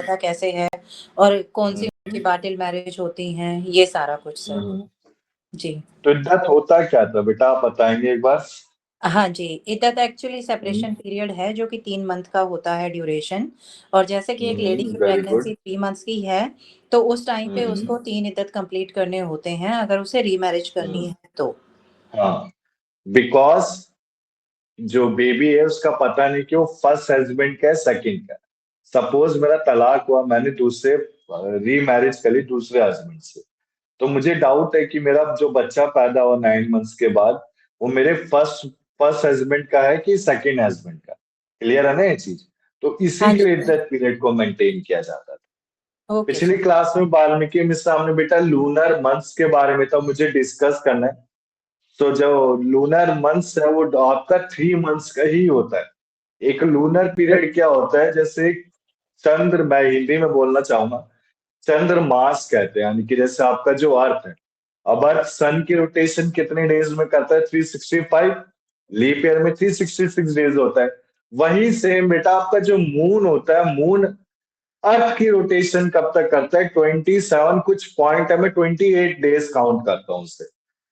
प्रथा कैसे है और कौन सी उनकी हम्म, बाटिल मैरिज होती हैं, ये सारा कुछ सर। हम्म। जी। तो इद्दत होता क्या था बेटा, आप बताएंगे एक बार? हाँ जी, इद्दत एक्चुअली हम्म, सेपरेशन पीरियड है जो कि 3 मंथ का होता है ड्यूरेशन। और जैसे कि एक लेडी की वेरी गुड। प्रेगनेंसी 3 मंथ्स की है, तो उस टाइम पे हम्म, उसको 3 इद्दत कंप्लीट करने होते हैं अगर उसे रीमैरिज करनी हम्म। है तो। हाँ, बिकॉज जो बेबी है उसका पता नहीं कि वो फर्स्ट हस्बैंड का है सेकंड का है। सपोज मेरा तलाक हुआ, मैंने दूसरे रीमैरिज कर ली दूसरे हस्बैंड से, तो मुझे डाउट है कि मेरा जो बच्चा पैदा हुआ 9 मंथ्स के बाद वो मेरे फर्स्ट फर्स्ट हस्बैंड का है कि सेकंड हस्बैंड का। क्लियर है ना ये चीज? तो इसी हाँ के जी लिए सर। इद्दत पीरियड को मेंटेन किया जाता था। ओके पिछली सर। क्लास में वाल्मीकि मिश्रा हमने बेटा लूनर मंथ्स के बारे में था, मुझे डिस्कस करना है। तो जो लूनर मंथ्स है वो आपका 3 मंथ्स का ही होता है। एक लूनर पीरियड क्या होता है, जैसे चंद्र, मैं हिंदी में बोलना चाहूंगा, चंद्रमास कहते हैं, यानी कि जैसे आपका जो अर्थ है, अब अर्थ सन की रोटेशन कितने डेज में करता है? 365। लीप ईयर में 366 डेज होता है। वही सेम बेटा आपका जो मून होता है, मून अर्थ की रोटेशन कब तक करता है? 27 कुछ पॉइंट है, मैं 28 डेज काउंट करता हूँ उससे।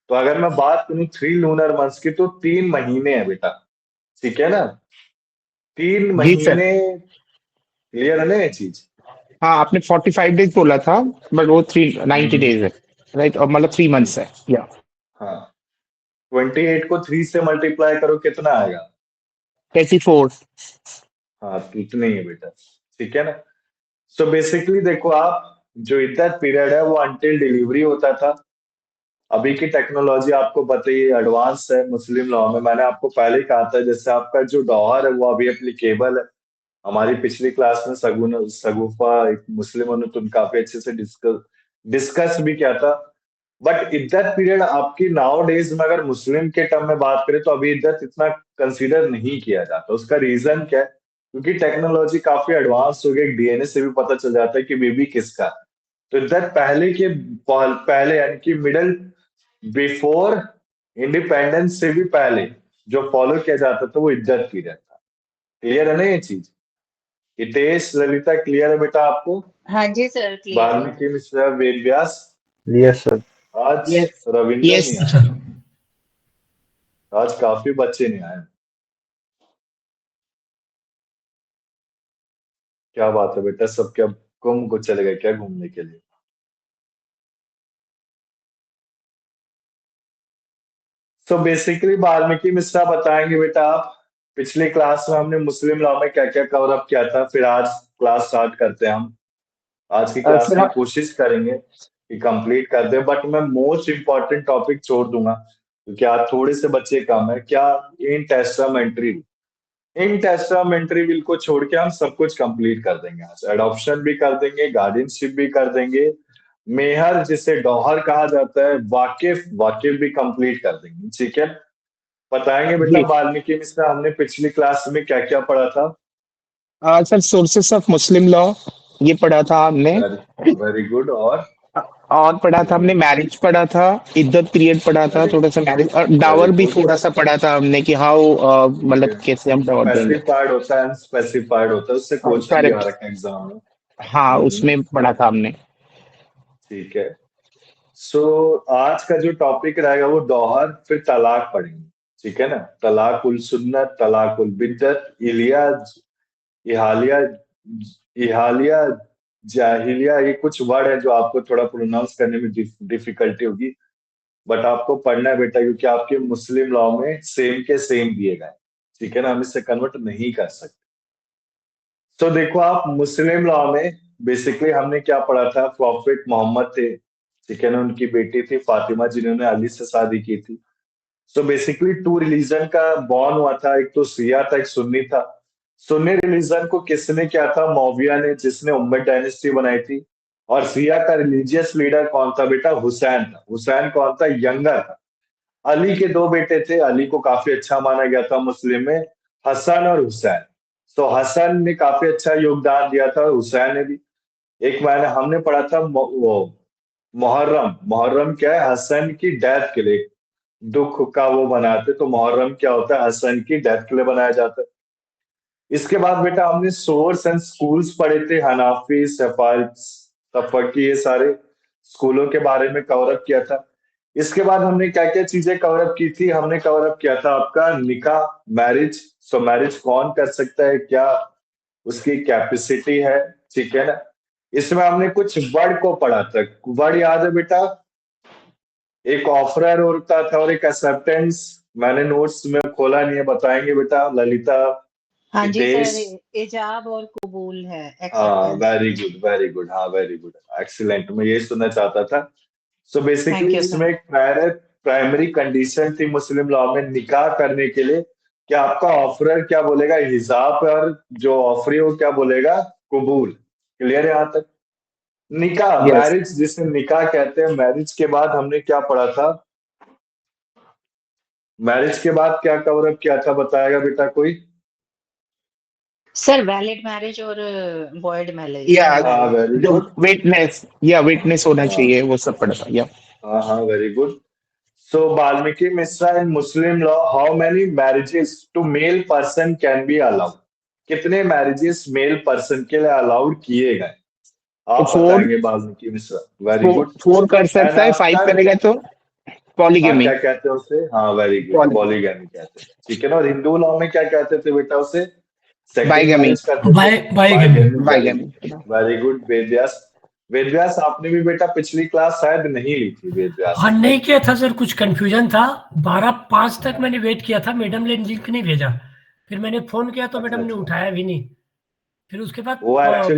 तो अगर मैं बात करूं 3 लूनर मंथ्स की, तो 3 महीने है बेटा। ठीक है ना? तीन जी सर। महीने क्लियर है ना ये चीज? हाँ, आपने 45 डेज बोला था, बट वो 390 डेज है, राइट? और मतलब 3 मंथ्स है, या हाँ, 28 को 3 से मल्टीप्लाई करो, कितना आएगा? 34। हाँ, तो इतने ही है बेटा। ठीक है ना? सो बेसिकली देखो आप, जो इद्दत पीरियड है वो अंटिल डिलीवरी होता था। अभी की टेक्नोलॉजी आपको बताइए एडवांस है मुस्लिम लॉ में। मैंने आपको पहले ही कहा था, जैसे आपका जो डॉहर है वो अभी एप्लीकेबल है। हमारी पिछली क्लास में सगुन सगुफा एक मुस्लिम अनुतुन काफी अच्छे से डिस्कस डिस्कस भी किया था। बट इद्दत पीरियड आपकी नाउ डेज में अगर मुस्लिम के टर्म में बात करें तो अभी इद्दत इतना कंसीडर नहीं किया जाता। उसका रीजन क्या है? क्योंकि टेक्नोलॉजी काफी एडवांस हो गई, डीएनए से भी पता चल जाता है कि बेबी किसका है। तो इद्दत पहले के पहले यानी कि मिडल बिफोर इंडिपेंडेंस से भी पहले जो फॉलो किया जाता था वो इद्दत पीरियड था। क्लियर है ना ये चीज? हितेश, ललिता, क्लियर है बेटा आपको? हाँ जी सर, क्लियर है। वाल्मीकि मिश्रा, वेद व्यास। Yes sir. आज यस। रविंदर यस नहीं आया, सर। आज काफी बच्चे नहीं आए। क्या बात है बेटा, सब क्या कुंभ को चले गए क्या घूमने के लिए? तो बेसिकली वाल्मीकि मिश्रा बताएंगे बेटा आप। पिछली क्लास में हमने मुस्लिम लॉ में क्या क्या कवर अप किया था, फिर आज क्लास स्टार्ट करते हैं हम। आज की क्लास सर में आप कोशिश करेंगे कि कंप्लीट कर दे, बट मैं मोस्ट इंपॉर्टेंट टॉपिक छोड़ दूंगा क्योंकि आज थोड़े से बच्चे कम है। क्या? इन टेस्टामेंट्री, इन टेस्टामेंट्री विल को छोड़ के हम सब कुछ कंप्लीट कर देंगे। आज एडॉप्शन भी कर देंगे, गार्डियनशिप भी कर देंगे, मेहर जिसे डॉहर कहा जाता है, वाकिफ वाकिफ भी कंप्लीट कर देंगे। ठीक है? बताएंगे बेटा जी। वाल्मीकि मिश्रा हमने पिछली क्लास में क्या क्या पढ़ा था? Sir, sources of Muslim law ये पढ़ा था हमने। Very very good. और और पढ़ा था हमने, मैरिज पढ़ा था, इद्दत पीरियड पढ़ा था, वेरी थोड़ा सा मैरिज और वेरी डावर भी गुड। थोड़ा सा पढ़ा था हमने कि हाउ ओके, मतलब कैसे हम डावर देंगे। स्पेसिफाइड होता है, अनस्पेसिफाइड होता है, उससे क्वेश्चन भी आ करेक्ट। रखा है एग्जाम में। हाँ, हम्म, उसमें पढ़ा था हमने। ठीक है। सो आज का जो टॉपिक रहेगा वो डॉहर, फिर तलाक पढ़ेंगे। ठीक है ना? तलाक उल सुन्नत, तलाक उल बिद्दत, इलिया, इहालिया, इहालिया, जाहिलिया, ये कुछ वर्ड है जो आपको थोड़ा प्रोनाउंस करने में डिफिकल्टी होगी। बट आपको पढ़ना है बेटा, क्योंकि आपके मुस्लिम लॉ में सेम के सेम दिए गए हैं। ठीक है ना? हम इसे कन्वर्ट नहीं कर सकते। तो देखो आप, मुस्लिम लॉ में बेसिकली हमने क्या पढ़ा था? प्रॉफिट मोहम्मद थे, ठीक है ना, उनकी बेटी थी फातिमा जिन्होंने अली से शादी की थी। सो बेसिकली टू रिलीजन का बॉर्न हुआ था, एक तो शिया था, एक सुन्नी था। सुन्नी रिलीजन को किसने किया था? मौविया ने, जिसने उम्मद डायनेस्टी बनाई थी। और शिया का रिलीजियस लीडर कौन था बेटा? हुसैन था। हुसैन कौन था? यंगर था। अली के दो बेटे थे, अली को काफी अच्छा माना गया था मुस्लिम में, हसन और हुसैन। तो हसन ने काफी अच्छा योगदान दिया था, हुसैन ने भी। एक मैंने हमने पढ़ा था वो मुहर्रम। मुहर्रम क्या है? हसन की डेथ के लिए दुख का वो बनाते, तो मुहर्रम क्या होता है? हसन की डेथ के लिए बनाया जाता है। इसके बाद बेटा हमने सोर्स एंड स्कूल्स पढ़े थे, हनाफी, सफकी, ये सारे स्कूलों के बारे में कवर अप किया था। इसके बाद हमने क्या क्या चीजें कवर अप की थी, हमने कवर अप किया था आपका निकाह, मैरिज। सो मैरिज कौन कर सकता है, क्या उसकी कैपेसिटी है, ठीक है ना। इसमें हमने कुछ वर्ड को पढ़ा था, वर्ड याद है बेटा? एक ऑफरर होता था और एक एक्सेप्टेंस। मैंने नोट्स में खोला नहीं है, बताएंगे बेटा ललिता, हाँ जी हितेश? सर, इजाब और कबूल है, हाँ, acceptance. Very good very good, हाँ वेरी गुड, एक्सीलेंट, मैं यही सुनना चाहता था। So thank basically you sir. इसमें एक प्राइमरी कंडीशन थी मुस्लिम लॉ में निकाह करने के लिए कि आपका ऑफरर क्या बोलेगा, हिजाब, और जो ऑफरी हो क्या बोलेगा, कबूल। क्लियर है यहाँ तक? निकाह, Yes. मैरिज जिसे निकाह कहते हैं। मैरिज के बाद हमने क्या पढ़ा था, मैरिज के बाद क्या कवर अप किया था, बताएगा बेटा कोई? सर वैलिड मैरिज और वॉइड मैरिज, Yeah, हाँ, marriage. Very the good. witness होना हाँ चाहिए, वो सब पढ़ा था। Yeah. हाँ हाँ, very good. So Balmiki Mishra in Muslim law, how many marriages to male person can be allowed? कितने मैरिजेस मेल पर्सन के लिए अलाउड किए गए, तो आप फोर बताएंगे Balmiki Mishra. Very four good. Four कर एंड सकता है, फाइव आफ्टर, करेगा तो हाँ पॉलीगेमी। क्या कहते हैं उसे, हाँ वेरी गुड, पॉलीगैमी कहते हैं, ठीक है ना। और हिंदू लॉ में क्या कहते थे बेटा उसे, सेकंड बाइगेमी। मैरिज करते थे, bigamy. Bigamy. Very bigamy. Good very good. Vedvyas, Vedvyas आपने भी बेटा पिछली क्लास शायद नहीं ली थी, वेदव्यास हाँ ने। नहीं किया था सर, कुछ कंफ्यूजन था। 12:05 तक हाँ, मैंने वेट किया था, मैडम ने लिंक नहीं भेजा। फिर मैंने फोन किया तो अच्छा मैडम ने अच्छा। उठाया भी नहीं। फिर उसके बाद वो एक्चुअली,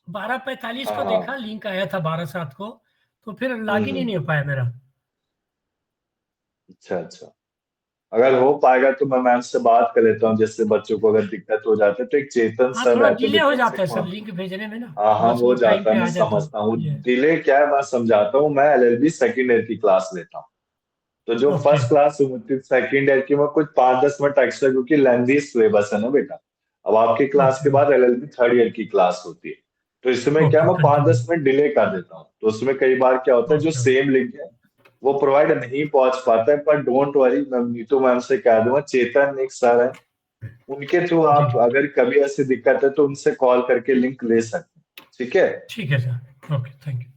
12:45 हाँ को हाँ, देखा, लिंक आया था 12:07 को। तो फिर लॉगिन ही हम्म, नहीं हो पाया मेरा। अच्छा अच्छा। अगर हो पाएगा तो मैं मैम से बात कर लेता हूँ, जिससे बच्चों को अगर दिक्कत हो जाती है तो एक चेतन हाँ सर थोड़ा रहते डिले हो बेटा, उनसे जाता है सर कौन। लिंक भेजने में ना। हाँ हाँ, बस हो वो टाइम जाता है, पे मैं आ जाए तो समझता हूँ। ये। डिले क्या है मैं समझाता हूँ, मैं एलएलबी सेकंड ईयर की क्लास लेता हूँ। तो जो ओके फर्स्ट क्लास होती है सेकंड ईयर की, मैं कुछ 5-10 मिनट एक्स्ट्रा, क्योंकि लेंदी सिलेबस है ना बेटा। अब आपकी क्लास के ओके बाद एलएलबी थर्ड ईयर की क्लास होती है, तो इसमें क्या ओके मैं पाँच कंटिन्यू। दस मिनट डिले कर देता हूँ, तो उसमें कई बार क्या होता है जो ओके सेम लिंक है वो प्रोवाइड नहीं पहुंच पाता है। पर डोंट वरी, मैं नीतू मैम से कह दूंगा, चेतन एक सर है, उनके थ्रू जी आप अगर कभी ऐसी दिक्कत है तो उनसे कॉल करके लिंक ले सकते हैं, ठीक है। ठीक है sir, okay thank you.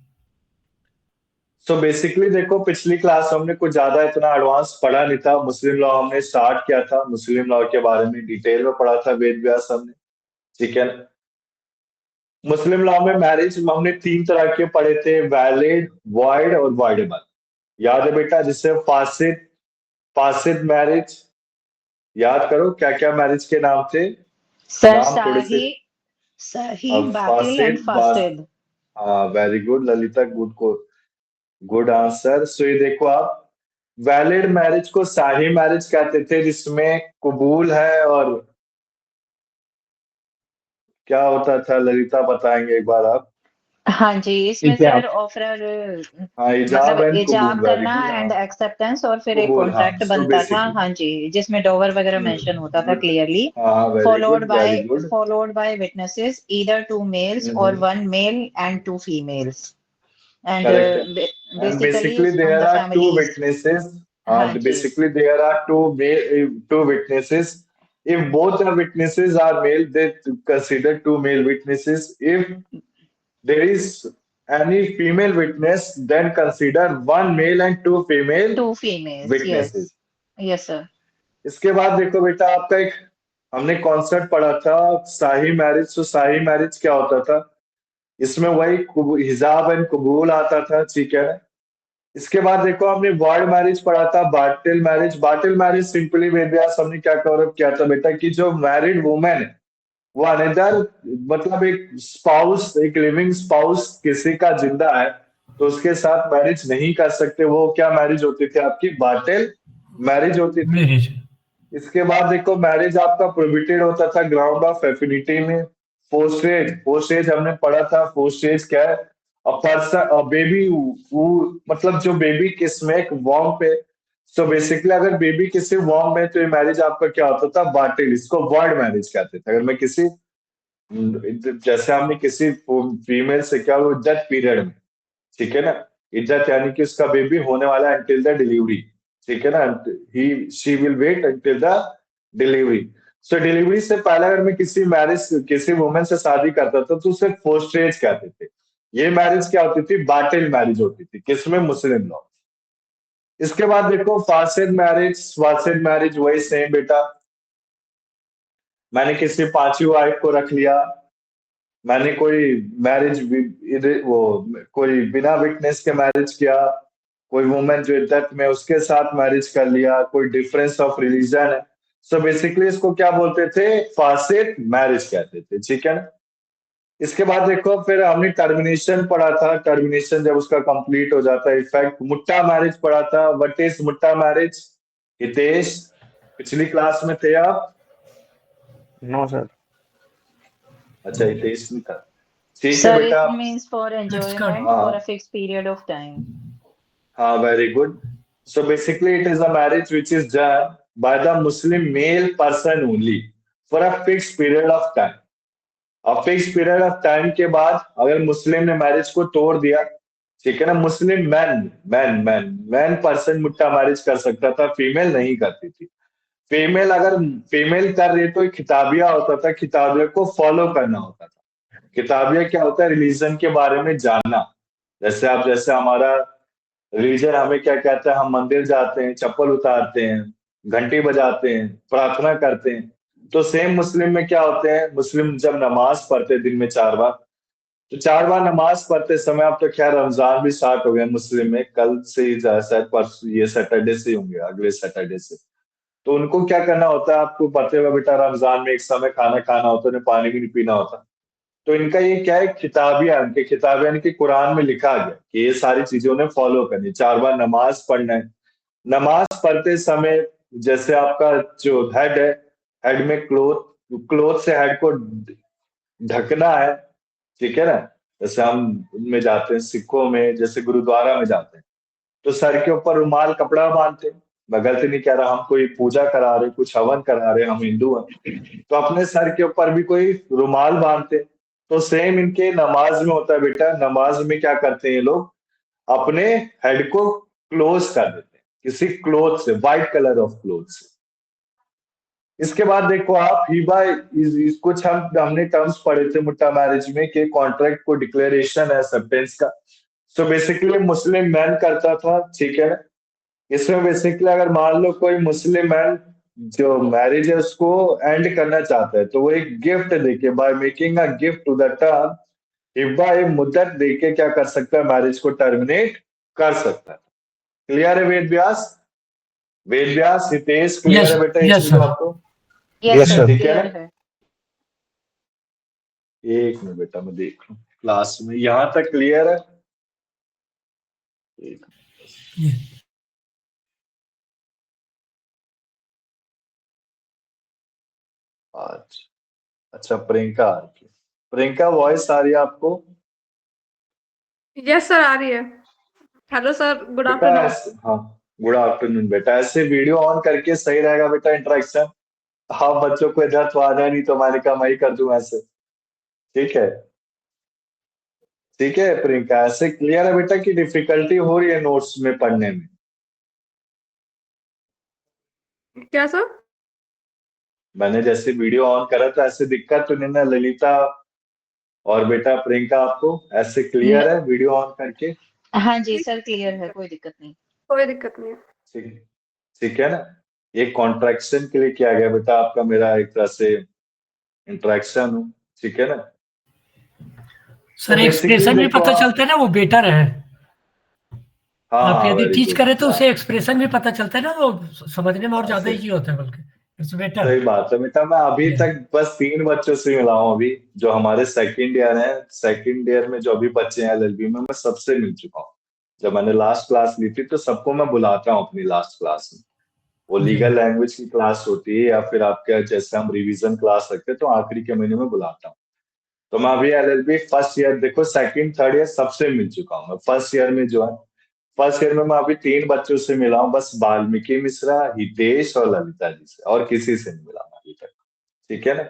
So basically देखो, पिछली क्लास हमने कुछ ज्यादा इतना एडवांस पढ़ा नहीं था, मुस्लिम लॉ हमने स्टार्ट किया था, मुस्लिम लॉ के बारे में डिटेल में पढ़ा था वेद व्यास हमने, ठीक है ना। मुस्लिम लॉ में मैरिज हमने 3 तरह के पढ़े थे, वैलिड, वॉइड और वॉइडेबल। याद है बेटा? जिससे फासिद, फासिद मैरिज, याद करो क्या क्या मैरिज के नाम थे, सर नाम थोड़े से। सही, बातिल एंड फासिद, फासिद। हाँ वेरी गुड ललिता, गुड को, गुड आंसर। सो ये देखो आप, वैलिड मैरिज को शाही मैरिज कहते थे, जिसमें कबूल है, और क्या होता था ललिता, बताएंगे एक बार आप? हाँ जी, इसमें इजाब। सर ऑफर, हाँ, मतलब इजाब एंड इजाब कबूल, वेरी करना गुड, एंड हाँ। एक्सेप्टेंस, और फिर एक कबूल, हाँ, कॉन्ट्रैक्ट सो बनता था, बेसिकली, हाँ जी, जिसमें डोवर वगैरह मेंशन होता था गुड, क्लियरली। हाँ very followed good by very good. followed by witnesses, either two males or one male and two females, and correct है। And basically basically from there the are two families। Witnesses, हाँ हाँ जी। Basically there are two witnesses. If both the witnesses are male, they consider two male witnesses. If there is any female witness, then consider one male and two female Two females, witnesses. yes, yes sir। इसके बाद देखो बेटा, आपका एक हमने concept पढ़ा था, शाही marriage. तो शाही मैरिज क्या होता था, इसमें वही हिजाब एंड कबूल आता था, ठीक है। इसके बाद देखो हमने वर्ल्ड मैरिज पढ़ा था, बार्टिल मैरिज। बार्टिल मैरिज सिंपली वेदव्यास हमने क्या कवर किया था बेटा, कि जो मैरिड वुमेन है वो अनदर, मतलब एक स्पाउस, एक लिविंग स्पाउस किसी का जिंदा है तो उसके साथ मैरिज नहीं कर सकते, वो क्या मैरिज होती थी आपकी, बार्टिल मैरिज होती थी। मेरिज। इसके बाद देखो मैरिज आपका प्रोहिबिटेड होता था ग्राउंड ऑफ एफिनिटी में। फोस्टेज, फोस्टेज हमने पढ़ा था, फोस्टेज क्या है, अ पर्सन, अ बेबी, वो मतलब जो बेबी किसमें, एक वॉर्म पे। सो बेसिकली अगर बेबी किसी वॉर्म में, तो ये मैरिज आपका क्या होता था, बाटिल, इसको वर्ड मैरिज कहते थे। अगर मैं किसी, जैसे हमने किसी फीमेल से क्या, वो इज्जत पीरियड में, ठीक है ना, इज्जत यानी कि उसका बेबी होने वाला है until द डिलीवरी, ठीक है ना, he she will wait until the delivery. So delivery से पहले अगर मैं किसी वुमेन से शादी करता था तो उसे फोस्टेज कहते थे। ये मैरिज क्या होती थी? बाटेल मैरिज होती थी। किसमें? मुस्लिम लॉ। इसके बाद देखो फासिद मैरिज वही सेम बेटा। मैंने किसी पांचवी वाइफ को रख लिया, मैंने कोई वो कोई बिना विटनेस के मैरिज किया, कोई वुमेन जो इद्दत में उसके साथ मैरिज कर लिया, कोई डिफरेंस ऑफ रिलीजन है। सो बेसिकली इसको क्या बोलते थे? फासिद मैरिज कहते थे, ठीक है ना। इसके बाद देखो फिर हमने टर्मिनेशन पढ़ा था। टर्मिनेशन जब उसका कंप्लीट हो जाता है, इफेक्ट मुट्टा मैरिज पढ़ा था। What is muta marriage? Hitesh, पिछली क्लास में थे आप? No sir. अच्छा, हितेश नहीं था, ठीक है Sir, it बेटा। means for enjoyment card. for a fixed period of time. हाँ, very good. So basically it is a marriage which is done by the Muslim male person only for a fix period of time. अब fix period of time के बाद अगर मुस्लिम ने marriage को तोड़ दिया, ठीक है ना, मुस्लिम मैन पर्सन मुट्टा मैरिज कर सकता था, फीमेल नहीं करती थी। फीमेल कर रही तो एक खिताबिया होता था, खिताबिया को फॉलो करना होता था। खिताबिया क्या होता है? रिलीजन के बारे में जानना। जैसे हमारा रिलीजन हमें क्या कहता है? हम मंदिर जाते हैं, चप्पल उतारते हैं, घंटी बजाते हैं, प्रार्थना करते हैं। तो सेम मुस्लिम में क्या होते हैं? मुस्लिम जब नमाज पढ़ते हैं दिन में 4 बार, तो 4 बार नमाज पढ़ते समय, अब तो खैर रमजान भी स्टार्ट हो गया मुस्लिम में, कल से ही शायद परसों, ये सैटरडे से ही होंगे, अगले सैटरडे से। तो उनको क्या करना होता है? आपको पता होगा बेटा, रमजान में एक समय खाना खाना होता है, उन्हें पानी भी नहीं पीना होता। तो इनका ये क्या है? किताबिया, इनके किताबिया यानी कि कुरान में लिखा गया कि ये सारी चीजें उन्हें फॉलो करनी। 4 बार नमाज पढ़ना है। नमाज पढ़ते समय जैसे आपका जो हेड है, हेड में क्लोथ से हेड को ढकना है, ठीक है ना। जैसे हम उनमें जाते हैं, सिखों में जैसे गुरुद्वारा में जाते हैं, तो सर के ऊपर रुमाल कपड़ा बांधते हैं। मैं गलती नहीं कह रहा, हम कोई पूजा करा रहे, कुछ हवन करा रहे, हम हिंदू हैं, तो अपने सर के ऊपर भी कोई रुमाल बांधते हैं। तो सेम इनके नमाज में होता है बेटा। नमाज में क्या करते हैं ये लोग? अपने हेड को क्लोज कर देते हैं किसी क्लोथ से, व्हाइट कलर ऑफ क्लोथ से। इसके बाद देखो आप हिबा, कुछ हमने टर्म्स पढ़े थे मुट्टा मैरिज में कि कॉन्ट्रैक्ट को डिक्लेरेशन है एक्सेप्टेंस का। सो बेसिकली मुस्लिम मैन करता था, ठीक है ना। इसमें बेसिकली अगर मान लो कोई मुस्लिम मैन जो मैरिज है उसको एंड करना चाहता है, तो वो एक गिफ्ट देके, by making a gift to the term हिब्बा, एक मुद्दत देके क्या कर सकता है? मैरिज को टर्मिनेट कर सकता है। क्लियर है वेद व्यास? वेद व्यास, हितेश, क्लियर Yes, है बेटा ये yes, चीज sir. आपको? Yes, Yes, sir, sir. ठीक है clear ना? है। एक मिनट बेटा, मैं देख लूं क्लास में, यहां तक क्लियर है? एक Yeah. आज अच्छा, प्रियंका आ रही है। प्रियंका, वॉइस आ रही है आपको? यस सर, आ रही है। हेलो सर, गुड बेटा आफ्टरनून। हाँ, गुड आफ्टरनून बेटा। ऐसे वीडियो ऑन करके सही रहेगा बेटा, इंटरेक्शन। हाँ, बच्चों को इधर तो आना नहीं, तो मैंने कहा मैं ही कर दूं ऐसे। ठीक है, ठीक है प्रियंका, ऐसे क्लियर है बेटा कि डिफिकल्टी हो रही है नोट्स में पढ़ने में? क्या सर? मैंने जैसे वीडियो ऑन करा था, ऐसे दिक्कत तो नहीं ना ललिता और बेटा प्रियंका? आपको ऐसे क्लियर है वीडियो ऑन करके? हाँ जी सर, क्लियर है, कोई दिक्कत नहीं। कोई दिक्कत नहीं है। ठीक, ठीक है ना। ये कॉन्ट्रैक्शन के लिए किया गया बेटा, आपका मेरा एक तरह से इंटरेक्शन हो, ठीक है ना। तो सर बेसिकली एक्सप्रेशन भी देखो पता आप, चलता है ना, वो बेटर है। हाँ आप हाँ, यदि वेरी टीच गुड। करें तो उसे एक्सप्रेशन भी पता चलता है ना, वो समझने में और हाँ, ज्यादा सही इजी होता है, बल्कि इट्स बेटर। सही बात है बेटा। मैं अभी तक बस 3 बच्चों से मिला हूँ अभी, जो हमारे सेकंड ईयर है। सेकंड ईयर में जो अभी बच्चे हैं एलएलबी में, मैं सबसे मिल चुका हूँ। जब मैंने लास्ट क्लास ली थी तो सबको मैं बुलाता हूँ अपनी लास्ट क्लास में। वो जी। लीगल लैंग्वेज की क्लास होती है या फिर आपके जैसे हम रिवीजन क्लास रखते हैं, तो आखिरी के महीने में बुलाता हूँ। तो मैं अभी एलएलबी फर्स्ट ईयर, देखो सेकंड थर्ड ईयर सबसे मिल चुका हूँ। मैं फर्स्ट ईयर में जो है, फर्स्ट ईयर में मैं अभी 3 बच्चों से मिला हूँ, बस वाल्मीकि मिश्रा, हितेश और ललिता जी से, और किसी से नहीं मिला मैं अभी तक। ठीक है ना।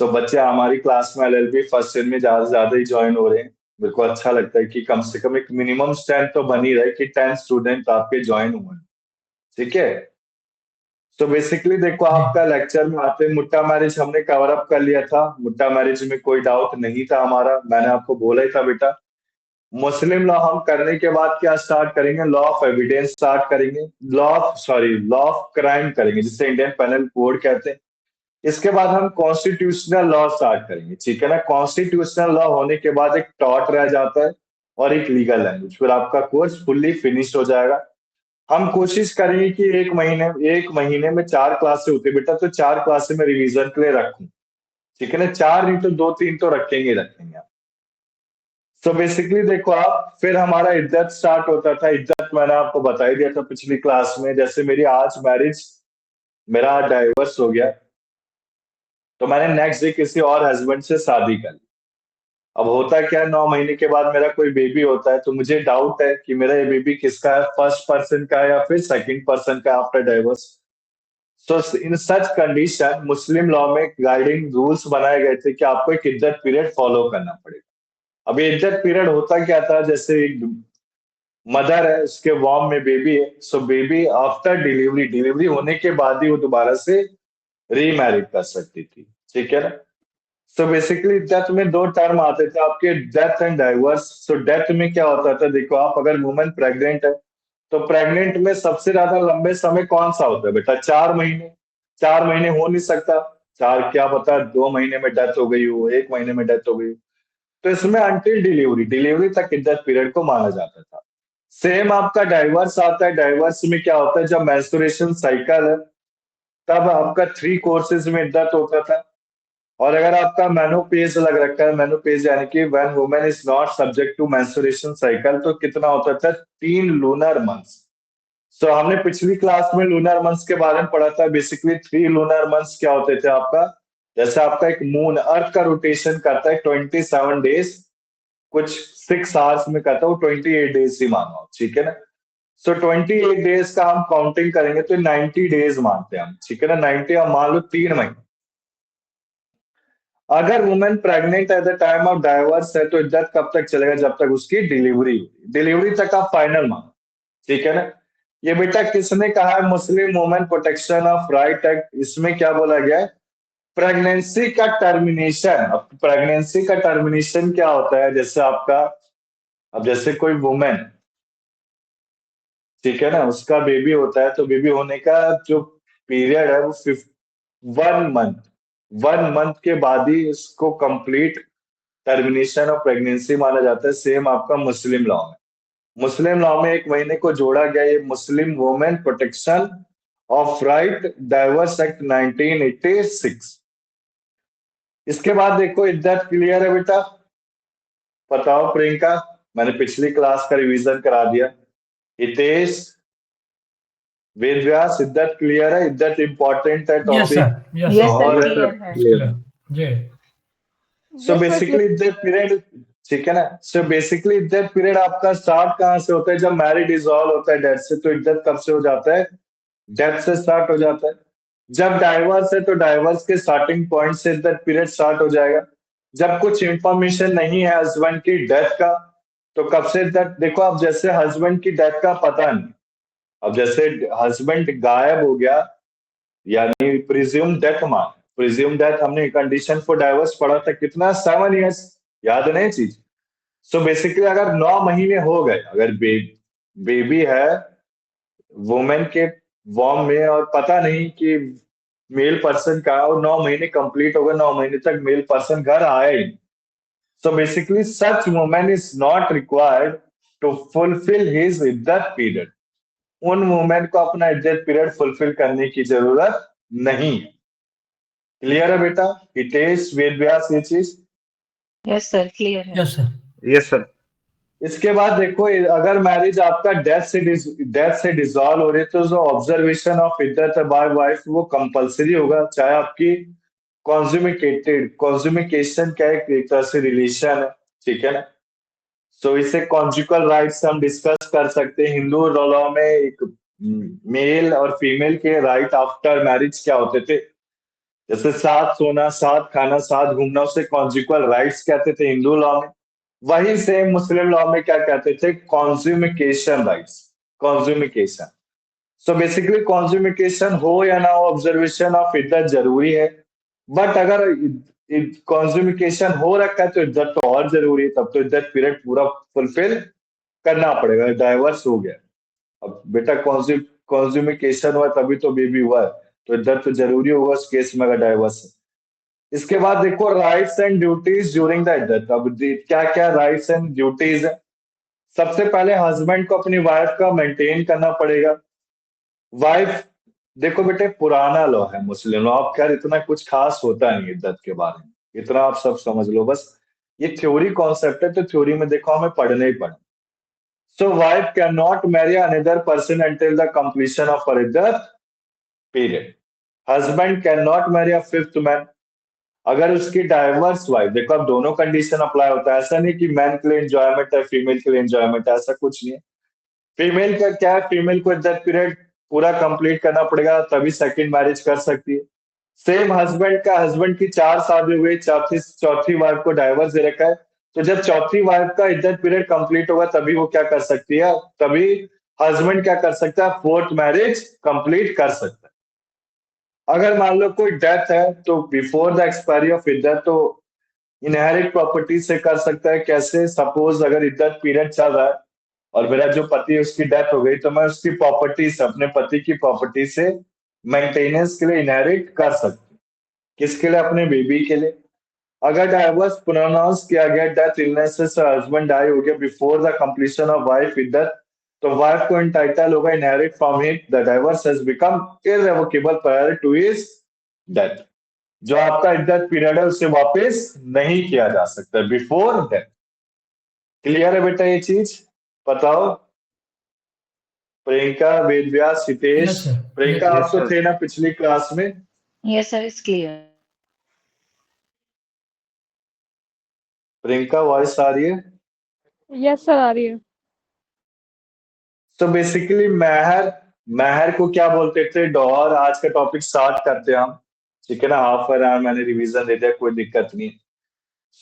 तो बच्चे हमारी क्लास में एलएलबी फर्स्ट ईयर में ज्यादा से ज्यादा ही ज्वाइन हो रहे हैं। मेरे को अच्छा लगता है कि कम से कम एक मिनिमम स्ट्रेंथ तो बनी रहे कि 10 स्टूडेंट आपके ज्वाइन हुए हैं। ठीक है। तो बेसिकली देखो आपका लेक्चर में आते मुट्टा मैरिज हमने कवर अप कर लिया था। मुट्टा मैरिज में कोई डाउट नहीं था हमारा, मैंने आपको बोला ही था बेटा। मुस्लिम लॉ हम करने के बाद क्या स्टार्ट करेंगे, लॉ ऑफ एविडेंस स्टार्ट करेंगे, लॉ ऑफ क्राइम करेंगे जिसे इंडियन पेनल कोड कहते हैं। इसके बाद हम कॉन्स्टिट्यूशनल लॉ स्टार्ट करेंगे, ठीक है ना। कॉन्स्टिट्यूशनल लॉ होने के बाद एक टॉट रह जाता है और एक लीगल लैंग्वेज, फिर आपका कोर्स फुल्ली फिनिश हो जाएगा। हम कोशिश करेंगे कि एक महीने में 4 क्लासें होती है बेटा, तो 4 क्लासें में रिवीजन के लिए रखूं, ठीक है ना। 4 नहीं तो 2-3 तो रखेंगे आप। तो बेसिकली देखो आप, फिर हमारा इद्दत स्टार्ट होता था। इद्दत मैंने आपको बता ही दिया था पिछली क्लास में। जैसे मेरी आज मैरिज, मेरा डाइवर्स हो गया, तो मैंने नेक्स्ट डे किसी और हस्बैंड से शादी कर ली। अब होता क्या, 9 महीने के बाद मेरा कोई बेबी होता है, तो मुझे डाउट है कि मेरा ये बेबी किसका है, फर्स्ट पर्सन का है या फिर सेकंड पर्सन का आफ्टर डाइवर्स। सो इन सच कंडीशन मुस्लिम लॉ में गाइडिंग रूल्स बनाए गए थे कि आपको एक इद्दत पीरियड फॉलो करना पड़ेगा। अब ये इद्दत पीरियड होता क्या था, जैसे एक मदर है, उसके वॉर्म में बेबी है, सो बेबी आफ्टर डिलीवरी होने के बाद ही वो दोबारा से रीमैरिड कर सकती थी, ठीक है ना। सो बेसिकली डेथ में 2 टर्म आते थे आपके, death and diverse. So death में क्या होता था, देखो आप अगर वुमेन प्रेग्नेंट है, तो प्रेग्नेंट में सबसे ज्यादा लंबे समय कौन सा होता है बेटा, 4 महीने। 4 महीने हो नहीं सकता, 4 क्या पता 2 महीने में डेथ हो गई हो, 1 महीने में डेथ हो गई हो। तो इसमें अंटिल डिलीवरी तक इद्दत पीरियड को माना जाता था। सेम आपका डाइवर्स आता है। डाइवर्स में क्या होता है, जब मेंस्ट्रुएशन साइकिल है तब आपका 3 कोर्सेज में इद्दत होता था। और अगर आपका मेनोपेज लग रखा है, मेनोपेज यानी कि when women is not subject to menstruation cycle, तो कितना होता था, 3 लूनर मंथ्स। सो हमने पिछली क्लास में लूनर मंथ्स के बारे में पढ़ा था। बेसिकली 3 लूनर मंथ्स क्या होते थे आपका, जैसे आपका एक मून अर्थ का रोटेशन करता है 27 डेज, कुछ 6 आवर्स में करता है, वो 28 डेज ही मानो, ठीक है ना। सो 28 डेज का हम काउंटिंग करेंगे तो 90 डेज मानते हैं हम, ठीक है ना। 90 हम मान लो 3 महीने। अगर women pregnant at the time of diverse है, तो इद्दत कब तक चलेगा, जब तक उसकी डिलीवरी तक आप फाइनल मानो, ठीक है ना। ये बेटा किसने कहा है, Muslim women protection of right act. इसमें क्या बोला गया है, प्रेगनेंसी का टर्मिनेशन। अब प्रेगनेंसी का टर्मिनेशन क्या होता है, जैसे आपका, अब जैसे कोई वुमेन, ठीक है ना, उसका बेबी होता है, तो बेबी होने का जो पीरियड है वो 1 मंथ के बाद ही इसको कंप्लीट टर्मिनेशन ऑफ प्रेगनेंसी माना जाता है। सेम आपका मुस्लिम लॉ में, मुस्लिम लॉ में 1 महीने को जोड़ा गया, ये Muslim women protection of right diverse act 1986। इसके बाद देखो इद्दत क्लियर है बेटा, बताओ प्रियंका, मैंने पिछली क्लास का रिवीजन करा दिया। हितेश, वेद व्यास, इद्दत क्लियर है, इद्दत इंपॉर्टेंट है yes topic. Sir, yes Yes, sir, और clear है। जी। सो बेसिकली इद्दत पीरियड, ठीक है ना। सो बेसिकली इद्दत पीरियड आपका स्टार्ट कहाँ से होता है, जब मैरिज डिसॉल्व होता है डेथ से, तो इद्दत कब से हो जाता है, डेथ से स्टार्ट हो जाता है। जब डाइवर्स है तो डाइवर्स के स्टार्टिंग पॉइंट से इद्दत पीरियड स्टार्ट हो जाएगा। जब कुछ इंफॉर्मेशन नहीं है हस्बैंड की डेथ का, तो कब से इद्दत, देखो अब जैसे हस्बैंड की डेथ का पता नहीं, अब जैसे हस्बैंड गायब हो गया, यानी प्रिज्यूम डेथ मान, प्रिज्यूम डेथ हमने कंडीशन फॉर डाइवर्स पढ़ा था कितना, 7 इयर्स, याद नहीं चीज। सो बेसिकली अगर 9 महीने हो गए, अगर बेबी है वुमेन के वॉर्म में और पता नहीं कि मेल पर्सन का, और 9 महीने कंप्लीट हो गए, 9 महीने तक मेल पर्सन घर आया ही नहीं, so basically such women is not required to fulfil his इद्दत पीरियड। उन वुमेन को अपना इद्दत पीरियड फुलफिल करने की जरूरत नहीं है। क्लियर है बेटा, हितेश, वेद व्यास, ये चीज। Yes, sir, clear है। Yes sir. Yes sir. इसके बाद देखो, अगर मैरिज आपका डेथ से डिसॉल्व हो रही है, तो जो ऑब्जर्वेशन ऑफ इद्दत बाय वाइफ वो कंपलसरी होगा, चाहे आपकी कॉन्ज्यूमिकेशन क्या है, एक तरह से रिलेशन है, ठीक है ना। सो इसे कॉन्जुगल राइट्स हम डिस्कस कर सकते हैं। हिंदू लॉ में एक मेल और फीमेल के राइट आफ्टर मैरिज क्या होते थे, जैसे साथ सोना, साथ खाना, साथ घूमना, उसे कॉन्जुगल राइट्स कहते थे हिंदू लॉ में। वही सेम मुस्लिम लॉ में क्या कहते थे, कॉन्ज्यूमिकेशन राइट्स, कॉन्ज्यूमिकेशन। सो बेसिकली कॉन्ज्यूमिकेशन हो या ना हो, ऑब्जर्वेशन ऑफ इद्दत जरूरी है, बट अगर कॉन्ज्यूमिकेशन हो रखा है तो इद्दत तो और जरूरी है, तब तो इद्दत पीरियड पूरा फुलफिल करना पड़ेगा। डाइवर्स हो गया, अब बेटा कॉन्ज्यूमिकेशन हुआ तभी तो बेबी हुआ है, तो इद्दत तो जरूरी होगा उस केस में अगर डाइवर्स है। इसके बाद देखो rights and duties during the इद्दत। अब क्या क्या राइट्स एंड ड्यूटीज है। सबसे पहले हस्बैंड को अपनी वाइफ का मेंटेन करना पड़ेगा। वाइफ, देखो बेटे पुराना लॉ है मुस्लिम लॉ, अब खैर इतना कुछ खास होता नहीं इद्दत के बारे में, इतना आप सब समझ लो बस, ये थ्योरी कॉन्सेप्ट है, तो थ्योरी में देखो हमें पढ़ना ही पड़ना। So wife can not marry another person until the completion of her इद्दत period. Husband can not marry a fifth man. अगर उसकी डाइवर्स वाइफ, देखो अब दोनों कंडीशन अप्लाई होता है, ऐसा नहीं कि मैन के लिए एंजॉयमेंट है फीमेल के लिए एंजॉयमेंट है, ऐसा कुछ नहीं है। फीमेल का क्या है, फीमेल को इद्दत पीरियड पूरा कंप्लीट करना पड़ेगा तभी सेकंड मैरिज कर सकती है। सेम हस्बैंड की 4 शादी हुई, चौथी वाइफ को डाइवर्स दे रखा है, तो जब चौथी वाइफ का इद्दत पीरियड कंप्लीट होगा तभी वो क्या कर सकती है, तभी हस्बैंड क्या कर सकता है, फोर्थ मैरिज कंप्लीट कर सकता है। अगर मान लो कोई डेथ है तो बिफोर द एक्सपायरी ऑफ इद्दत तो इनहेरिट प्रॉपर्टी से कर सकता है। कैसे, सपोज अगर इद्दत पीरियड चल रहा है और मेरा जो पति है उसकी डेथ हो गई, तो मैं उसकी प्रॉपर्टी से, अपने पति की प्रॉपर्टी से मेंटेनेंस के लिए इनहेरिट कर सकती हूँ। किसके लिए, अपने बेबी के लिए। अगर डाइवर्स प्रोनाउंस किया गया, डेथ इलनेस से हस्बैंड डाई हो गया before the completion of wife इद्दत, तो वाइफ को एंटाइटल होगा inherit from him, the divorce has become irrevocable prior to his death. जो आपका इद्दत पीरियड है उसे वापस नहीं किया जा सकता बिफोर डेथ। क्लियर है बेटा ये चीज, बताओ। Priyanka, Ved Vyas, Hitesh. Yes sir, Priyanka yes आप तो थे ना पिछली क्लास में। Yes, sir, it's clear. Priyanka voice आ रही है। यस सर, आ रही है। तो बेसिकली महर को क्या बोलते थे, डॉहर। आज का टॉपिक स्टार्ट करते हैं हम, ठीक है ना। हाफ एन आवर मैंने रिवीजन दे दिया, कोई दिक्कत नहीं।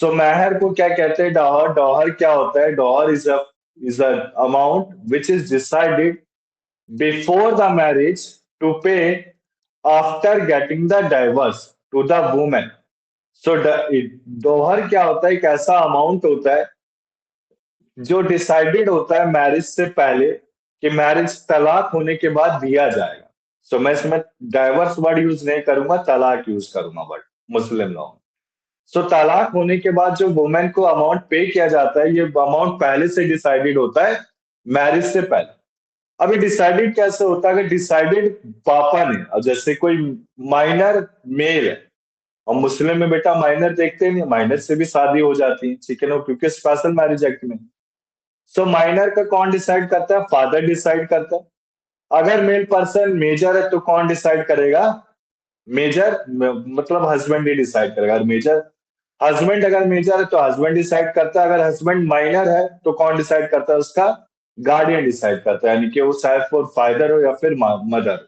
सो महर को क्या कहते हैं, डॉहर। डॉहर क्या होता है, dower is a amount which is decided before the marriage to pay after getting the divorce to the women. So dower क्या होता है, एक ऐसा अमाउंट होता है जो डिसाइडेड होता है मैरिज से पहले कि मैरिज तलाक होने के बाद दिया जाएगा। सो मैं इसमें डाइवर्स वर्ड यूज नहीं करूंगा, तलाक यूज करूंगा वर्ड मुस्लिम लॉ में। सो तलाक होने के बाद जो वुमेन को अमाउंट पे किया जाता है, ये अमाउंट पहले से डिसाइडेड होता है मैरिज से पहले। अभी डिसाइडेड कैसे होता है, अगर डिसाइडेड पापा ने, अब जैसे कोई माइनर मेल है, और मुस्लिम में बेटा माइनर देखते नहीं, माइनर से भी शादी हो जाती है, ठीक है ना, क्योंकि स्पेशल मैरिज एक्ट में। सो माइनर का कौन डिसाइड करता है, फादर डिसाइड करता है। अगर मेल पर्सन मेजर है तो कौन डिसाइड करेगा, मेजर मतलब हस्बैंड ही डिसाइड करेगा। अगर मेजर हस्बैंड अगर मेजर है तो हस्बैंड डिसाइड करता है। अगर हस्बैंड माइनर है तो कौन डिसाइड करता है, उसका गार्डियन डिसाइड करता है, यानी कि वो शायद फॉर फादर हो या फिर मदर।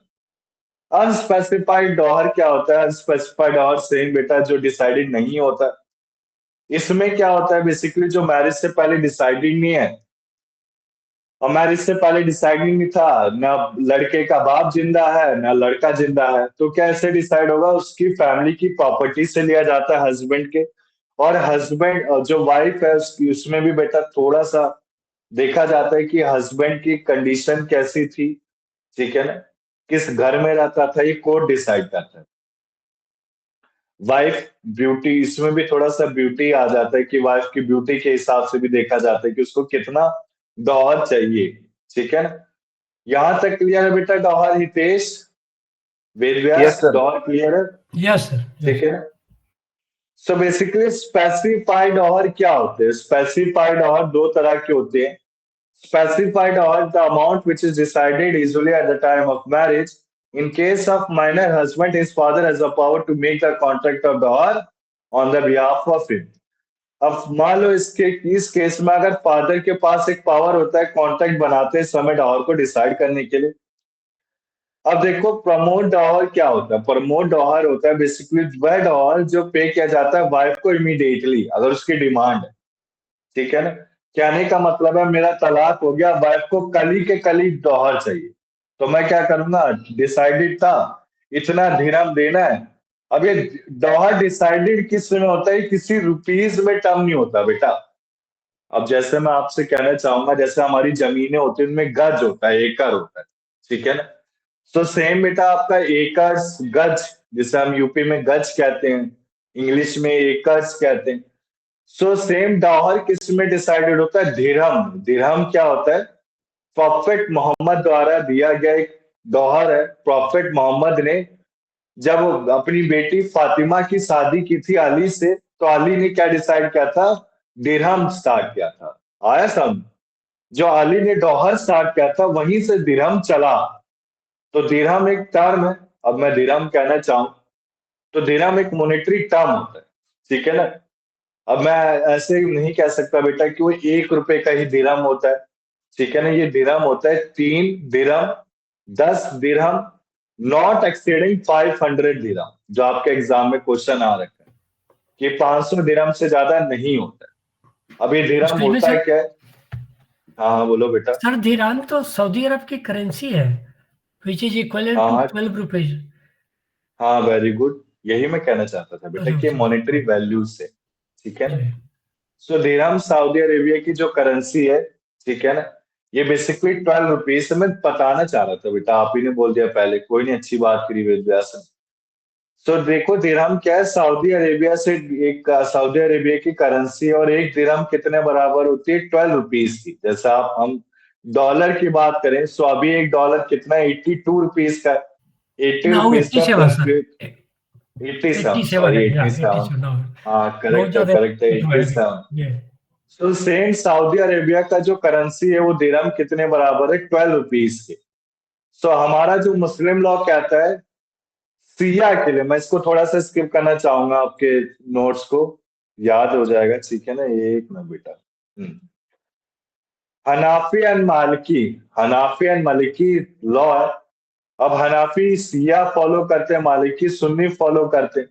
अनस्पेसिफाइड डॉहर क्या होता है, अनस्पेसिफाइड डॉहर सेम बेटा जो डिसाइडेड नहीं होता। इसमें क्या होता है, बेसिकली जो मैरिज से पहले डिसाइडेड नहीं है, और मैरिज से पहले डिसाइडिंग नहीं था, ना लड़के का बाप जिंदा है ना लड़का जिंदा है, तो कैसे डिसाइड होगा, उसकी फैमिली की प्रॉपर्टी से लिया जाता है हस्बैंड के। और हस्बैंड जो वाइफ है उसकी, उसमें भी बेटा थोड़ा सा देखा जाता है कि हस्बैंड की कंडीशन कैसी थी, ठीक है ना, किस घर में रहता था, ये कोर्ट डिसाइड करता है। वाइफ ब्यूटी, इसमें भी थोड़ा सा ब्यूटी आ जाता है कि वाइफ की ब्यूटी के हिसाब से भी देखा जाता है कि उसको कितना डॉहर चाहिए, ठीक है ना। यहां तक क्लियर है बेटा डॉहर, हितेश, वेद व्यास, डॉहर क्लियर है, यस सर, ठीक है। सो बेसिकली स्पेसिफाइड डॉहर क्या होते हैं, स्पेसिफाइड डॉहर दो तरह के होते हैं। Specified or the amount which is decided usually at the time of marriage. In case of minor husband, his father has the power to make the contract of dower on the behalf of him. अब मान लो इस case में अगर father के पास एक power होता है कॉन्ट्रैक्ट बनाते समय डॉवर को डिसाइड करने के लिए। अब देखो प्रमोट डॉवर क्या होता है, प्रमोट डॉवर होता है बेसिकली वह डॉवर जो पे किया जाता है वाइफ को इमीडिएटली अगर उसकी डिमांड है, ठीक है ना। कहने का मतलब है मेरा तलाक हो गया, वाइफ को कल ही के कल ही डॉहर चाहिए, तो मैं क्या करूंगा, डिसाइडेड था इतना दिरहम देना है। अब ये डॉहर डिसाइडेड किस में होता है, किसी रुपीज में टर्म नहीं होता बेटा। अब जैसे मैं आपसे कहना चाहूंगा, जैसे हमारी जमीनें होती है उनमें गज होता है, एकड़ होता है, ठीक है ना। तो सेम बेटा आपका एकड़ गज, जिसे हम यूपी में गज कहते हैं, इंग्लिश में एकर्स कहते हैं। सो सेम डॉलर किस में डिसाइडेड होता है, दिरहम। दिरहम क्या होता है, प्रॉफेट मोहम्मद द्वारा दिया गया एक डॉलर है। प्रॉफेट मोहम्मद ने जब अपनी बेटी फातिमा की शादी की थी अली से, तो अली ने क्या डिसाइड किया था, दिरहम स्टार्ट किया था। आया समझ, जो अली ने डॉलर स्टार्ट किया था वहीं से दिरहम चला। तो दिरहम एक टर्म है। अब मैं दिरहम कहना चाहूं तो दिरहम एक मॉनेटरी टर्म होता है, ठीक है ना। अब मैं ऐसे नहीं कह सकता बेटा कि वो 1 रुपए का ही दिरहम होता है, ठीक है ना। ये दिरहम होता है 3 दिरहम, 10 दिरहम, नॉट एक्सीडिंग 500 दिरहम, जो आपके एग्जाम में क्वेश्चन आ रखा है कि 500 दिरहम से ज्यादा नहीं होता है। अब ये दिरहम एक्सक्यूज मी होता है सर। क्या है? हाँ हाँ बोलो बेटा। सर दिरहम तो सऊदी अरब की करेंसी है, विच इज इक्वलेंट हाँ टू हाँ 12 रुपीज। हाँ, वेरी गुड, यही मैं कहना चाहता था बेटा अरे कि सर, मॉनेटरी वैल्यू से, ठीक है ना। जी। सो दिरहम सऊदी अरेबिया की जो करेंसी है, ठीक है ना, ये बेसिकली 12 रुपीज से मैं बताना चाह रहा था बेटा, आप ही ने बोल दिया पहले, कोई नहीं, अच्छी बात करी वेद व्यास ने। सो देखो दिरहम क्या है, सऊदी अरेबिया से एक सऊदी अरेबिया की करेंसी, और एक दिरहम कितने बराबर होती है, 12 रुपीज की। जैसे आप हम डॉलर की बात करें, सो अभी एक डॉलर कितना है, 82 रुपीज का, 80 नाउ रुपीज का 87 सर, फ्लक्चुएट, 87, 87 सॉरी है या 87। 87 नाउ। हाँ बहुत करेक्ट है, ज्यादा करेक्ट है, तो है 87। ये। तो सेम सऊदी अरेबिया का जो करेंसी है वो दिरहम कितने बराबर है, 12 रुपीज के। सो हमारा जो मुस्लिम लॉ कहता है, सिया के लिए मैं इसको थोड़ा सा स्किप करना चाहूंगा, आपके नोट्स को याद हो जाएगा, ठीक है ना। ये एक मिनट बेटा। Hanafi and Maliki, Hanafi and Maliki law है। अब हनाफी सिया फॉलो करते हैं, मालिकी सुन्नी फॉलो करते हैं।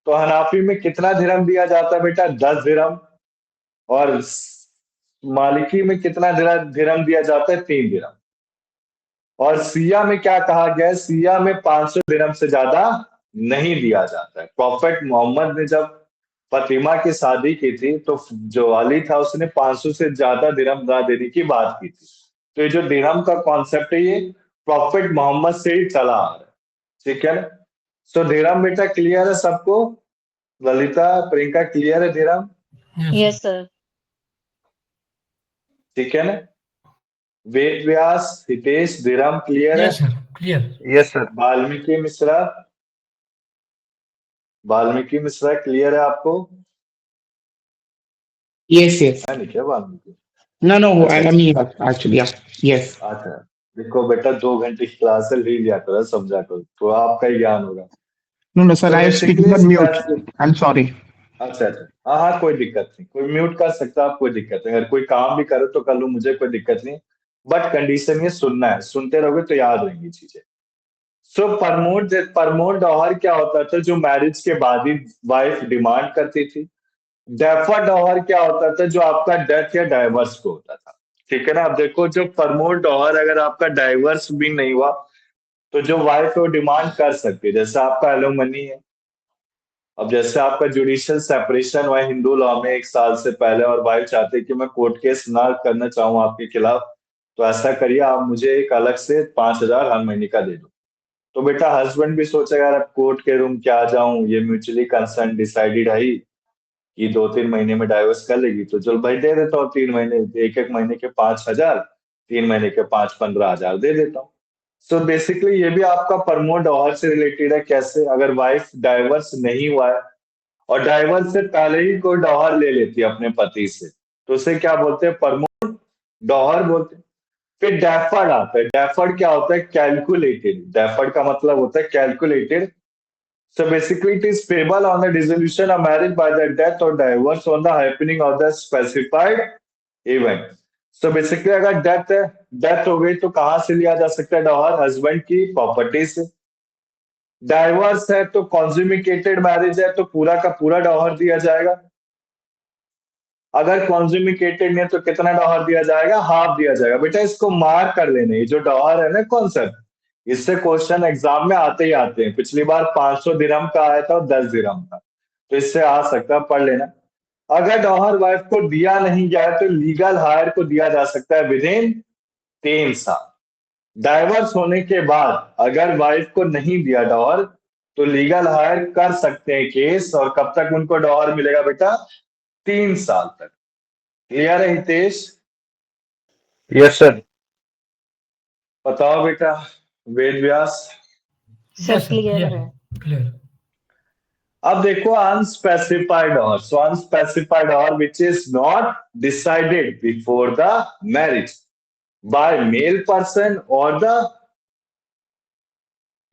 तो हनाफी में कितना दिरहम दिया जाता है बेटा, 10 दिरहम। और मालिकी में कितना दिरहम दिया जाता है, 3 दिरहम। और सिया में क्या कहा गया है, सिया में 500 दिरहम से ज्यादा नहीं दिया जाता है। प्रॉफेट मोहम्मद ने जब फातिमा की शादी की थी, तो जो अली था उसने 500 से ज्यादा दिरहम ना देने की बात की थी। तो ये जो दिरहम का कॉन्सेप्ट है, ये प्रॉफेट मोहम्मद से ही चला आ रहा है, ठीक है ना। सो दिरहम बेटा क्लियर है सबको, ललिता प्रियंका क्लियर है दिरहम, Yes, sir. ठीक है ना। वेद व्यास हितेश दिरहम क्लियर है। Yes sir, clear. Yes, sir. Valmiki Mishra, Valmiki Mishra clear है आपको? Yes, yes. है नहीं क्या वाल्मीकि? No, no, अच्छा I'm अच्छा here actually. Yeah. Yes. अच्छा। देखो बेटा 2 घंटे की क्लास है, ले लिया करो, समझा करो, तो आपका ही ज्ञान होगा। No, no, sir. तो I am speaking basically on mute. I'm sorry. अच्छा अच्छा, हाँ हाँ कोई दिक्कत नहीं, कोई म्यूट कर सकता है, आप कोई दिक्कत नहीं, अगर कोई काम भी करो तो कर लो, मुझे कोई दिक्कत नहीं। बट कंडीशन ये सुनना है, सुनते रहोगे तो याद रहेंगी चीजें। सो परमोट डॉहर क्या होता था, जो मैरिज के बाद ही वाइफ डिमांड करती थी। डेफर्ड डॉहर क्या होता था, जो आपका डेथ या डाइवर्स को होता था, ठीक है ना। अब देखो जो परमोट डॉहर, अगर आपका डाइवर्स भी नहीं हुआ, तो जो वाइफ है वो डिमांड कर सकती है, जैसे आपका एलोमनी है। अब जैसे आपका जुडिशियल सेपरेशन हुआ हिंदू लॉ में 1 साल से पहले, और वाइफ चाहते कि मैं कोर्ट केस ना करना चाहूँ आपके खिलाफ, तो ऐसा करिए, आप मुझे एक अलग से 5,000 हर महीने का दे दो। तो बेटा हस्बैंड भी सोचेगा, यार अब कोर्ट के रूम क्या जाऊं, ये म्यूचुअली कंसर्न डिसाइडेड है ही कि 2-3 महीने में डाइवर्स कर लेगी, तो चल भाई दे देता हूँ 3 महीने, एक एक महीने के 5,000, 3 महीने के 5-15,000 दे देता हूँ। सो बेसिकली ये भी आपका प्रमोट डॉहर से रिलेटेड है। कैसे, अगर वाइफ डाइवर्स नहीं हुआ है और डाइवर्स से पहले ही कोई डॉहर ले लेती है अपने पति से, तो उसे क्या बोलते हैं, प्रमोट डॉहर बोलते हैं। फिर डेफर्ड आता है। डेफर्ड क्या होता है, कैलकुलेटेड। डेफर्ड का मतलब होता है calculated. So basically, it is payable on the dissolution of marriage by the death or divorce on the happening of the specified event. So basically, अगर डेथ है, डेथ हो गई, तो कहां से लिया जा सकता है डॉहर, हस्बैंड की प्रॉपर्टी से। डाइवर्स है तो कॉन्ज्यूमिकेटेड मैरिज है, तो पूरा का पूरा डॉहर दिया जाएगा। अगर कॉन्जुमिकेटेड नहीं है तो कितना डॉलर दिया जाएगा? हाफ दिया जाएगा। बेटा इसको मार्क कर लेना, ये जो डॉलर है ना कॉन्सेप्ट, इससे क्वेश्चन एग्जाम में आते ही आते हैं। पिछली बार 500 दिरहम का आया था और 10 दिरहम का, तो इससे आ सकता है, पढ़ लेना। अगर डॉलर वाइफ को दिया नहीं गया तो लीगल हायर को दिया जा सकता है विद इन 3 साल। डाइवर्स होने के बाद अगर वाइफ को नहीं दिया डॉलर तो लीगल हायर कर सकते हैं केस, और कब तक उनको डॉलर मिलेगा बेटा? 3 साल तक। क्लियर है हितेश? Yes sir. बताओ बेटा Ved Vyas. Sir yes sir, clear clear है। है, क्लियर। अब देखो अनस्पेसिफाइड और, सो अनस्पेसिफाइड और which is not decided before the marriage by male person और द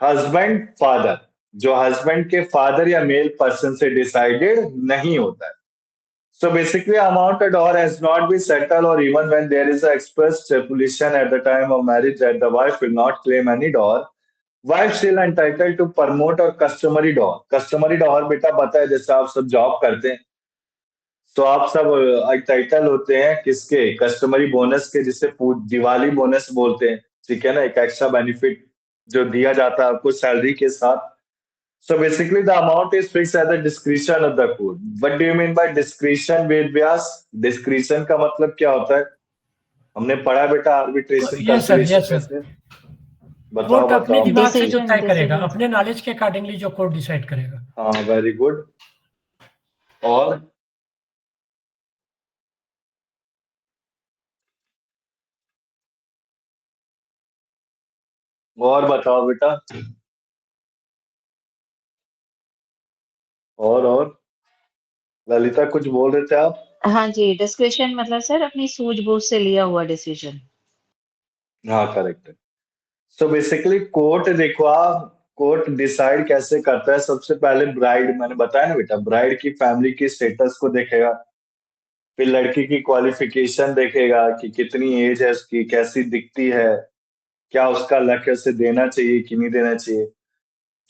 हस्बैंड फादर, जो हस्बैंड के फादर या मेल पर्सन से डिसाइडेड नहीं होता है। So basically, amount of dower has not been settled, or even when there is an express stipulation at the time of marriage that the wife will not claim any dower, wife still entitled to promote or customary dower. Customary dower बेटा पता है, जैसे आप सब job करते हैं तो आप सब टाइटल होते हैं किसके? कस्टमरी बोनस के, जिसे दिवाली बोनस बोलते हैं, ठीक है ना? एक एक्स्ट्रा बेनिफिट जो दिया जाता है आपको सैलरी के साथ। So basically, the amount is fixed at the discretion of the court. What do you mean by discretion, Ved Vyas? Discretion का मतलब क्या होता है? हमने पढ़ा बेटा arbitration yes sir, conciliation yes sir. कैसे? बताओ कोर्ट अपने बताओ। दिमाग से जो Decision, तय करेगा, decision. अपने नॉलेज के अकॉर्डिंगली जो कोर्ट डिसाइड करेगा। हाँ वेरी गुड। और बताओ बेटा। और ललिता कुछ बोल रहे थे आप? हाँ जी, डिस्क्रिशन मतलब सर अपनी सूझबूझ से लिया हुआ डिसीजन। हाँ करेक्ट है। सो बेसिकली कोर्ट देखो, आप कोर्ट डिसाइड कैसे करता है? सबसे पहले ब्राइड, मैंने बताया ना बेटा, ब्राइड की फैमिली की स्टेटस को देखेगा, फिर लड़की की क्वालिफिकेशन देखेगा कि कितनी एज है उसकी, कैसी दिखती है, क्या उसका लक्ष्य उसे देना चाहिए कि नहीं देना चाहिए।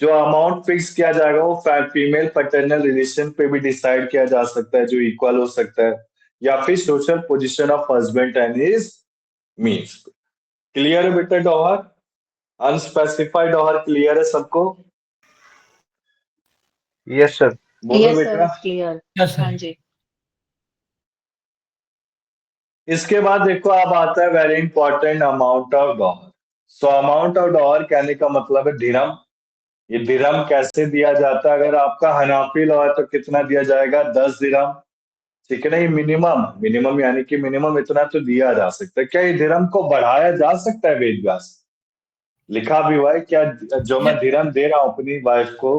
जो अमाउंट फिक्स किया जाएगा वो फीमेल पैटर्नल रिलेशन पे भी डिसाइड किया जा सकता है, जो इक्वल हो सकता है, या फिर social position of husband and his means. Clear है बेटा डॉहर? अनस्पेसिफाइड डॉहर क्लियर है सबको? Yes sir. बोलो यस सर, बेटा। क्लियर। यस हाँ सर। जी। इसके बाद देखो अब आता है very important, amount of dollar. So amount of dollar कहने का मतलब है दिरहम। ये दिरहम कैसे दिया जाता है? अगर आपका हनाफी लॉ है तो कितना दिया जाएगा? 10 दिरहम, ठीक है ना? ये मिनिमम, मिनिमम यानी कि मिनिमम इतना तो दिया जा सकता है। क्या ये दिरहम को बढ़ाया जा सकता है वेद व्यास? लिखा भी हुआ है क्या? जो मैं दिरहम दे रहा हूँ अपनी वाइफ को,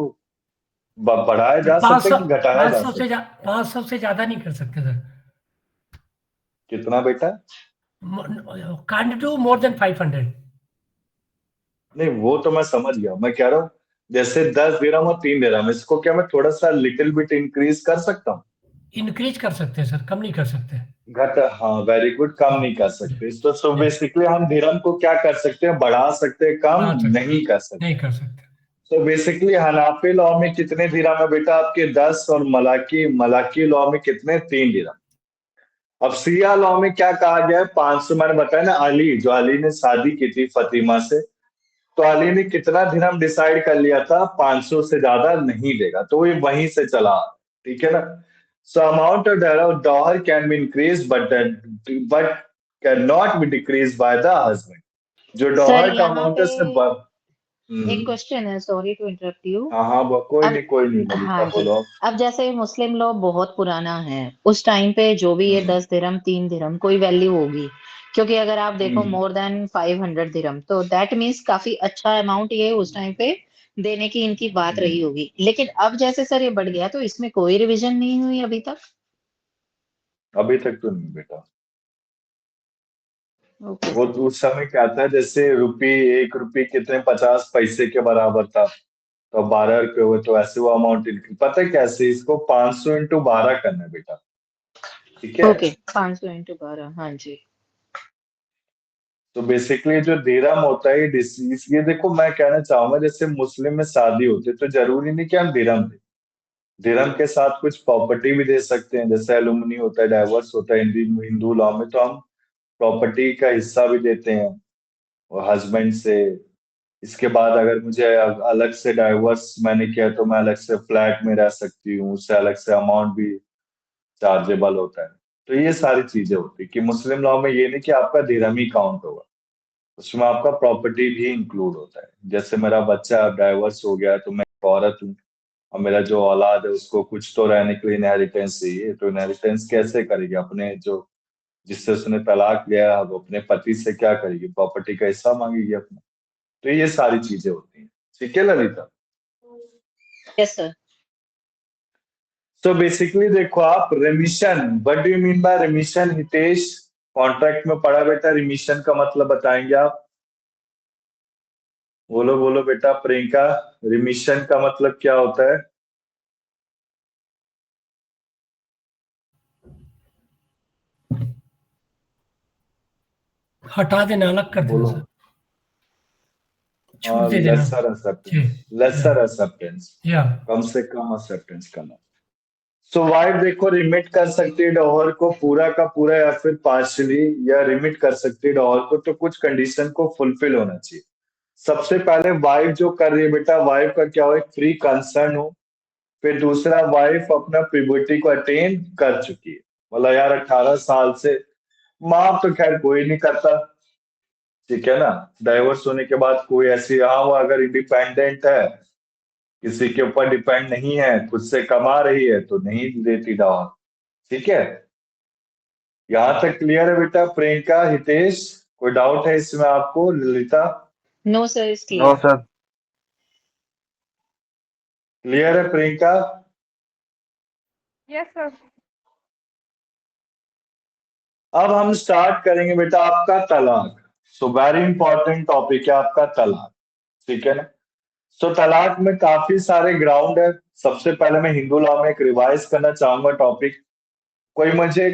बढ़ाया जा सकता है कि घटाया जा सकता है? 500 से ज्यादा नहीं कर सकते सर। कितना बेटा? Can't do more than 500। नहीं वो तो मैं समझ गया, मैं कह रहा हूँ जैसे 10 दिरहम और 3 दिरहम, इसको क्या मैं थोड़ा सा लिटिल बिट इंक्रीज कर सकता हूँ? इंक्रीज कर सकते हैं सर, कम नहीं कर सकते। घट, हाँ वेरी गुड, कम नहीं कर सकते। तो सो बेसिकली हम दिरहम को क्या कर सकते हैं? बढ़ा सकते हैं, कम बढ़ा सकते नहीं कर सकते। नहीं कर सकते। तो बेसिकली हनाफी लॉ में कितने दिरहम है बेटा आपके? 10। और मलाकी लॉ में कितने? 3 दिरहम। अब सिया लॉ में क्या कहा गया है? 500। मैंने बताया ना, अली, जो अली ने शादी की थी फतिमा से, तो अली ने कितना दिरहम डिसाइड कर लिया था? 500 से ज्यादा नहीं देगा, तो ये वहीं से चला, ठीक है ना? So amount of dollar can be increase but can not be decrease by the husband. जो सर डॉलर का यहाँ अमाउंट पे है सिर्फ एक क्वेश्चन है, सॉरी टू इंटरप्ट यू। हाँ हाँ कोई अब नहीं कोई नहीं, हाँ ललिता जी, बोलो। अब जैसे मुस्लिम लॉ बहुत पुराना है, उस टाइम पे जो भी ये हम्म, 10 दिरहम 3 दिरहम कोई वैल्यू होगी, क्योंकि अगर आप देखो हम्म, मोर देन 500 दिरहम, तो दैट मीन्स काफी अच्छा अमाउंट ये उस टाइम पे देने की इनकी बात हम्म। रही होगी। लेकिन अब जैसे सर ये बढ़ गया, तो इसमें कोई रिवीजन नहीं हुई अभी तक। अभी तक तो नहीं बेटा। ओके वो सर। उस समय क्या था, जैसे रुपी, 1 रुपये कितने, 50 पैसे के बराबर था, तो 12 रुपये हुए, तो ऐसे वो अमाउंट इंक्रीज। पता है कैसे? इसको 500 इंटू 12 करना है बेटा, ठीक है? ओके, 500 × 12, हाँ जी। तो बेसिकली जो दिरहम होता है ये देखो मैं कहना चाहूंगा, जैसे मुस्लिम में शादी होती है तो जरूरी नहीं कि हम दिरहम दें, धर्म के साथ कुछ प्रॉपर्टी भी दे सकते हैं, जैसे एलुमनी होता है, डाइवर्स होता है हिंदू लॉ में, तो हम प्रॉपर्टी का हिस्सा भी देते हैं और हस्बैंड से। इसके बाद अगर मुझे अलग से डाइवर्स मैंने किया तो मैं अलग से फ्लैट में रह सकती हूँ, उससे अलग से अमाउंट भी चार्जेबल होता है। तो ये सारी चीजें होती है कि मुस्लिम लॉ में ये नहीं कि आपका धर्म ही काउंट होगा, उसमें आपका प्रॉपर्टी भी इंक्लूड होता है। जैसे मेरा बच्चा डाइवर्स हो गया तो मैं एक औरत हूँ और मेरा जो औलाद है उसको कुछ तो रहने के लिए इनहेरिटेंस चाहिए, तो इनहेरिटेंस कैसे करेगी? अपने जो जिससे उसने तलाक लिया है वो अपने पति से क्या करेगी? प्रॉपर्टी का हिस्सा मांगेगी अपना। तो ये सारी चीजें होती हैं। ठीक है ललिता? Yes, sir. तो बेसिकली देखो आप, रेमिशन, what do you mean bye रेमिशन? Hitesh contract में पढ़ा बेटा, रेमिशन का मतलब बताएंगे आप? बोलो बोलो बेटा। प्रियंका, रेमिशन का मतलब क्या होता है? हटा देना, अलग कर देना बोलो। सर, छूट दे देना। लेसर जी, एक्सेप्टेंस, लेसर एक्सेप्टेंस, या कम से कम एक्सेप्टेंस करना। सो वाइफ देखो रिमिट कर सकती है डॉहर को पूरा का पूरा या फिर पार्शली, या रिमिट कर सकती है डॉहर को, तो कुछ कंडीशन को फुलफिल होना चाहिए। सबसे पहले वाइफ जो कर रही है बेटा, वाइफ का क्या हो, एक फ्री कंसर्न हो। फिर दूसरा, वाइफ अपना प्यूबर्टी को अटेन कर चुकी है, मतलब यार 18 साल से, माँ तो खैर कोई नहीं करता, ठीक है ना। डाइवोर्स होने के बाद कोई ऐसी, हाँ वो अगर इंडिपेंडेंट है, किसी के ऊपर डिपेंड नहीं है, खुद से कमा रही है, तो नहीं देती डाउन। ठीक है, यहाँ तक क्लियर है बेटा? प्रियंका, हितेश, कोई डाउट है इसमें आपको? Lalita, No, sir, is no clear. Sir. Clear है प्रियंका? Yes sir. अब हम स्टार्ट करेंगे बेटा आपका तलाक। सो वेरी इंपॉर्टेंट टॉपिक है आपका तलाक, ठीक है ना। सो तलाक में काफी सारे ग्राउंड है। सबसे पहले मैं हिंदू लॉ में एक रिवाइज करना चाहूंगा टॉपिक। कोई मुझे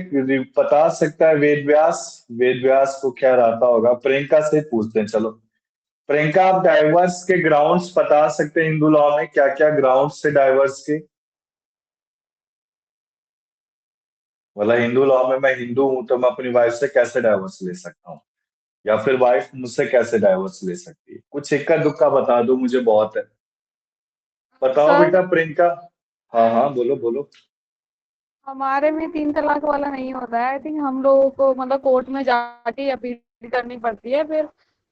बता सकता है? वेद व्यास, वेद व्यास को क्या आता होगा? प्रियंका से पूछते हैं, चलो। प्रियंका, आप डाइवर्स के ग्राउंड्स बता सकते हैं हिंदू लॉ में? क्या क्या ग्राउंड्स थे डाइवर्स के? मतलब हिंदू लॉ में मैं हिंदू हूं तो मैं अपनी वाइफ से कैसे डाइवर्स ले सकता हूँ, या फिर वाइफ मुझसे कैसे डाइवर्स ले सकती है? कुछ इक्का दुक्का बता दो, मुझे बहुत है। बताओ सर बेटा प्रियंका। हाँ हाँ, बोलो बोलो। हमारे में 3 तलाक वाला नहीं होता है। आई थिंक हम लोगों को मतलब कोर्ट में जाके अपील करनी पड़ती है। फिर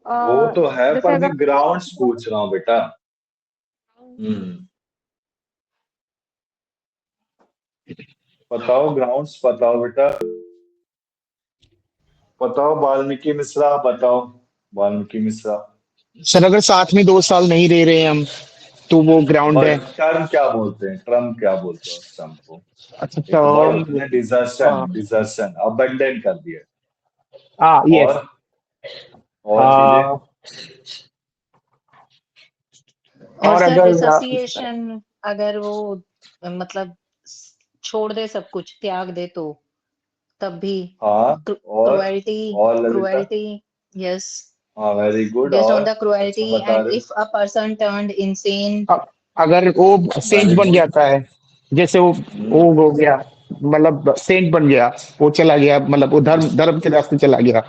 वो तो है, जैसे पर अगर मैं ग्राउंड्स पूछ रहा हूँ बेटा। हम्म, बताओ ग्राउंड्स, बताओ बेटा, बताओ वाल्मीकि मिश्रा, बताओ वाल्मीकि मिश्रा। सर अगर साथ में 2 साल नहीं रह रहे हैं हम, तो वो ग्राउंड और है। टर्म क्या बोलते हैं? टर्म क्या बोलते हैं उस टर्म को? अच्छा एक वर्ड तो होता है डिजर्शन, डिजर्शन, अबंडन कर दिया। हाँ यस। और चीजें? और और सर अगर डिसोसिएशन, अगर वो मतलब छोड़ दे, सब कुछ त्याग दे, तो तब भी हाँ। क्रुएल्टी, और ललिता? क्रुएल्टी, यस, हाँ, वेरी गुड। based on और the अच्छा cruelty, बता and रहे हो। if a person turned insane, अगर वो सेंट वेरी बन गुड। जाता है, जैसे वो हो गया, मतलब सेंट बन गया, वो चला गया, मतलब वो धर्म धर्म के रास्ते चला गया,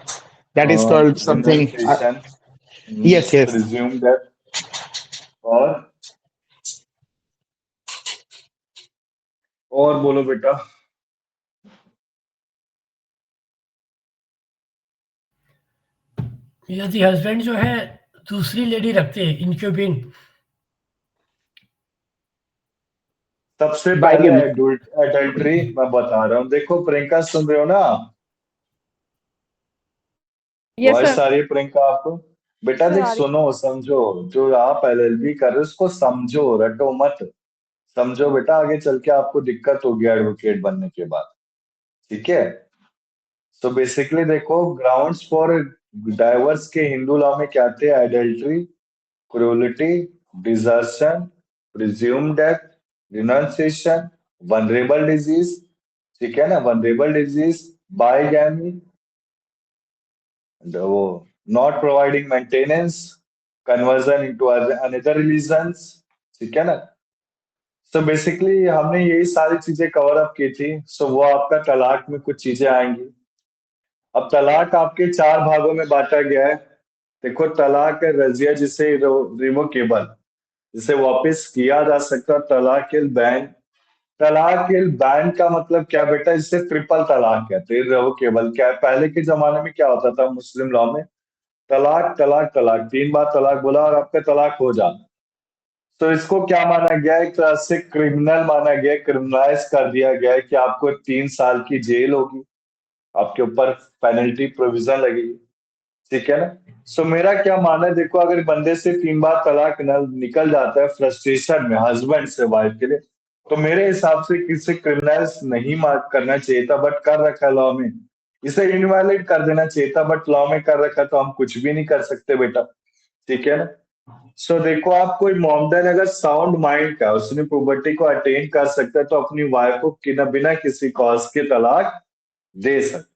that is called something. Renunciation, yes yes. Presume death. और बोलो बेटा। यदि हस्बैंड जो है दूसरी लेडी रखते हैं, इंक्यूबिन, सबसे पहले बाइगेमी। एडल्ट्री मैं बता रहा हूँ। देखो प्रियंका, सुन रहे हो ना? Yes voice sir. आ रही है प्रियंका आपको? बेटा सर देख, आ रही। सुनो, समझो। जो आप एलएलबी कर रहे हो उसको समझो, रटो मत। समझो बेटा, आगे चल के आपको दिक्कत होगी एडवोकेट बनने के बाद, ठीक है। तो बेसिकली देखो, ग्राउंड्स फॉर डाइवर्स के हिंदू लॉ में क्या थे? Adultery, cruelty, desertion, presume death, renunciation, vulnerable disease, ठीक है ना, वनरेबल डिजीज, बाइगैमी, वो not providing maintenance, conversion into another religions, ठीक है ना। सो बेसिकली हमने यही सारी चीजें कवर अप की थी। सो वो आपका तलाक में कुछ चीजें आएंगी। अब तलाक आपके 4 भागों में बांटा गया है। देखो, तलाक है रजिया, जिसे रिवोकेबल, जिसे वापस किया जा सकता है। तलाक इल बैन। तलाक इल बैन का मतलब क्या बेटा? इसे ट्रिपल तलाक कहते हैं। रिवोकेबल क्या है? पहले के जमाने में क्या होता था मुस्लिम लॉ में? तलाक तलाक तलाक, 3 बार तलाक बोला और आपका तलाक हो जाना। तो इसको क्या माना गया है? एक तरह से क्रिमिनल माना गया है, क्रिमिनलाइज कर दिया गया है कि आपको 3 साल की जेल होगी, आपके ऊपर पेनल्टी प्रोविजन लगेगी। ठीक है ना? सो मेरा क्या मानना है, देखो, अगर बंदे से 3 बार तलाक निकल जाता है फ्रस्ट्रेशन में हस्बैंड से वाइफ के लिए, तो मेरे हिसाब से किसी क्रिमिनलाइज नहीं मार्क करना चाहिए था, बट कर रखा है लॉ में। इसे इनवैलिड कर देना चाहिए था, बट लॉ में कर रखा, तो हम कुछ भी नहीं कर सकते बेटा। ठीक है ना? सो देखो, आप कोई मोमडन अगर साउंड माइंड का, उसने पुबर्टी को अटेन कर सकता है, तो अपनी वाइफ को बिना किसी कॉज के तलाक दे सकता है।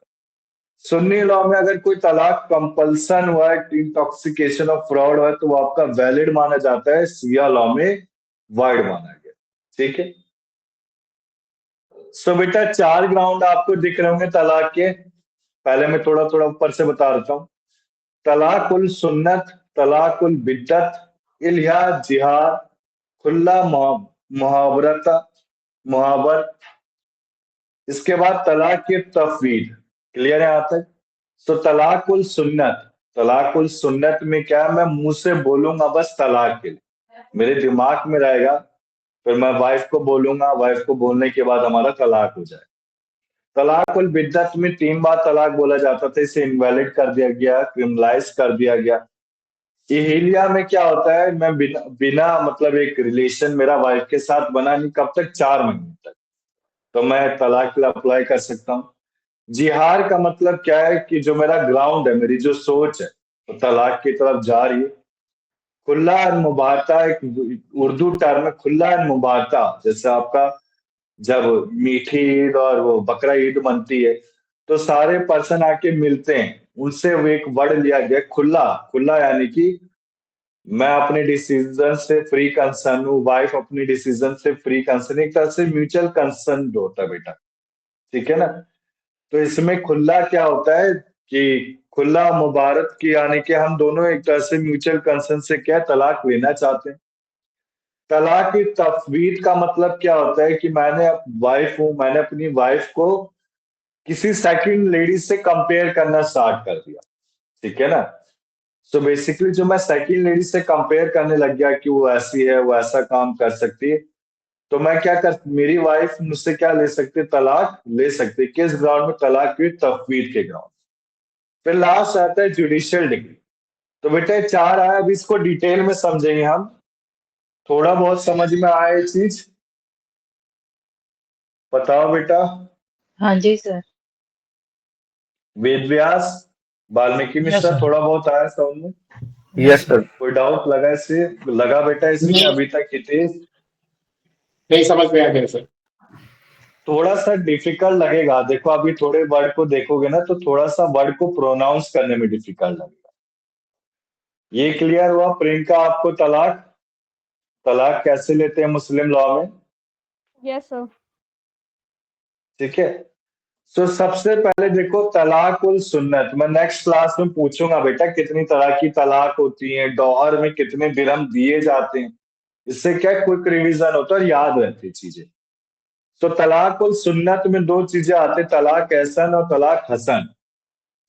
सुन्नी लॉ में अगर कोई तलाक कंपल्सन हुआ है, इंटॉक्सिकेशन ऑफ फ्रॉड हुआ है, तो वो आपका वैलिड माना जाता है। सिया लॉ में वाइड माना गया। ठीक है? सो बेटा, 4 ग्राउंड आपको दिख रहे होंगे तलाक के। पहले मैं थोड़ा थोड़ा ऊपर से बता देता हूँ। तलाक उल सुन्नत, तलाक उल बिद्दत, इल्हा जिहार, खुल्ला मुहावरत मुहावर। इसके बाद तलाक की तफवीद। क्लियर है यहाँ तक? तो तलाकुल सुन्नत, तलाकुल सुन्नत में क्या है? मैं मुंह से बोलूंगा बस तलाक के लिए, मेरे दिमाग में रहेगा, फिर मैं वाइफ को बोलूंगा, वाइफ को बोलने के बाद हमारा तलाक हो जाए। तलाकुल बिद्दत में 3 बार तलाक बोला जाता था, इसे इनवैलिड कर दिया गया, क्रिमिनलाइज कर दिया गया। इहिलिया में क्या होता है? मैं बिना बिना मतलब एक रिलेशन मेरा वाइफ के साथ बना नहीं, कब तक? 4 महीने तक, तो मैं तलाक के लिए अप्लाई कर सकता हूँ। जिहार का मतलब क्या है? कि जो मेरा ग्राउंड है, मेरी जो सोच है, तो तलाक की तरफ जा रही है। खुल्ला एंड मुबाता एक उर्दू टर्म है, खुल्ला एंड मुबाता। जैसे आपका जब मीठी ईद और वो बकरा ईद मनती है, तो सारे पर्सन आके मिलते हैं, उनसे वो एक वर्ड लिया गया खुल्ला। खुल्ला यानी कि मैं अपने डिसीजन से फ्री कंसर्न हूँ, वाइफ अपनी डिसीजन से फ्री कंसर्न, एक तरह से म्यूचुअल कंसर्न होता है बेटा। ठीक है ना? तो इसमें खुला क्या होता है कि खुला मुबारक की, यानी कि हम दोनों एक तरह से म्यूचुअल कंसर्न से क्या तलाक लेना चाहते हैं। तलाक की तफवीद का मतलब क्या होता है? कि मैंने वाइफ हूं, मैंने अपनी वाइफ को किसी सेकंड लेडी से कंपेयर करना स्टार्ट कर दिया। ठीक है ना? सो बेसिकली जो मैं सेकंड लेडी से कंपेयर करने लग गया कि वो ऐसी है, वो ऐसा काम कर सकती है, तो मैं क्या कर, मेरी वाइफ मुझसे क्या ले सकती है? तलाक ले सकती है। किस ग्राउंड में? तलाक की तफवीद के ग्राउंड। फिर लास्ट आता है जुडिशियल डिग्री। तो बेटा ये 4 आया, अभी इसको डिटेल में समझेंगे हम। थोड़ा बहुत समझ में आया ये चीज? बताओ बेटा। हाँ जी सर। वेद व्यास, वाल्मीकि यस मिश्रा, सर। थोड़ा बहुत आया समझ में? Yes, sir. कोई डाउट लगा इससे? लगा बेटा इसमें नहीं अभी तक? हितेश, नहीं समझ में आ गया सर। थोड़ा सा डिफिकल्ट लगेगा। देखो, अभी थोड़े वर्ड को देखोगे ना, तो थोड़ा सा वर्ड को प्रोनाउंस करने में डिफिकल्ट लगेगा। ये क्लियर हुआ प्रियंका आपको? तलाक, तलाक कैसे लेते हैं मुस्लिम लॉ में? Yes sir. ठीक है। सो सबसे पहले देखो, तलाक उल सुन्नत, मैं नेक्स्ट क्लास में पूछूंगा बेटा कितनी तरह की तलाक होती है, डॉहर में कितने दिरहम दिए जाते हैं। इससे क्या क्विक रिवीजन होता है और याद रहती है चीजें। तो तलाक उल सुन्नत में 2 चीजें आती है, तलाक एहसन और तलाक हसन।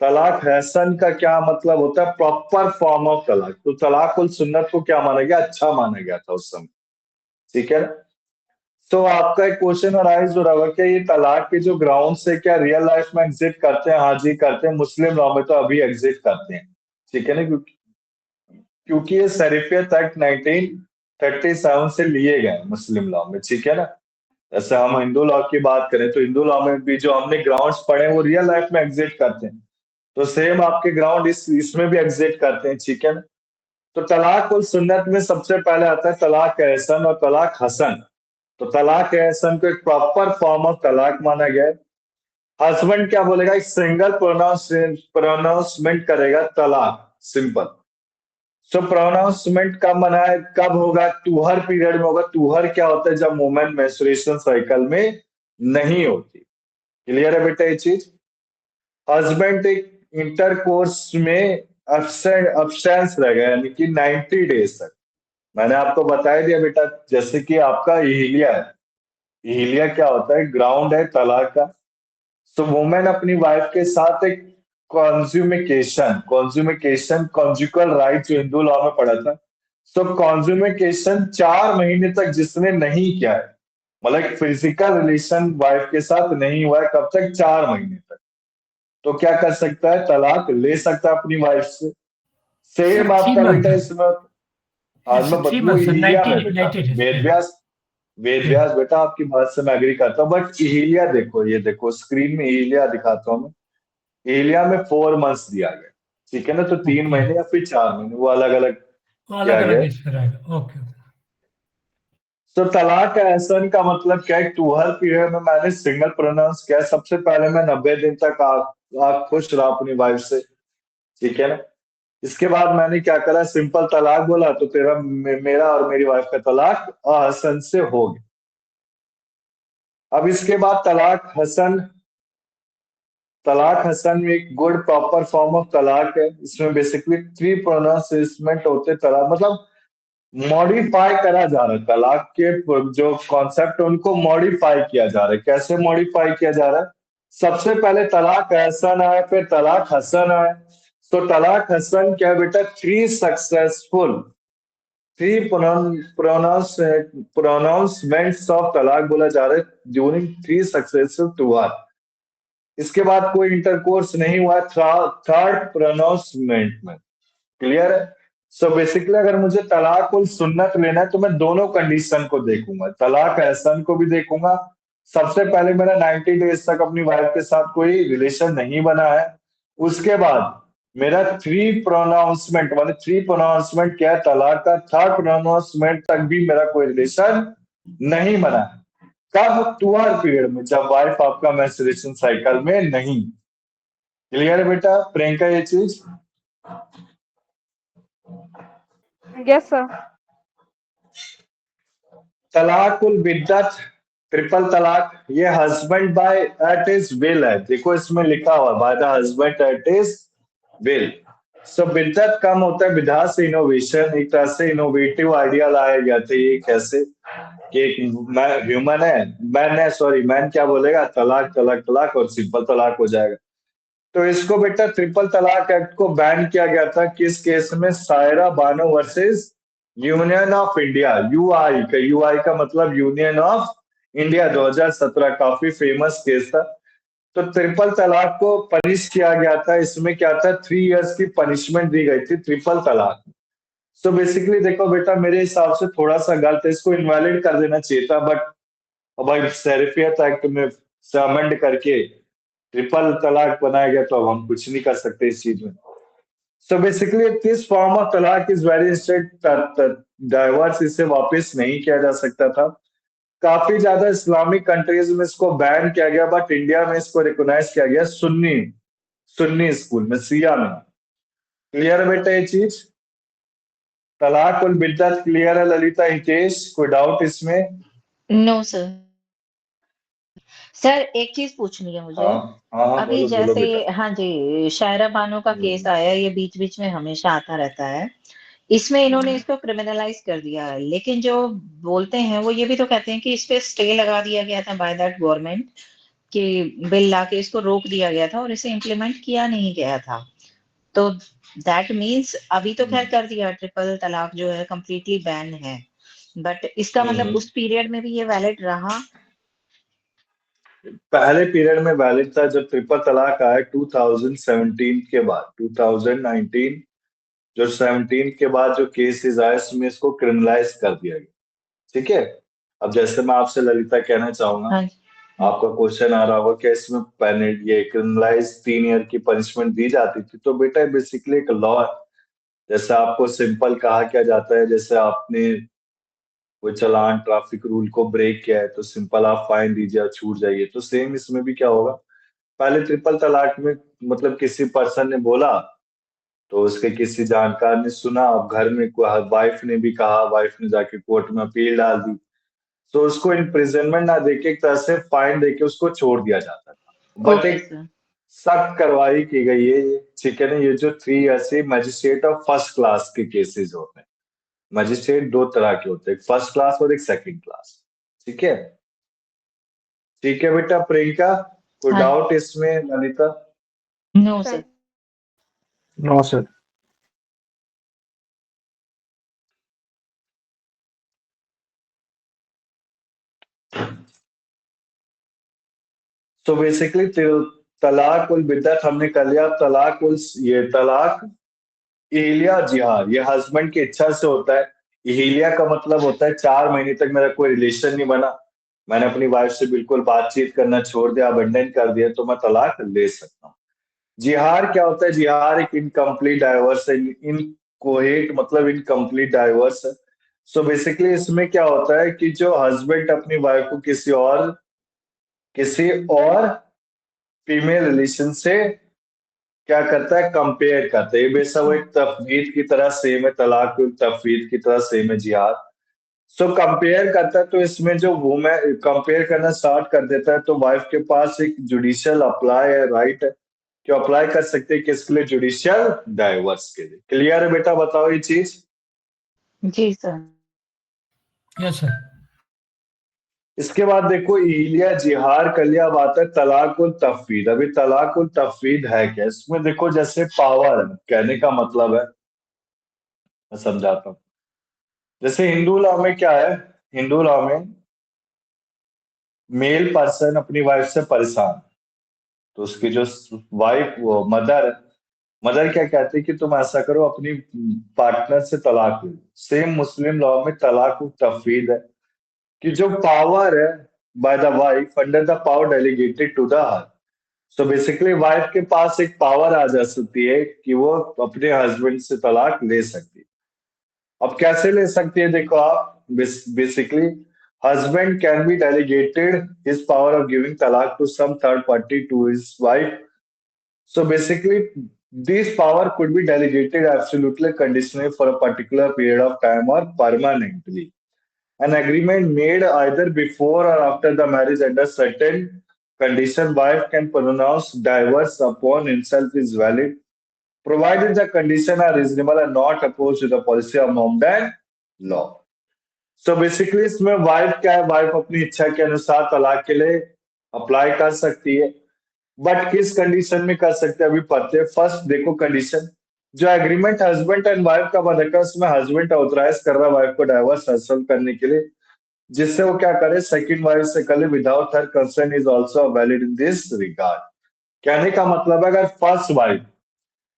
तलाक हसन का क्या मतलब होता है? प्रॉपर फॉर्म ऑफ तलाक। तो तलाक उल सुन्नत को क्या माना गया? अच्छा माना गया था उस समय। ठीक है ना? तो आपका एक क्वेश्चन अराइज हो रहा होगा, क्या ये तलाक के जो ग्राउंड से क्या रियल लाइफ में एग्जिस्ट करते हैं? हाँ जी करते हैं, मुस्लिम लॉ में तो अभी एग्जिस्ट करते हैं। ठीक है ना? क्योंकि ये शरीफियत एक्ट 1937 से लिए गए हैं मुस्लिम लॉ में। ठीक है ना? जैसे हम हिंदू लॉ की बात करें, तो हिंदू लॉ में भी जो हमने ग्राउंड्स पढ़े हैं वो रियल लाइफ में एग्जिस्ट करते हैं। तो सेम आपके ग्राउंड इसमें भी एग्जिस्ट करते हैं। ठीक है ना? तो तलाक उल सुन्नत में सबसे पहले आता है तलाक एहसन और तलाक हसन। तो तलाक एहसन को एक प्रॉपर फॉर्म ऑफ तलाक माना गया है। हस्बैंड क्या बोलेगा? एक सिंगल प्रोनाउंसमेंट करेगा, तलाक, सिंपल। सो प्रोनाउंसमेंट कब मना है, कब होगा, टूहर पीरियड में होगा। टूहर क्या होता है, जब वुमेन मेंस्ट्रुएशन साइकिल में नहीं होती। क्लियर है बेटा ये चीज। हस्बैंड एक इंटरकोर्स में अब्सेंस रहेगा, यानी कि 90 डेज तक। मैंने आपको बता दिया बेटा, जैसे कि आपका इहिलिया है। इहिलिया क्या होता है, ग्राउंड है तलाक का। सो वुमेन अपनी वाइफ के साथ एक कॉन्ज्यूमेकेशन कॉन्जुगल राइट जो हिंदू लॉ में पढ़ा था। सो कॉन्ज्यूमेकेशन 4 महीने तक जिसने नहीं किया है, मतलब फिजिकल रिलेशन वाइफ के साथ नहीं हुआ है, कब तक, 4 महीने तक, तो क्या कर सकता है, तलाक ले सकता है अपनी वाइफ से। सर सेम 3 आपका मंथ बेटा इसमें, आज मैं 3 वो मंथ सर, इहिलिया में 90 बेटा, 90 डेज। वेद व्यास बेटा आपकी बात से मैं एग्री करता हूँ, बट इहिलिया देखो, ये देखो स्क्रीन में इहिलिया दिखाता हूँ मैं। इहिलिया में 4 मंथ्स दिया गया, ठीक है ना, तो 3 महीने या फिर 4 महीने, वो अलग अलग अलग किया गया अलग है। इस पर आएगा। ओके। तो तलाक का एहसान का मतलब क्या है, टूहर पीरियड में मैंने सिंगल प्रोनाउंस किया है। सबसे पहले मैं 90 दिन तक आप खुश रहा अपनी वाइफ से, ठीक है ना। इसके बाद मैंने क्या करा, सिंपल तलाक बोला, तो मेरा और मेरी वाइफ का तलाक हसन से हो गया। अब इसके बाद तलाक हसन में एक गुड प्रॉपर फॉर्म ऑफ तलाक है। इसमें बेसिकली 3 प्रोनाउंसिएशमेंट होते हैं। तलाक मतलब मॉडिफाई करा जा रहा है, तलाक के जो कॉन्सेप्ट है उनको मॉडिफाई किया जा रहा है। कैसे मॉडिफाई किया जा रहा है, सबसे पहले तलाक एहसन आया, फिर तलाक हसन आया। तो तलाक हसन क्या है बेटा, थ्री प्रोनाउंसमेंट्स ऑफ तलाक बोला जा रहा है ड्यूरिंग 3 सक्सेसफुल टूर। इसके बाद कोई इंटरकोर्स नहीं हुआ थर्ड प्रोनाउंसमेंट में। क्लियर है। सो बेसिकली अगर मुझे तलाक उल सुन्नत लेना है तो मैं दोनों कंडीशन को देखूंगा, तलाक एहसन को भी देखूंगा। सबसे पहले मेरा 90 डेज तक अपनी वाइफ के साथ कोई रिलेशन नहीं बना है। उसके बाद मेरा 3 प्रोनाउंसमेंट क्या है, तलाक का 3rd प्रोनाउंसमेंट तक भी मेरा कोई रिलेशन नहीं बना है। कब, टूअर पीरियड में, जब वाइफ आपका मेंस्ट्रुएशन साइकिल में नहीं। क्लियर है बेटा प्रियंका ये चीज। Yes sir. तलाकुल बिद्दत, ट्रिपल तलाक, ये husband by at is will है। देखो इसमें लिखा हुआ by the husband at is will. So बिद्दत कम होता है विधा से इनोवेशन, एक तरह से इनोवेटिव आइडिया लाया गया था। ये कैसे कि एक ह्यूमन है, मैन क्या बोलेगा, तलाक तलाक तलाक, और सिंपल तलाक हो जाएगा। तो इसको बेटा ट्रिपल तलाक एक्ट को बैन किया गया था। किस केस में, Saira Bano versus union of India, UI का मतलब यूनियन ऑफ इंडिया, 2017, काफी फेमस केस था। तो ट्रिपल तलाक को पनिश किया गया था। इसमें क्या था, 3 इयर्स की पनिशमेंट दी गई थी ट्रिपल तलाक। सो बेसिकली देखो बेटा, मेरे हिसाब से थोड़ा सा गलत है, इसको इनवैलिड कर देना चाहिए था, बट अब भाई शरीफियत एक्ट में अमेंड करके ट्रिपल तलाक बनाया गया, तो अब हम कुछ नहीं कर सकते इस चीज में। So basically this form of तलाक इज वेरी स्ट्रिक्ट, डाइवर्स इसे वापस नहीं किया जा सकता था। काफी ज्यादा इस्लामिक कंट्रीज में इसको बैन किया गया, बट इंडिया में इसको रिकॉग्नाइज किया गया सुन्नी सुन्नी स्कूल में, सिया में। क्लियर है बेटा ये चीज। तलाक उल बिद्दत क्लियर है ललिता, हितेश, कोई डाउट इसमें। No sir. सर एक चीज पूछनी है मुझे। हाँ हाँ हाँ, अभी बोलो बोलो जैसे, बेटा। हाँ जी, शायरा बानो का केस आया, ये बीच बीच में हमेशा आता रहता है। इसमें इन्होंने इसको क्रिमिनलाइज कर दिया है, लेकिन जो बोलते हैं वो ये भी तो कहते हैं कि इस पे स्टे लगा दिया गया था बाय दैट गवर्नमेंट, कि बिल लाके इसको रोक दिया गया था और इसे इम्प्लीमेंट किया नहीं गया था। तो दैट मीन्स अभी तो खैर कर दिया, ट्रिपल तलाक जो है कंप्लीटली बैन है, बट इसका मतलब हम्म। उस पीरियड में भी ये वैलिड रहा। पहले पीरियड में वैलिड था जब ट्रिपल तलाक आया 2017 के बाद, 2019 जो 17 के बाद जो केसेस आए उसमें इसको क्रिमिनलाइज कर दिया गया। ठीक है। अब जैसे मैं आपसे ललिता कहना चाहूंगा, हाँ जी। आपका क्वेश्चन आ रहा होगा कि इसमें ये क्रिमिनलाइज 3 ईयर की पनिशमेंट दी जाती थी, तो बेटा बेसिकली एक लॉ, जैसे आपको सिंपल कहा क्या जाता है, जैसे आपने कोई चालान ट्रैफिक रूल को ब्रेक किया है तो सिंपल आप फाइन दीजिए और छूट जाइए, तो सेम इसमें भी क्या होगा, पहले ट्रिपल तलाक में मतलब किसी पर्सन ने बोला तो उसके किसी जानकार ने सुना, अब घर में वाइफ ने भी कहा, वाइफ ने जाके कोर्ट में अपील डाल दी, तो उसको इम्प्रिजनमेंट ना देके एक तरह से फाइन देके उसको छोड़ दिया जाता था। बट ओके एक सर। सख्त कार्रवाई की गई है ये, ठीक है ना। ये जो 3 years से मजिस्ट्रेट और फर्स्ट क्लास के केसेस होते हैं। मजिस्ट्रेट 2 तरह के होते हैं, एक फर्स्ट क्लास और एक सेकंड क्लास, ठीक है। ठीक है बेटा प्रियंका, कोई हाँ। डाउट इसमें Lalita? No sir sir. No sir. तो बेसिकली तलाक उल बिद्दत हमने कर लिया। तलाक उल ये तलाक इहिलिया जिहार, ये हस्बैंड की इच्छा से होता है। इहिलिया का मतलब होता है 4 महीने तक मेरा कोई रिलेशन नहीं बना, मैंने अपनी वाइफ से बिल्कुल बातचीत करना छोड़ दिया, अबंडन कर दिया, तो मैं तलाक ले सकता हूँ। जिहार क्या होता है? जिहार एक इनकम्प्लीट डाइवर्स है। इनकोहेट मतलब इनकम्प्लीट डाइवर्स है। सो बेसिकली इसमें क्या होता है कि जो हस्बैंड अपनी वाइफ को किसी और फीमेल रिलेशन से क्या करता है, कंपेयर करता है। ये बेशक वो एक तफवीज की तरह सेम है, तलाक तफवीज की तरह सेम है जिहाद। सो कंपेयर करता है, तो इसमें जो वुमेन कंपेयर करना स्टार्ट कर देता है, तो वाइफ के पास एक जुडिशियल अप्लाई है, राइट है, कि अप्लाई कर सकते हैं किसके लिए? जुडिशियल डाइवर्स के लिए। क्लियर है बेटा? बताओ ये चीज। जी सर। Yes sir. इसके बाद देखो इलिया जिहार कलिया बात है तलाकुल तफवीद। अभी तलाकुल तफवीद है क्या? इसमें देखो जैसे पावर कहने का मतलब है, मैं समझाता हूँ। जैसे हिंदू लॉ में क्या है, हिंदू लॉ में मेल पर्सन अपनी वाइफ से परेशान, तो उसकी जो वाइफ वो मदर, मदर क्या कहती है कि तुम ऐसा करो अपनी पार्टनर से तलाक लो। सेम मुस्लिम लॉ में तलाक तफवीद है कि जो पावर है by the wife under the power delegated to the her. So basically wife के पास एक पावर आ जा सकती है कि वो अपने हस्बैंड से तलाक ले सकती है। अब कैसे ले सकती है? देखो आप, basically husband can be delegated his power of giving talaq to some third party to his wife. So basically, this power could be delegated absolutely conditionally for a particular period of time or permanently. An agreement made either before or after the marriage under certain condition, wife can pronounce divorce upon himself is valid, provided the conditions are reasonable and not opposed to the policy of Mohammedan law. So basically इसमें wife क्या है, wife अपनी इच्छा के अनुसार तलाक के लिए अप्लाई कर सकती है। बट किस कंडीशन में कर सकते हैं अभी पढ़ते हैं। फर्स्ट देखो कंडीशन, जो एग्रीमेंट हस्बैंड एंड वाइफ का बन रखा है उसमें हस्बैंड ऑथराइज कर रहा है वाइफ को डाइवर्स हासिल करने के लिए, जिससे वो क्या करे, सेकंड वाइफ से कर ले without her concern is also valid in this regard. कहने का मतलब है अगर फर्स्ट वाइफ,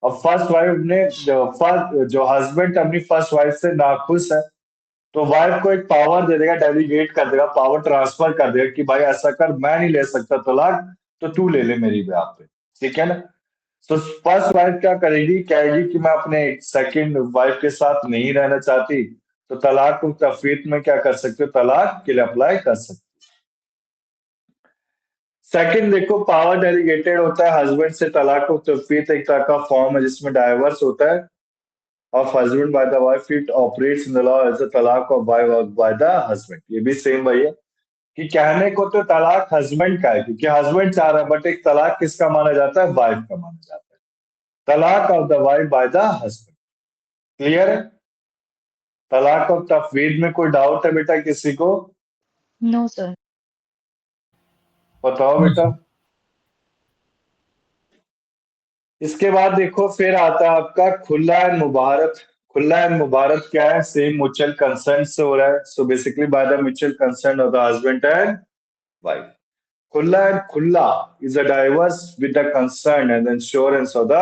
अब फर्स्ट वाइफ ने जो हस्बैंड अपनी फर्स्ट वाइफ से नाखुश है, तो वाइफ को एक पावर दे देगा, डेलीगेट कर देगा, पावर ट्रांसफर कर देगा कि भाई ऐसा कर, मैं नहीं ले सकता तलाक, तो तू ले ले मेरी बेhalf पे, ठीक है ना। तो फर्स्ट वाइफ क्या करेगी, कहेगी कि मैं अपने सेकंड वाइफ के साथ नहीं रहना चाहती, तो तलाक को तफवीत में क्या कर सकते हो, तलाक के लिए अप्लाई कर सकते हो। सेकंड देखो पावर डेलीगेटेड होता है हस्बैंड से तलाक को तफवीत एक तरह का फॉर्म है जिसमें डाइवर्स होता है of husband by the wife, it operates in the law as a talaq of wife by the husband। ये भी सेम वही है कि कहने को तो तलाक हस्बैंड का है क्योंकि हस्बैंड चाह रहा है, बट एक तलाक किसका माना जाता है, वाइफ का माना जाता है। तलाक of the wife bye the husband. Clear है? तलाक ऑफ तफवीद में कोई डाउट है बेटा किसी को? No sir. बताओ नो बेटा। सर। इसके बाद देखो फिर आता है आपका खुला एंड मुबारक। खुला एंड मुबारक क्या है? सेम म्यूचुअल कंसेंट से हो रहा है। So basically by the mutual consent of the husband and wife. खुला एंड खुला is a divorce with the consent and insurance of the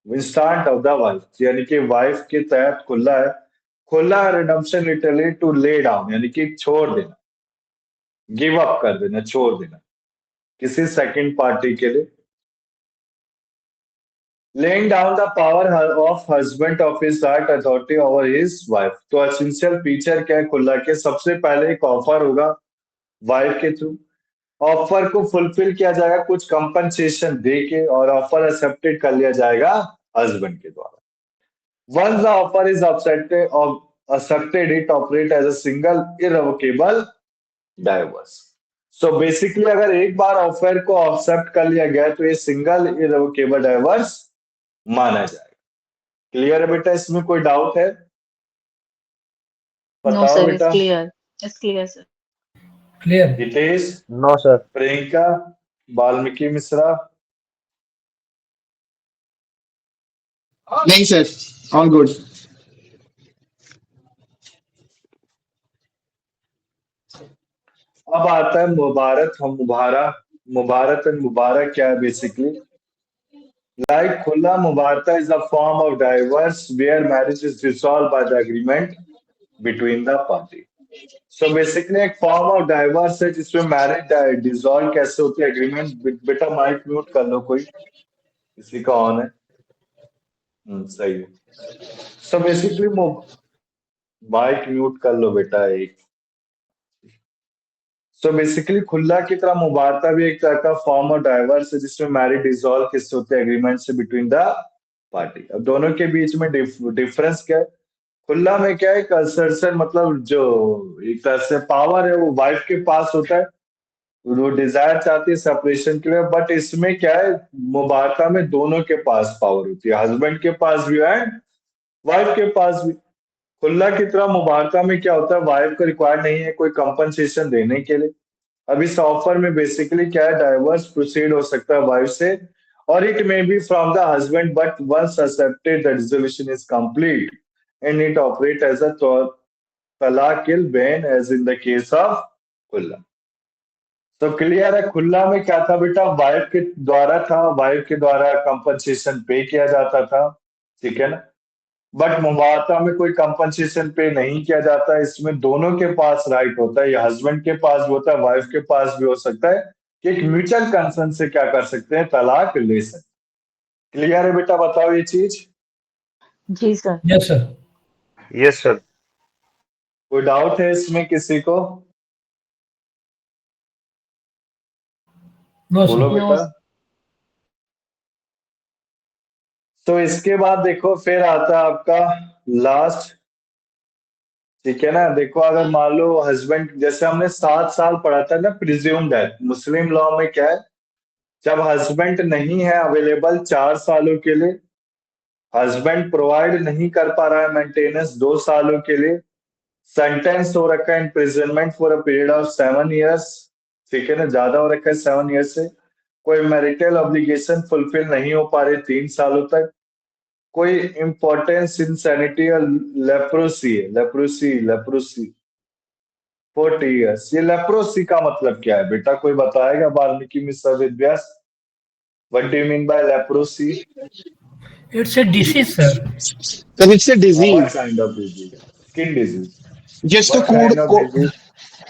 instant of the wife, यानी कि वाइफ के तहत खुला है। खुला redemption literally to lay down, यानी कि छोड़ देना, गिव अप कर देना, छोड़ देना किसी सेकंड पार्टी के लिए। laying down the power of husband of his right authority over his wife। तो एसेंशियल फीचर क्या है खुला के? सबसे पहले एक ऑफर होगा वाइफ के थ्रू, ऑफर को फुलफिल किया जाएगा कुछ कंपनसेशन दे के, और ऑफर एक्सेप्टेड कर लिया जाएगा हस्बैंड के द्वारा। Once the offer is accepted, it operate as a single irrevocable divorce. So basically अगर एक बार ऑफर को एक्सेप्ट कर लिया गया तो ये सिंगल इररिवोकेबल डाइवर्स माना जाएगा। क्लियर है बेटा? इसमें कोई डाउट है? No, बताओ sir, it's बेटा। clear. It's clear, sir. Clear. Hitesh, No, sir. Priyanka, Valmiki Mishra, नहीं सर, ऑल गुड। अब आता है मुबारक हम मुबारा। मुबारक एंड मुबारक क्या है बेसिकली? Like खुला मुबारता is a form of divorce where marriage is dissolved by the agreement between the party. So basically एक फॉर्म ऑफ डाइवर्स है जिसमें मैरिज डिसॉल्व कैसे होती है? एग्रीमेंट। बेटा माइक म्यूट कर लो कोई, किसी का ऑन है। सही है। सो बेसिकली माइक म्यूट कर लो बेटा एक। सो बेसिकली खुला की तरह मुबारता भी एक तरह का फॉर्म ऑफ डाइवर्स है जिसमें मैरिज डिसॉल्व किससे होते हैं? एग्रीमेंट से बिटवीन द पार्टी। अब दोनों के बीच में डिफरेंस क्या है? खुला में क्या है? कंसर्शन, मतलब जो एक तरह से पावर है वो वाइफ के पास होता है, वो डिजायर चाहती है सेपरेशन के लिए। बट इसमें क्या है? मुबारका में दोनों के पास पावर होती है, हस्बैंड के पास भी एंड वाइफ के पास भी। खुला की तरह मुबारका में क्या होता है? वाइफ को रिक्वायर नहीं है कोई कंपनसेशन देने के लिए। अब इस ऑफर में बेसिकली क्या है? डाइवर्स प्रोसीड हो सकता है वाइफ से, और it may be from the husband, but once accepted the resolution is complete and it operate as a तलाकिल बैन as in the case of खुला। तो क्लियर है? खुला में क्या था बेटा? वाइफ के द्वारा था, वाइफ के द्वारा कंपनसेशन पे किया जाता था, ठीक है ना? बट मुबारता में कोई कंपनसेशन पे नहीं किया जाता। इसमें दोनों के पास राइट होता है, या हस्बैंड के पास भी होता है, वाइफ के पास भी हो सकता है कि एक म्यूचुअल कंसर्न से क्या कर सकते हैं? तलाक ले सकते। क्लियर है बेटा? बताओ ये चीज। जी sir. Yes sir. Yes, sir. कोई डाउट है इसमें किसी को? नो बोलो सर। नो। बेटा। तो इसके बाद देखो फिर आता है आपका लास्ट, ठीक है ना? देखो अगर मान लो हस्बैंड, जैसे हमने 7 साल पढ़ा था ना प्रिज्यूम डेथ, मुस्लिम लॉ में क्या है? जब हस्बैंड नहीं है अवेलेबल 4 सालों के लिए, हस्बैंड प्रोवाइड नहीं कर पा रहा है मेंटेनेंस 2 सालों के लिए, सेंटेंस हो रखा है imprisonment for a period of 7 years, ठीक है ना? ज्यादा हो रखा है 7 इयर्स से। कोई मैरिटल ऑब्लिगेशन फुलफिल नहीं हो पा रहे 3 सालों तक, कोई इंपॉर्टेंस इंसैनिटी और लेप्रोसी है, लेप्रोसी लेप्रोसी 40 इयर्स। ये लेप्रोसी का मतलब क्या है बेटा? कोई बताएगा? Valmiki Mishra Vedvyas, what do you mean by leprosy? It's a disease sir. Sir it's a What disease, kind of disease? Skin disease. जिसको What कोड kind of disease?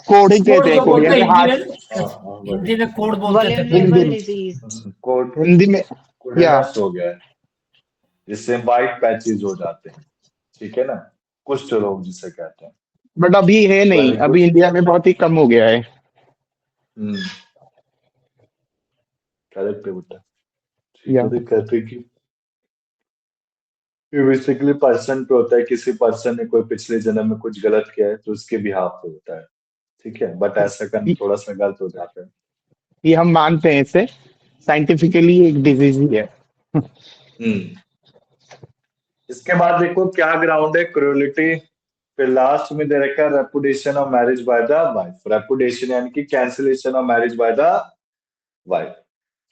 कोडिंग कोड कहते हैं, को कोड बोलते यानी हैं हिंदी हार्ट। में, हिंदी में कोड बोलते थे पहले। हिंदी वल्नरेबल में, डिजीज। कोट हिंदी में या कोडेनस हो गया है, जिससे वाइट पैचेज हो जाते हैं, ठीक है ना? कुष्ठ रोग जिसे कहते हैं। बट अभी है नहीं, वेरी अभी गुड। इंडिया में बहुत ही कम हो गया है। करेक्ट है बेटा। ठीक या है, तो कहते हैं कि बेसिकली पर्सन पे होता है, किसी पर्सन ने कोई पिछले जन्म में कुछ गलत किया है तो उसके बिहाफ पे होता है, ठीक है? बट ऐसा करना थोड़ा सा गलत हो जाता है। ये हम मानते हैं, इसे साइंटिफिकली एक डिजीज ही है। हम्म इसके बाद देखो क्या ग्राउंड है? क्रूलिटी। फिर लास्ट में दे रखा है repudiation of marriage by the wife. Repudiation यानी कि cancellation of marriage by the wife.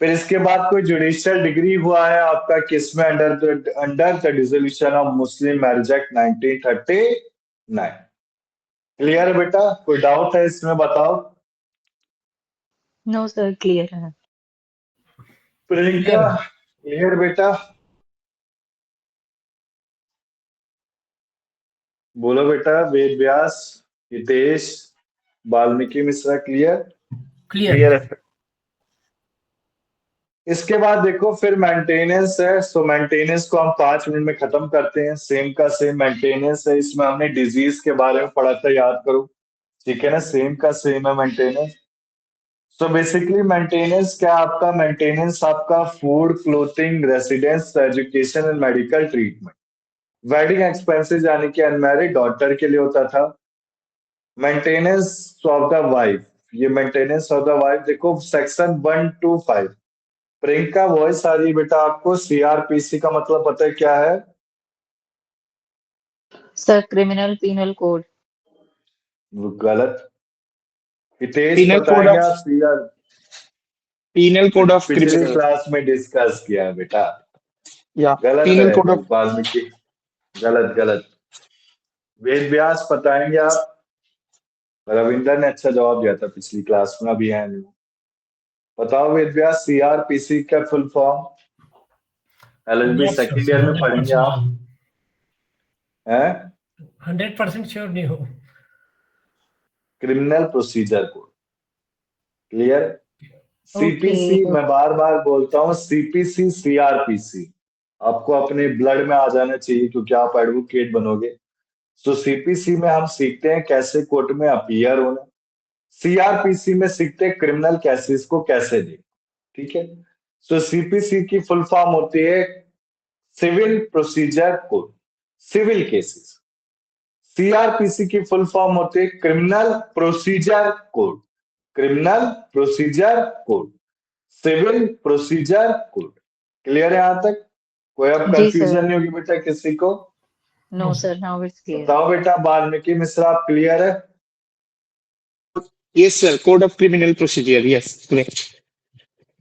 फिर इसके बाद कोई जुडिशियल डिग्री हुआ है आपका किसमें? Under the dissolution of Muslim marriage act 1939। Clear है बेटा? कोई डाउट है इसमें? बताओ। नो सर, क्लियर है। प्रियंका, क्लियर। क्लियर बेटा? बोलो बेटा। Ved Vyas, Hitesh, Valmiki Mishra, clear? Clear. Clear, sir. इसके बाद देखो फिर मेंटेनेंस है। सो मेंटेनेंस को हम 5 मिनट में खत्म करते हैं। सेम का सेम मेंटेनेंस है। इसमें हमने डिजीज के बारे में पढ़ा था, याद करो, ठीक है ना? सेम का सेम है मेंटेनेंस। सो बेसिकली मेंटेनेंस क्या है आपका? मेंटेनेंस आपका food, clothing, residence, education and medical treatment, wedding expenses यानी कि अनमैरिड डॉटर के लिए होता था। मेंटेनेंस ऑफ द वाइफ, ये मेंटेनेंस ऑफ द वाइफ देखो सेक्शन 125। प्रियंका वॉइस आ रही है बेटा आपको? सीआरपीसी का मतलब पता है क्या है? Sir criminal penal code. गलत। हितेश Penal code बताएंगे of आप? सीआर Penal code of पिछली criminal. क्लास में डिस्कस किया है बेटा। Yeah. गलत Penal है code of वाल्मीकि, गलत गलत। वेद व्यास बताएंगे आप? रविंदर ने अच्छा जवाब दिया था पिछली क्लास में, अभी है नहीं। बताओ वेद व्यास, सीआरपीसी का full form? LLB Not sure, second sir, year में पढ़ेंगे 100% आप? हैं? 100% श्योर नहीं हो। Criminal procedure code. Clear? CPC, okay. मैं बार बार बोलता हूँ सीपीसी सीआरपीसी आपको अपने ब्लड में आ जाना चाहिए क्योंकि आप एडवोकेट बनोगे। तो सीपीसी में हम सीखते हैं कैसे कोर्ट में अपीयर होना, सीआरपीसी में सीखते हैं क्रिमिनल केसेस को कैसे देख। ठीक है? तो सीपीसी की फुल फॉर्म होती है civil procedure code, civil cases. CRPC की फुल फॉर्म होती है criminal procedure code, criminal procedure code, civil procedure code. Clear है यहां तक? कोई अब जी सर। कंफ्यूजन नहीं होगी बेटा किसी को? No sir, now it's clear. बताओ बेटा वाल्मीकि मिश्रा, आप क्लियर है? yes sir. Code of criminal procedure. Yes, correct.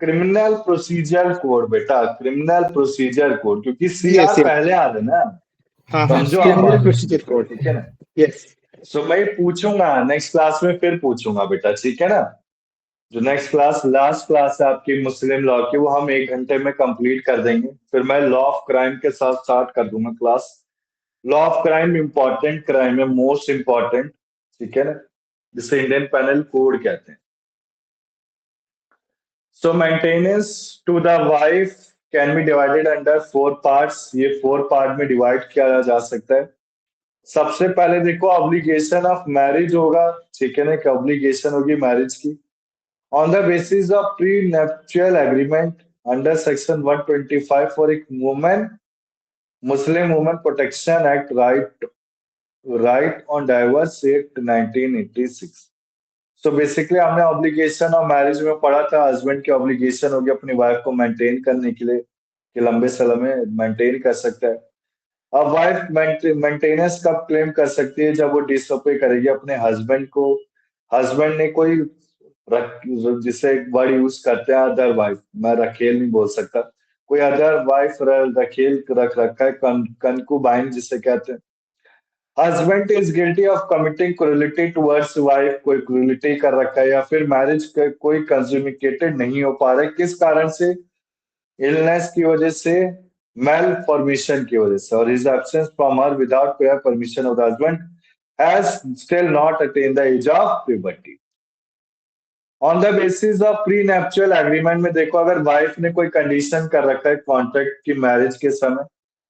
Criminal procedure code बेटा, क्रिमिनल प्रोसीजर कोड, क्योंकि Yes, सीआर yes. पहले आ रहा है ना, हाँ हाँ. समझो आप Criminal बात procedure को, code. ठीक है ना? Yes. सो मैं पूछूंगा नेक्स्ट क्लास में, फिर पूछूंगा बेटा, ठीक है ना? जो नेक्स्ट क्लास लास्ट क्लास है आपकी मुस्लिम लॉ की, वो हम 1 घंटे में कंप्लीट कर देंगे। फिर मैं लॉ ऑफ क्राइम के साथ स्टार्ट कर दूंगा class. Law of crime important crime है, मोस्ट इंपॉर्टेंट, ठीक है ना, जिसे इंडियन पेनल कोड कहते हैं। So maintenance to the wife can be divided under 4 parts. ये 4 पार्ट में डिवाइड किया जा सकता है। सबसे पहले देखो ऑब्लिगेशन ऑफ मैरिज होगा, ठीक है ना, कि ऑब्लिगेशन होगी मैरिज की on the basis of prenuptial agreement under section 125 for a woman, Muslim Women Protection Act, right on divorce act 1986। So basically हमने ऑब्लिगेशन ऑफ मैरिज में पढ़ा था, हस्बैंड की ऑब्लिगेशन होगी अपनी वाइफ को मेंटेन करने के लिए कि लंबे समय में मेंटेन कर सकता है। अब वाइफ मेंटेनेंस कब क्लेम कर सकती है? जब वो डिसओबे करेगी अपने हस्बैंड को, हस्बैंड ने कोई जिसे एक वर्ड यूज करते हैं अदर वाइफ, मैं रखेल नहीं बोल सकता, कोई अदर वाइफ रखेल रख रखा है, कंकुबाइन जिसे कहते हैं। Husband is guilty of committing क्रूरलिटी towards wife, कोई क्रूरलिटी कर रखा है, या फिर मैरिज कोई कंज्यूमिकेटेड नहीं हो पा रहा है, किस कारण से? इलनेस की वजह से, मेल फॉर्मेशन की वजह से, और his absence from her without prior permission of the husband has still not attain the age of puberty. On the basis of pre nuptial agreement में देखो, अगर वाइफ ने कोई कंडीशन कर रखा है कॉन्ट्रैक्ट की मैरिज के समय,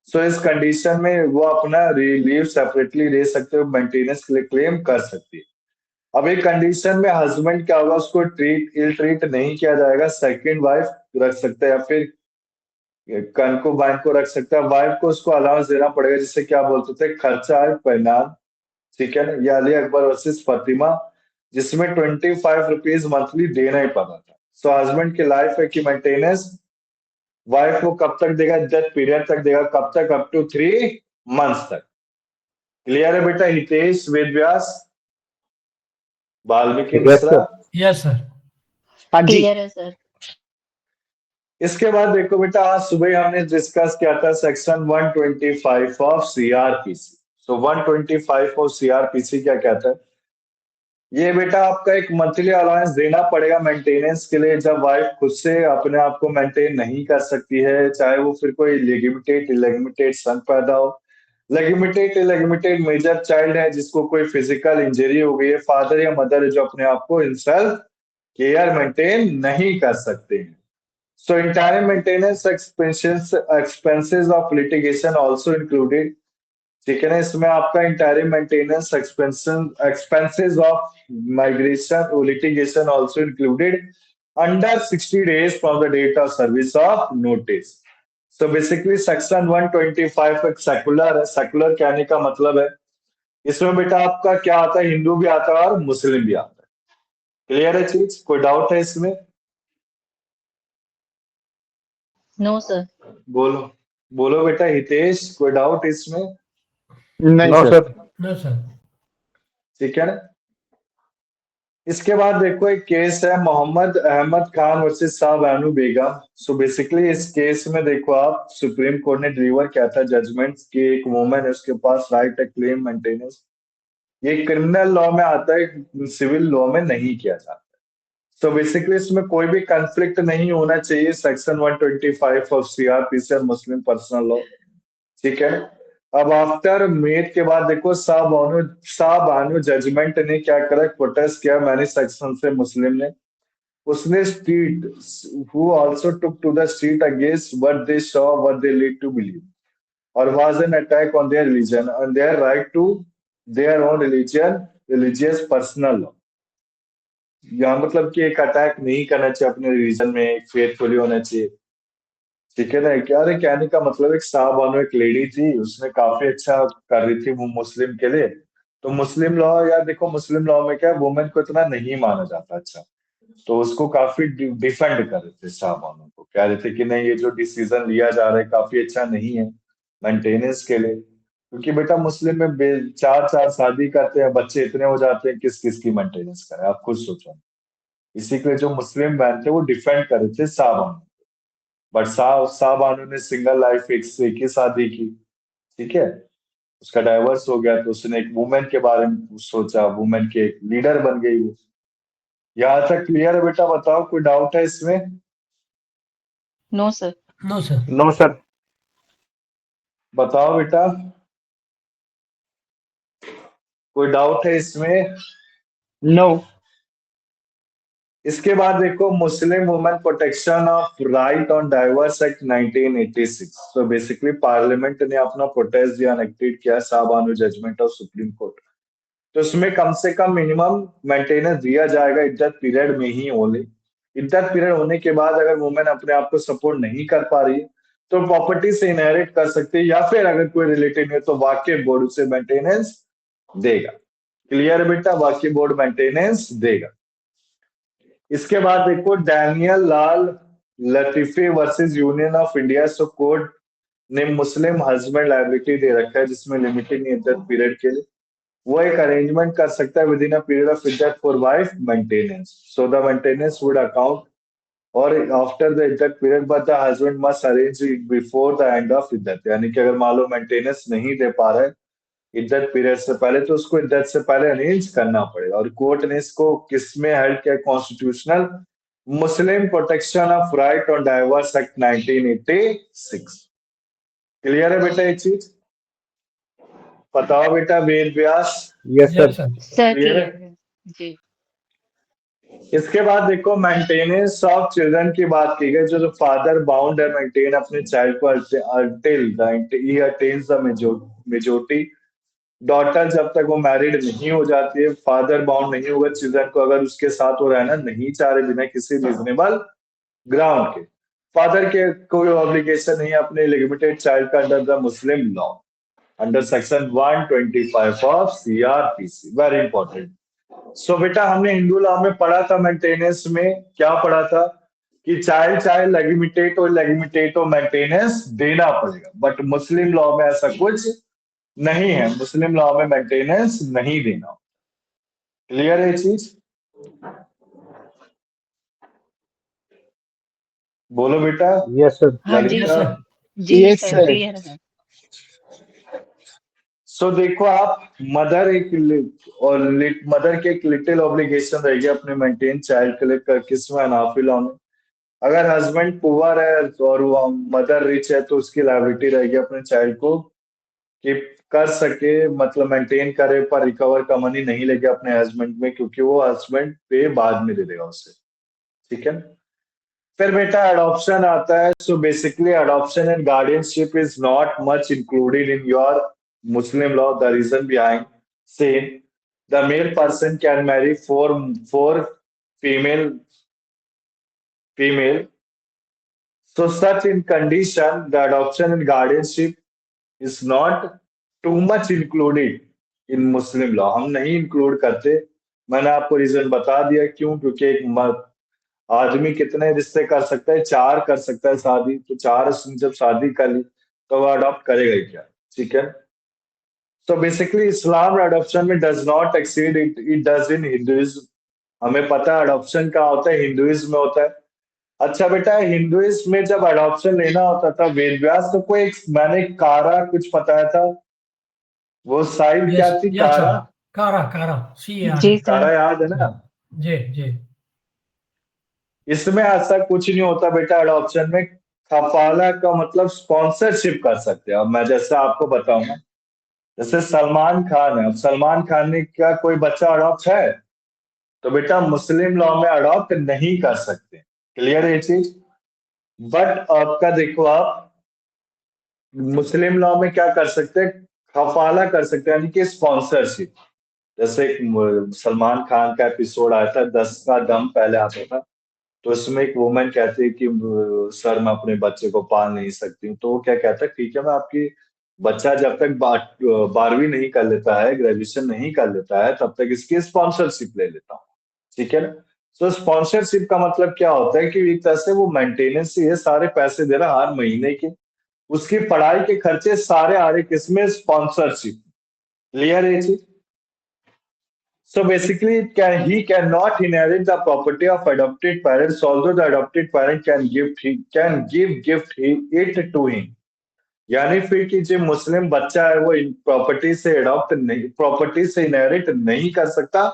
सो इस कंडीशन में वो अपना लीव सेपरेटली ले सकते हो, मेंटेनेंस के लिए क्लेम कर सकती है। अब एक कंडीशन में हस्बैंड क्या होगा, उसको इल ट्रीट नहीं किया जाएगा, सेकंड वाइफ रख सकता है या फिर कंकुबाइन को रख सकता है। वाइफ को उसको अलाउंस देना पड़ेगा, जिसे क्या बोलते थे, खर्चा है पैनान, ठीक है ना। ये अली अकबर वर्सेस फातिमा, जिसमें 25 रुपीज मंथली देना ही पड़ा था। सो हस्बैंड की लाइफ है कि मेंटेनेंस वाइफ को कब तक देगा? डेथ पीरियड तक देगा। कब तक? अप टू 3 मंथ्स तक। क्लियर है बेटा? Hitesh, Ved Vyas, Valmiki Yes, Mishra. sir. Yes sir. हाँ जी. क्लियर है सर। इसके बाद देखो बेटा, आज सुबह हमने डिस्कस किया था section 125 of CrPC. So 125 of CrPC क्या कहता है? ये बेटा आपका एक मंथली अलाउंस देना पड़ेगा मेंटेनेंस के लिए, जब वाइफ खुद से अपने आप को मेंटेन नहीं कर सकती है, चाहे वो फिर कोई लेगिमिटेड इलेगिमिटेड सन पैदा हो। लेगिमिटेड इलेगिमिटेड मेजर चाइल्ड है जिसको कोई फिजिकल इंजरी हो गई है, फादर या मदर है जो अपने आप को इंसेल्फ केयर मेंटेन नहीं कर सकते हैं। So interim maintenance expenses of litigation also included, ठीक है ना। इसमें आपका interim maintenance expenses of migration litigation also included under 60 days from the date of service of notice। So basically section 125 एक सेकुलर है। सेकुलर कहने का मतलब है इसमें बेटा आपका क्या आता है, हिंदू भी आता है और मुस्लिम भी आता है। क्लियर है चीज, कोई डाउट है इसमें? No sir. बोलो बोलो बेटा हितेश, कोई डाउट इसमें? नहीं No, सर। sir. No sir. ठीक है ना। इसके बाद देखो एक केस है Mohammad Ahmad Khan versus Shah Bano Begum. So basically इस केस में देखो आप, सुप्रीम कोर्ट ने डिलीवर किया था जजमेंट कि एक वुमन है, उसके पास राइट है क्लेम मेंटेनेंस। ये क्रिमिनल लॉ में आता है, सिविल लॉ में नहीं किया जाता। सो बेसिकली इसमें कोई भी कंफ्लिक्ट नहीं होना चाहिए सेक्शन 125 ऑफ सीआरपीसी और मुस्लिम पर्सनल लॉ। ठीक है। अब आफ्टर मेट के बाद देखो शाह बानू जजमेंट ने क्या करा, प्रोटेस्ट किया मैंने सेक्शन से मुस्लिम ने। उसने street who also took to the street against what they saw what they lead to believe और was an attack on their religion and their right to their own religious personal law. यहाँ मतलब कि एक attack नहीं करना चाहिए अपने religion में, फेथफुली होना चाहिए। ठीक है ना। क्या रे कहने का मतलब, एक शाहबानो एक लेडी थी, उसने काफी अच्छा कर रही थी वो मुस्लिम के लिए। तो मुस्लिम लॉ, यार देखो मुस्लिम लॉ में क्या वुमेन को इतना नहीं माना जाता अच्छा, तो उसको काफी डिफेंड कर रहे थे शाहबानो को, कह रहे थे कि नहीं ये जो डिसीजन लिया जा रहा है काफी अच्छा नहीं है मेंटेनेंस के लिए, क्योंकि बेटा मुस्लिम में चार चार शादी करते हैं, बच्चे इतने हो जाते हैं, किस किस की मेंटेनेंस करें, आप खुद सोचो। इसी के लिए जो मुस्लिम मैन थे वो डिफेंड कर रहे थे शाहबानो। बट शाहबानो ने सिंगल लाइफ एक ही शादी की। ठीक है। उसका डाइवर्स हो गया तो उसने एक वुमेन के बारे में सोचा, वुमेन के एक लीडर बन गई वो। यहाँ तक क्लियर है बेटा? बताओ कोई डाउट है इसमें? No sir. No sir. No, sir. बताओ बेटा कोई डाउट है इसमें? नो। इसके बाद देखो Muslim women protection of right on diverse act 1986। तो बेसिकली पार्लियामेंट ने अपना प्रोटेस्ट दिया, एनेक्टेड किया Shah Bano judgment of supreme court. तो उसमें कम से कम मिनिमम मेंटेनेंस दिया जाएगा इद्दत पीरियड में ही ओनली। इद्दत पीरियड होने के बाद अगर वुमेन अपने आप को सपोर्ट नहीं कर पा रही है तो प्रॉपर्टी से इनहेरिट कर सकती है, या फिर अगर कोई रिलेटिव है तो वाक्य बोर्ड उसे मेंटेनेंस देगा। क्लियर है बेटा? वाक्य बोर्ड मेंटेनेंस देगा। इसके बाद देखो Daniel Lal Latifi versus union of India. So court ने मुस्लिम हस्बैंड लायबिलिटी दे रखा है जिसमें लिमिटेड इद्दत पीरियड के लिए वो एक अरेंजमेंट कर सकता है within a period of इद्दत for wife maintenance. So the maintenance would account और आफ्टर द इद्दत period, but the husband must arrange it before the end of इद्दत। यानी कि अगर मान लो मेंटेनेंस नहीं दे पा रहा है इद्दत पीरियड से पहले तो उसको इद्दत से पहले अरेंज करना पड़ेगा। और कोर्ट ने इसको किसमें हेल्ड किया? Constitutional Muslim protection of right on diverse act 1986। Clear है बेटा ये चीज? बताओ बेटा वेद व्यास, Yes, sir. Yes sir. Sir clear है? क्लियर है जी। इसके बाद देखो मेंटेनेंस ऑफ चिल्ड्रन की बात की गई। जो फादर बाउंड है मेंटेन अपने चाइल्ड को अल्टिल ही अटेन्स द मेजोरिटी। डॉटर जब तक वो मैरिड नहीं हो जाती है, फादर बाउंड नहीं होगा चिल्ड्रन को अगर उसके साथ वो रहना नहीं चाह रहे बिना किसी रीजनेबल ग्राउंड के। फादर के कोई ऑब्लिगेशन नहीं है अपने लिमिटेड चाइल्ड का under the Muslim law, under section 125 of CrPC. Very important. So बेटा हमने हिंदू लॉ में पढ़ा था मेंटेनेंस में, क्या पढ़ा था कि चाइल्ड चाइल्ड लेगिमिटेट मेंटेनेंस देना पड़ेगा। बट मुस्लिम लॉ में ऐसा कुछ नहीं है, मुस्लिम लॉ में मेंटेनेंस नहीं देना। क्लियर है ये चीज? बोलो बेटा Yes, sir. हाँ जी। यस ललिता। सर। जी यस सर सर। क्लियर है। सो देखो आप मदर और मदर के एक लिटिल ऑब्लिगेशन रहेगी अपने मेंटेन चाइल्ड के लिए किसमें? अनाफी लॉ में। अगर हस्बैंड पुअर है और वो मदर रिच है तो उसकी लायबिलिटी रहेगी अपने चाइल्ड को कि कर सके, मतलब मेंटेन करे, पर रिकवर का मनी नहीं लेके अपने हस्बैंड में, क्योंकि वो हस्बैंड पे बाद में दे देगा उसे। ठीक है। फिर बेटा अडॉप्शन आता है। So basically adoption and guardianship is not much included in your Muslim law. The reason behind same the male person can marry four female female So such in condition, the adoption and guardianship is not too much included in Muslim law. हम नहीं include करते. मैंने आपको reason बता दिया क्यों, क्योंकि एक आदमी कितने रिश्ते कर सकता है, 4 कर सकता है शादी, तो 4 जब शादी कर ली तो वो अडॉप्ट करेगा ही क्या, ठीक है. So basically Islam adoption में does not exceed it does in Hinduism. हमें पता है अडॉप्शन कहाँ होता है, हिंदुइज्म में होता है. अच्छा बेटा, हिंदुइज्म में जब अडॉप्शन लेना होता था, वेद व्यास तो कोई मैंने कारा कुछ बताया था, वो साइड क्या थी, कारा कारा कारा CAR जी कारा सर, याद है ना. जी इसमें ऐसा कुछ नहीं होता बेटा. अडॉप्शन में कफाला का मतलब स्पॉन्सरशिप कर सकते हैं. अब मैं जैसे आपको बताऊंगा, जैसे सलमान खान है, अब सलमान खान ने क्या कोई बच्चा अडॉप्ट है, तो बेटा मुस्लिम लॉ में अडॉप्ट नहीं कर सकते. क्लियर है ये चीज. बट आपका देखो, आप मुस्लिम लॉ में क्या कर सकते हैं, खफाला कर सकते हैं, यानी कि स्पॉन्सरशिप. जैसे एक सलमान खान का एपिसोड आया था 10 का दम पहले आता था, तो उसमें एक वुमेन कहती है कि सर मैं अपने बच्चे को पाल नहीं सकती हूँ. तो वो क्या कहता है, ठीक है मैं आपकी बच्चा जब तक 12वीं नहीं कर लेता है, ग्रेजुएशन नहीं कर लेता है, तब तक इसकी स्पॉन्सरशिप ले लेता हूँ, ठीक है. तो स्पॉन्सरशिप का मतलब क्या होता है कि एक तरह से वो मेंटेनेंस ही है, सारे पैसे दे रहा हर महीने के, उसकी पढ़ाई के खर्चे सारे आ रहे किसमें, स्पॉन्सरशिप. क्लियर है ये चीज. So basically, he cannot inherit the property of adopted parents, although the adopted parent can give it to him. यानी फिर कि जो मुस्लिम बच्चा है वो प्रॉपर्टी से अडॉप्ट नहीं, प्रॉपर्टी से इनहेरिट नहीं कर सकता,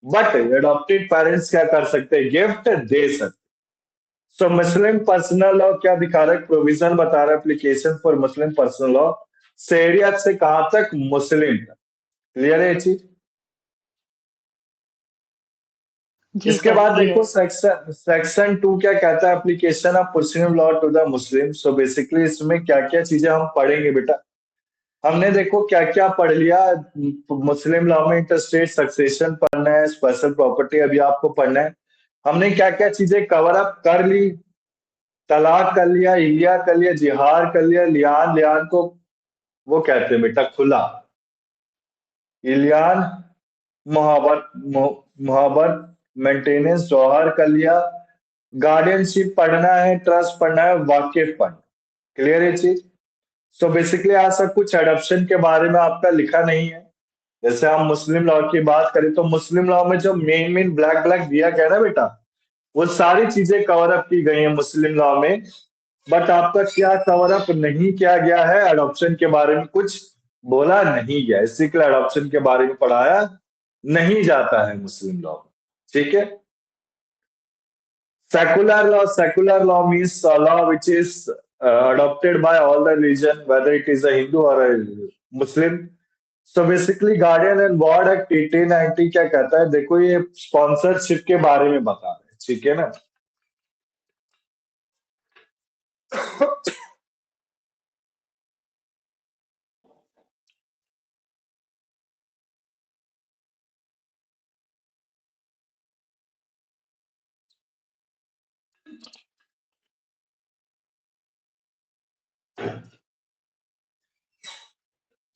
बट अडॉप्टेड पेरेंट्स क्या कर सकते हैं, गिफ्ट दे सकते. सो मुस्लिम पर्सनल लॉ क्या दिखा रहा है, प्रोविजन बता रहा है, application for Muslim personal law Shariat से कहां तक, मुस्लिम तक. क्लियर है ये चीज. जी इसके सर, बाद क्लियर. देखो सेक्शन 2 क्या कहता है, application of Muslim law to the Muslim. So basically इसमें क्या क्या चीजें हम पढ़ेंगे बेटा. हमने देखो क्या क्या पढ़ लिया. मुस्लिम लॉ में इंटरस्टेट सक्सेशन पढ़ना है, स्पेशल प्रॉपर्टी अभी आपको पढ़ना है. हमने क्या क्या चीजें कवर अप कर ली. तलाक कर लिया, इलिया कर लिया, जिहार कर लिया, लियान, लियान को वो कहते हैं बेटा खुला, इलियान मोहब्बत मेंटेनेंस, जौहर कर लिया. गार्डियनशिप पढ़ना है, ट्रस्ट पढ़ना है, वाकिफ पढ़ना. क्लियर है चीज. सो बेसिकली ऐसा कुछ एडॉप्शन के बारे में आपका लिखा नहीं है. जैसे हम मुस्लिम लॉ की बात करें तो मुस्लिम लॉ में जो मेन मेन ब्लैक ब्लैक दिया गया ना बेटा, वो सारी चीजें कवर अप की गई है मुस्लिम लॉ में. बट आपका क्या कवर अप नहीं किया गया है, एडॉप्शन के बारे में कुछ बोला नहीं गया, इसी के लिए एडॉप्शन के बारे में पढ़ाया नहीं जाता है मुस्लिम लॉ में. ठीक है. secular law means a law which is adopted by all the religion, whether it is a Hindu or a Muslim. So basically guardian and ward act 1890 क्या कहता है, देखो ये स्पॉन्सरशिप के बारे में बता रहे हैं, ठीक है ना.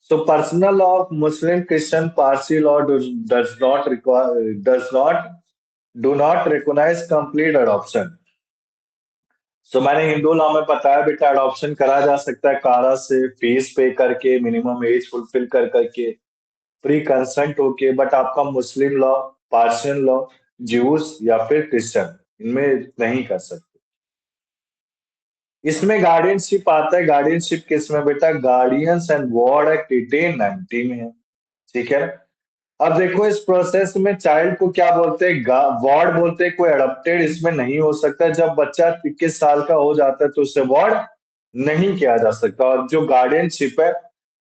So personal law of Muslim, Christian, Parsi law does not do not recognize complete adoption. So मैंने हिंदू लॉ में बताया बेटा अडॉप्शन करा जा सकता है कारा से, फीस पे करके, मिनिमम एज फुलफिल कर करके, प्री कंसेंट होके. बट आपका मुस्लिम लॉ, पार्शियन लॉ, ज्यूस या फिर क्रिश्चियन, इनमें नहीं कर सकते. इसमें गार्डियनशिप आता है. गार्डियनशिप किसमें बेटा, गार्डियंस एंड वार्ड एक्ट 1890 में है. ठीक है. अब देखो इस प्रोसेस में चाइल्ड को क्या बोलते हैं, वार्ड बोलते हैं. कोई अडॉप्टेड इसमें नहीं हो सकता. जब बच्चा 21 साल का हो जाता है तो उसे वार्ड नहीं किया जा सकता. और जो गार्डियनशिप है,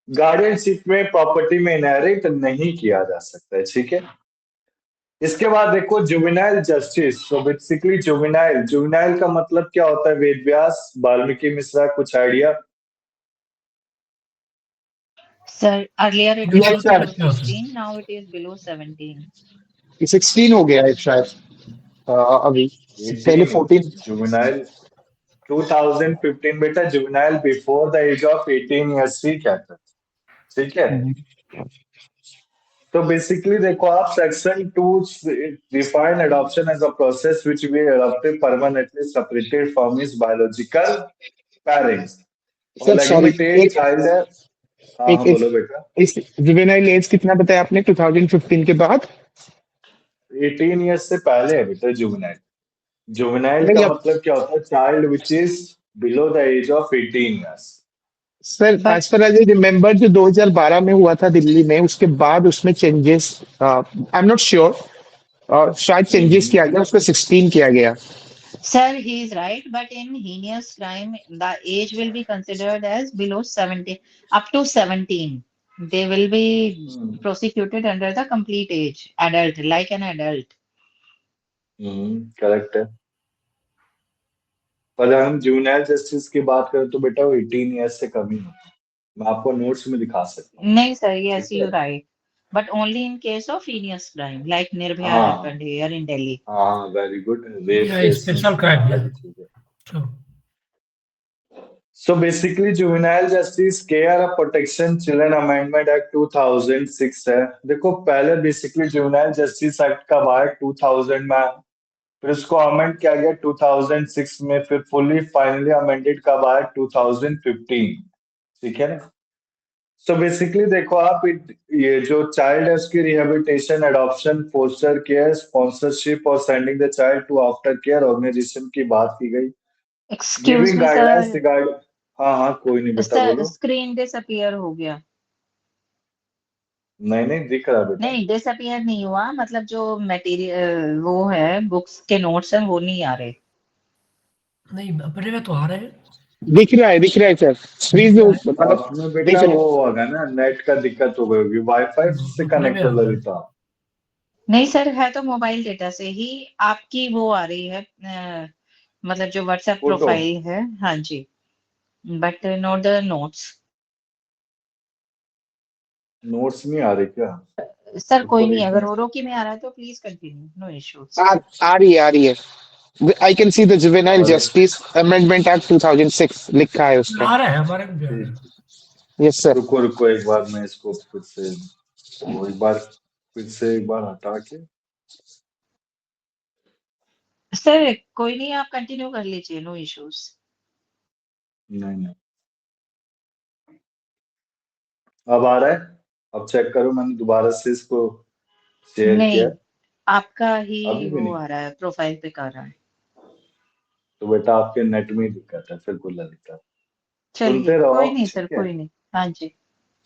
गार्डियनशिप में प्रॉपर्टी में इनहेरिट नहीं किया जा सकता है. ठीक है. इसके बाद देखो juvenile justice. So basically juvenile का मतलब क्या होता है, वेद व्यास, वाल्मीकि मिश्रा, कुछ idea. Sir, earlier it Yes, was sir. below 16, now it is below 17. 16 हो गया है शायद अभी, पहले 14. जुवेनाइल 2015 बेटा juvenile before the age of 18 years ही कहता है, ठीक है। तो बेसिकली देखो आप section 2 define adoption as a process which we adopted permanently separated from his biological parents और सर सॉरी, लेगिमेटेड चाइल्ड है। हाँ एक हाँ एक बोलो बेटा। इस जुवेनाइल एज कितना बताया आपने 2015 के बाद? 18 ईयर्स से पहले है बेटा जुवेनाइल। जुवेनाइल नहीं का अब मतलब क्या होता है? Child which is below the age of 18 years. Sir, but as पर एज रिमेम्बर जो 2012 में हुआ था दिल्ली में, उसके बाद उसमें changes, I am not sure, शायद चेंजेस किया गया, उसको 16 किया गया। sir, he is right, but in heinous crime, the age will be considered as below 17, up to 17. They will be prosecuted under the complete age, adult, like an adult. Correct है। पर अगर हम juvenile justice की बात करें तो बेटा वो 18 ईयर्स से कम ही होता है। मैं आपको नोट्स में दिखा सकता हूँ, No, sir, yes, ठीक है। you're right. But only in case of heinous crime, like Nirbhaya हाँ happened here in Delhi. हाँ वेरी गुड। रेप या केस में स्पेशल क्राइम या अलग चीज है। तो So basically juvenile justice care of protection children amendment act 2006 है। देखो पहले बेसिकली जुवेनाइल जस्टिस एक्ट का आया 2000 में, फिर उसको अमेंड किया गया 2006 में, फिर फुल्ली फाइनली अमेंडेड कब आया 2015, ठीक है ना। सो बेसिकली देखो आप ये जो चाइल्ड है उसकी rehabilitation, adoption, foster care, sponsorship और sending the child to after care organisation की बात की गई। Excuse giving me, guidelines sir. Regard. हाँ हाँ कोई नहीं बेटा Sir, बोलो। screen disappear हो गया. नहीं नहीं दिख रहा बेटा। नहीं, डिसअपियर नहीं हुआ, मतलब जो मटेरियल वो है, बुक्स के नोट्स हैं वो नहीं आ रहे। नहीं अपने में तो आ रहे हैं, दिख रहा है सर, स्क्रीन दिख जो रहा है। मतलब आपने देख बेटा रहे वो हैं। होगा ना, नेट का दिक्कत हो गई होगी, वाईफाई से अपने में कनेक्ट आ हो रहा रही है। था। नहीं सर, है तो मोबाइल डेटा से ही। आपकी वो आ रही है, मतलब जो व्हाट्सएप फोटो प्रोफाइल है, हाँ जी, but not the notes. Notes नहीं आ रही क्या? सर कोई रुको नहीं, एक अगर मिनट। ओरोकी में आ रहा है तो प्लीज कंटिन्यू, नो इश्यूज। आ रही है। I can see the juvenile और जस्टिस अमेंडमेंट एक्ट 2006 लिखा है उस पर। आ रहा है, हमारे में भी आ रहा है। ठीक, यस सर। रुको रुको एक बार मैं इसको फिर से, वो एक बार फिर से एक बार हटा के। सर कोई नहीं, आप कंटिन्यू कर लीजिए, नो इश्यूज। नहीं नहीं अब आ रहा है। अब चेक करो, मैंने दोबारा से इसको शेयर किया नहीं, है। आपका ही अभी भी वो नहीं। आ रहा है, प्रोफाइल पे आ रहा है। तो बेटा आपके नेट में ही दिक्कत है, फिर बोला दिक्कत। चलिए सुनते रहो कोई आप, नहीं सर, ठीक है। कोई नहीं, हाँ जी।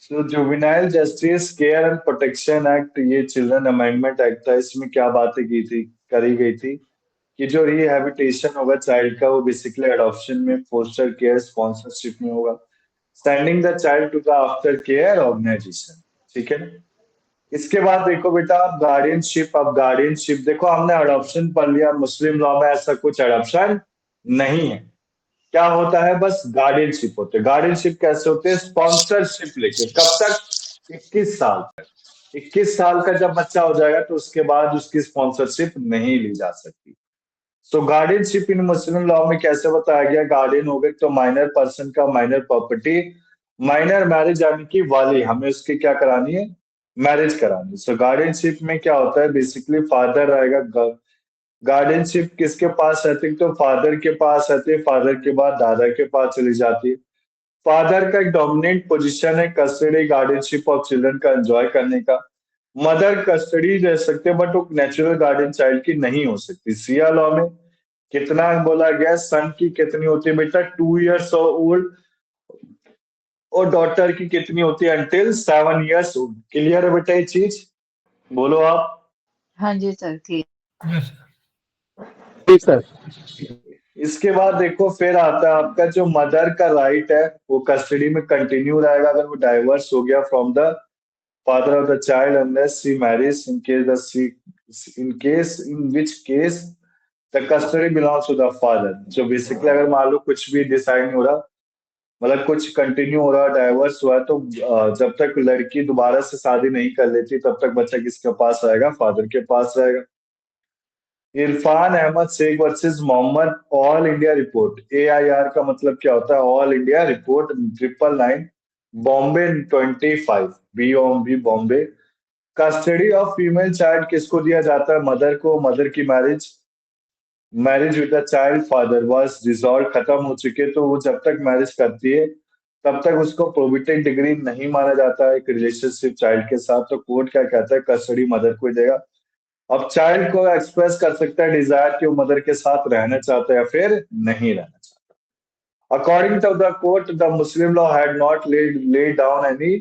So juvenile justice care and protection act, ये चिल्ड्रन अमेंडमेंट एक्ट था। इसमें क्या बातें की थी, करी गई थी कि जो रिहैबिलिटेशन होगा चाइल्ड का वो बेसिकली एडॉप्शन में, फोस्टर केयर, स्पॉन्सरशिप में होगा, sending the child to the after care organisation, ठीक है ना। इसके बाद देखो बेटा आप गार्डियनशिप। अब गार्डियनशिप देखो, हमने अडॉप्शन पढ़ लिया, मुस्लिम लॉ में ऐसा कुछ अडॉप्शन नहीं है। क्या होता है? बस गार्डियनशिप होते हैं। गार्डियनशिप कैसे होते हैं? स्पॉन्सरशिप लेके। कब तक? 21 साल तक। 21 साल का जब बच्चा हो जाएगा तो उसके बाद उसकी स्पॉन्सरशिप नहीं ली जा सकती। सो गार्डियनशिप इन मुस्लिम लॉ में कैसे बताया गया? गार्डियन हो गए तो माइनर पर्सन का माइनर प्रॉपर्टी, माइनर मैरिज यानी कि वाली, हमें उसकी क्या करानी है? मैरिज करानी। सो गार्डियनशिप में क्या होता है? बेसिकली फादर रहेगा। गार्डियनशिप किसके पास रहती है? तो फादर के पास रहती है, फादर के बाद दादा के पास चली जाती है। फादर का एक डोमिनेंट पोजीशन है कस्टडी गार्डियनशिप ऑफ चिल्ड्रन का एंजॉय करने का। मदर कस्टडी रह सकते हैं बट वो नेचुरल गार्डियन चाइल्ड की नहीं हो सकती। सिया लॉ में कितना बोला गया? सन की कितनी होती है बेटा? 2 ईयर्स ओल्ड। और डॉटर की कितनी होती है? Until 7 years old. क्लियर है बेटा ये चीज? बोलो आप। हाँ जी सर, ठीक। यस जी सर। इसके बाद देखो फिर आता है आपका जो मदर का राइट है, वो कस्टडी में कंटिन्यू रहेगा अगर वो डाइवर्स हो गया from the father of the child unless she marriage, in which case the custody belongs to the father. जो बेसिकली अगर मान लो कुछ भी डिसाइड नहीं हो रहा, मतलब कुछ कंटिन्यू हो रहा, डाइवर्स हुआ है, तो जब तक लड़की दोबारा से शादी नहीं कर लेती तब तक बच्चा किसके पास रहेगा? फादर के पास रहेगा। Irfan Ahmad Sheikh versus Mohammad, all India report. AIR का मतलब क्या होता है? All India report 999 Bombay 25 B Bombay. Custody of female child किसको दिया जाता है? मदर को। मदर की marriage with the child father was dissolve, खत्म हो चुके, तो वो जब तक मैरिज करती है तब तक उसको प्रोबिटेड डिग्री नहीं माना जाता है एक रिलेशनशिप चाइल्ड के साथ। तो कोर्ट क्या कहता है? कस्टडी मदर को ही देगा। अब चाइल्ड को एक्सप्रेस कर सकता है डिजायर कि वो मदर के साथ रहना चाहता है या फिर नहीं रहना चाहता। According to the court, the Muslim law had not laid down any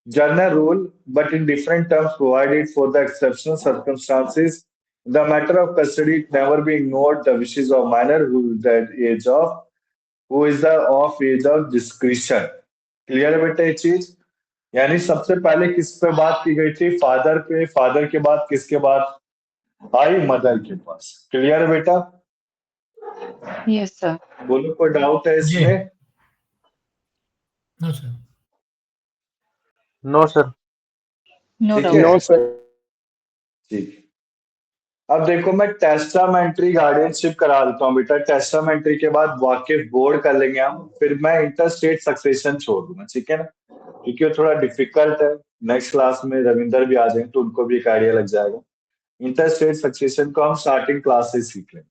general rule, but in different terms provided for the exceptional circumstances. The matter of custody never be ignored. The wishes of minor who is the of age of discretion. Clear है बेटा ये चीज? यानी सबसे पहले किस पे बात की गई थी? फादर पे। फादर के बाद किसके बाद आई? मदर के पास। क्लियर है बेटा? Yes sir. बोलो, कोई डाउट है जी इसमें? No sir. No, sir. No ठीक डाउट। है, No, sir. ठीक। अब देखो, मैं टेस्टामेंट्री गार्डियनशिप करा देता हूँ बेटा। टेस्टामेंट्री के बाद वाकिफ बोर्ड कर लेंगे हम, फिर मैं इंटर स्टेट सक्सेशन छोड़ दूंगा, ठीक है ना? क्योंकि वो थोड़ा डिफिकल्ट है। नेक्स्ट क्लास में रविंदर भी आ जाएंगे तो उनको भी एक आइडिया लग जाएगा। इंटर स्टेट सक्सेशन को हम स्टार्टिंग क्लास से सीख लेंगे।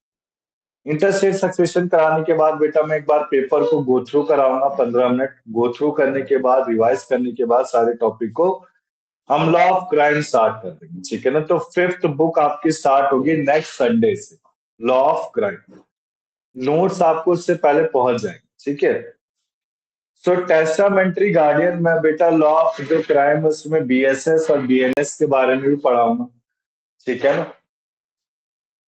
इंटर स्टेट सक्सेशन कराने के बाद बेटा मैं एक बार पेपर को गो थ्रू कराऊंगा, 15 मिनट गो थ्रू करने के बाद, रिवाइज करने के बाद सारे टॉपिक को हम लॉ ऑफ क्राइम स्टार्ट कर देंगे, ठीक है ना? तो 5th बुक आपकी स्टार्ट होगी नेक्स्ट संडे से, लॉ ऑफ क्राइम। नोट्स आपको उससे पहले पहुंच जाएंगे, ठीक है? सो टेस्टामेंट्री गार्डियन में बेटा लॉ ऑफ जो क्राइम है उसमें BSS और BNS के बारे में भी पढ़ाऊंगा, ठीक है ना?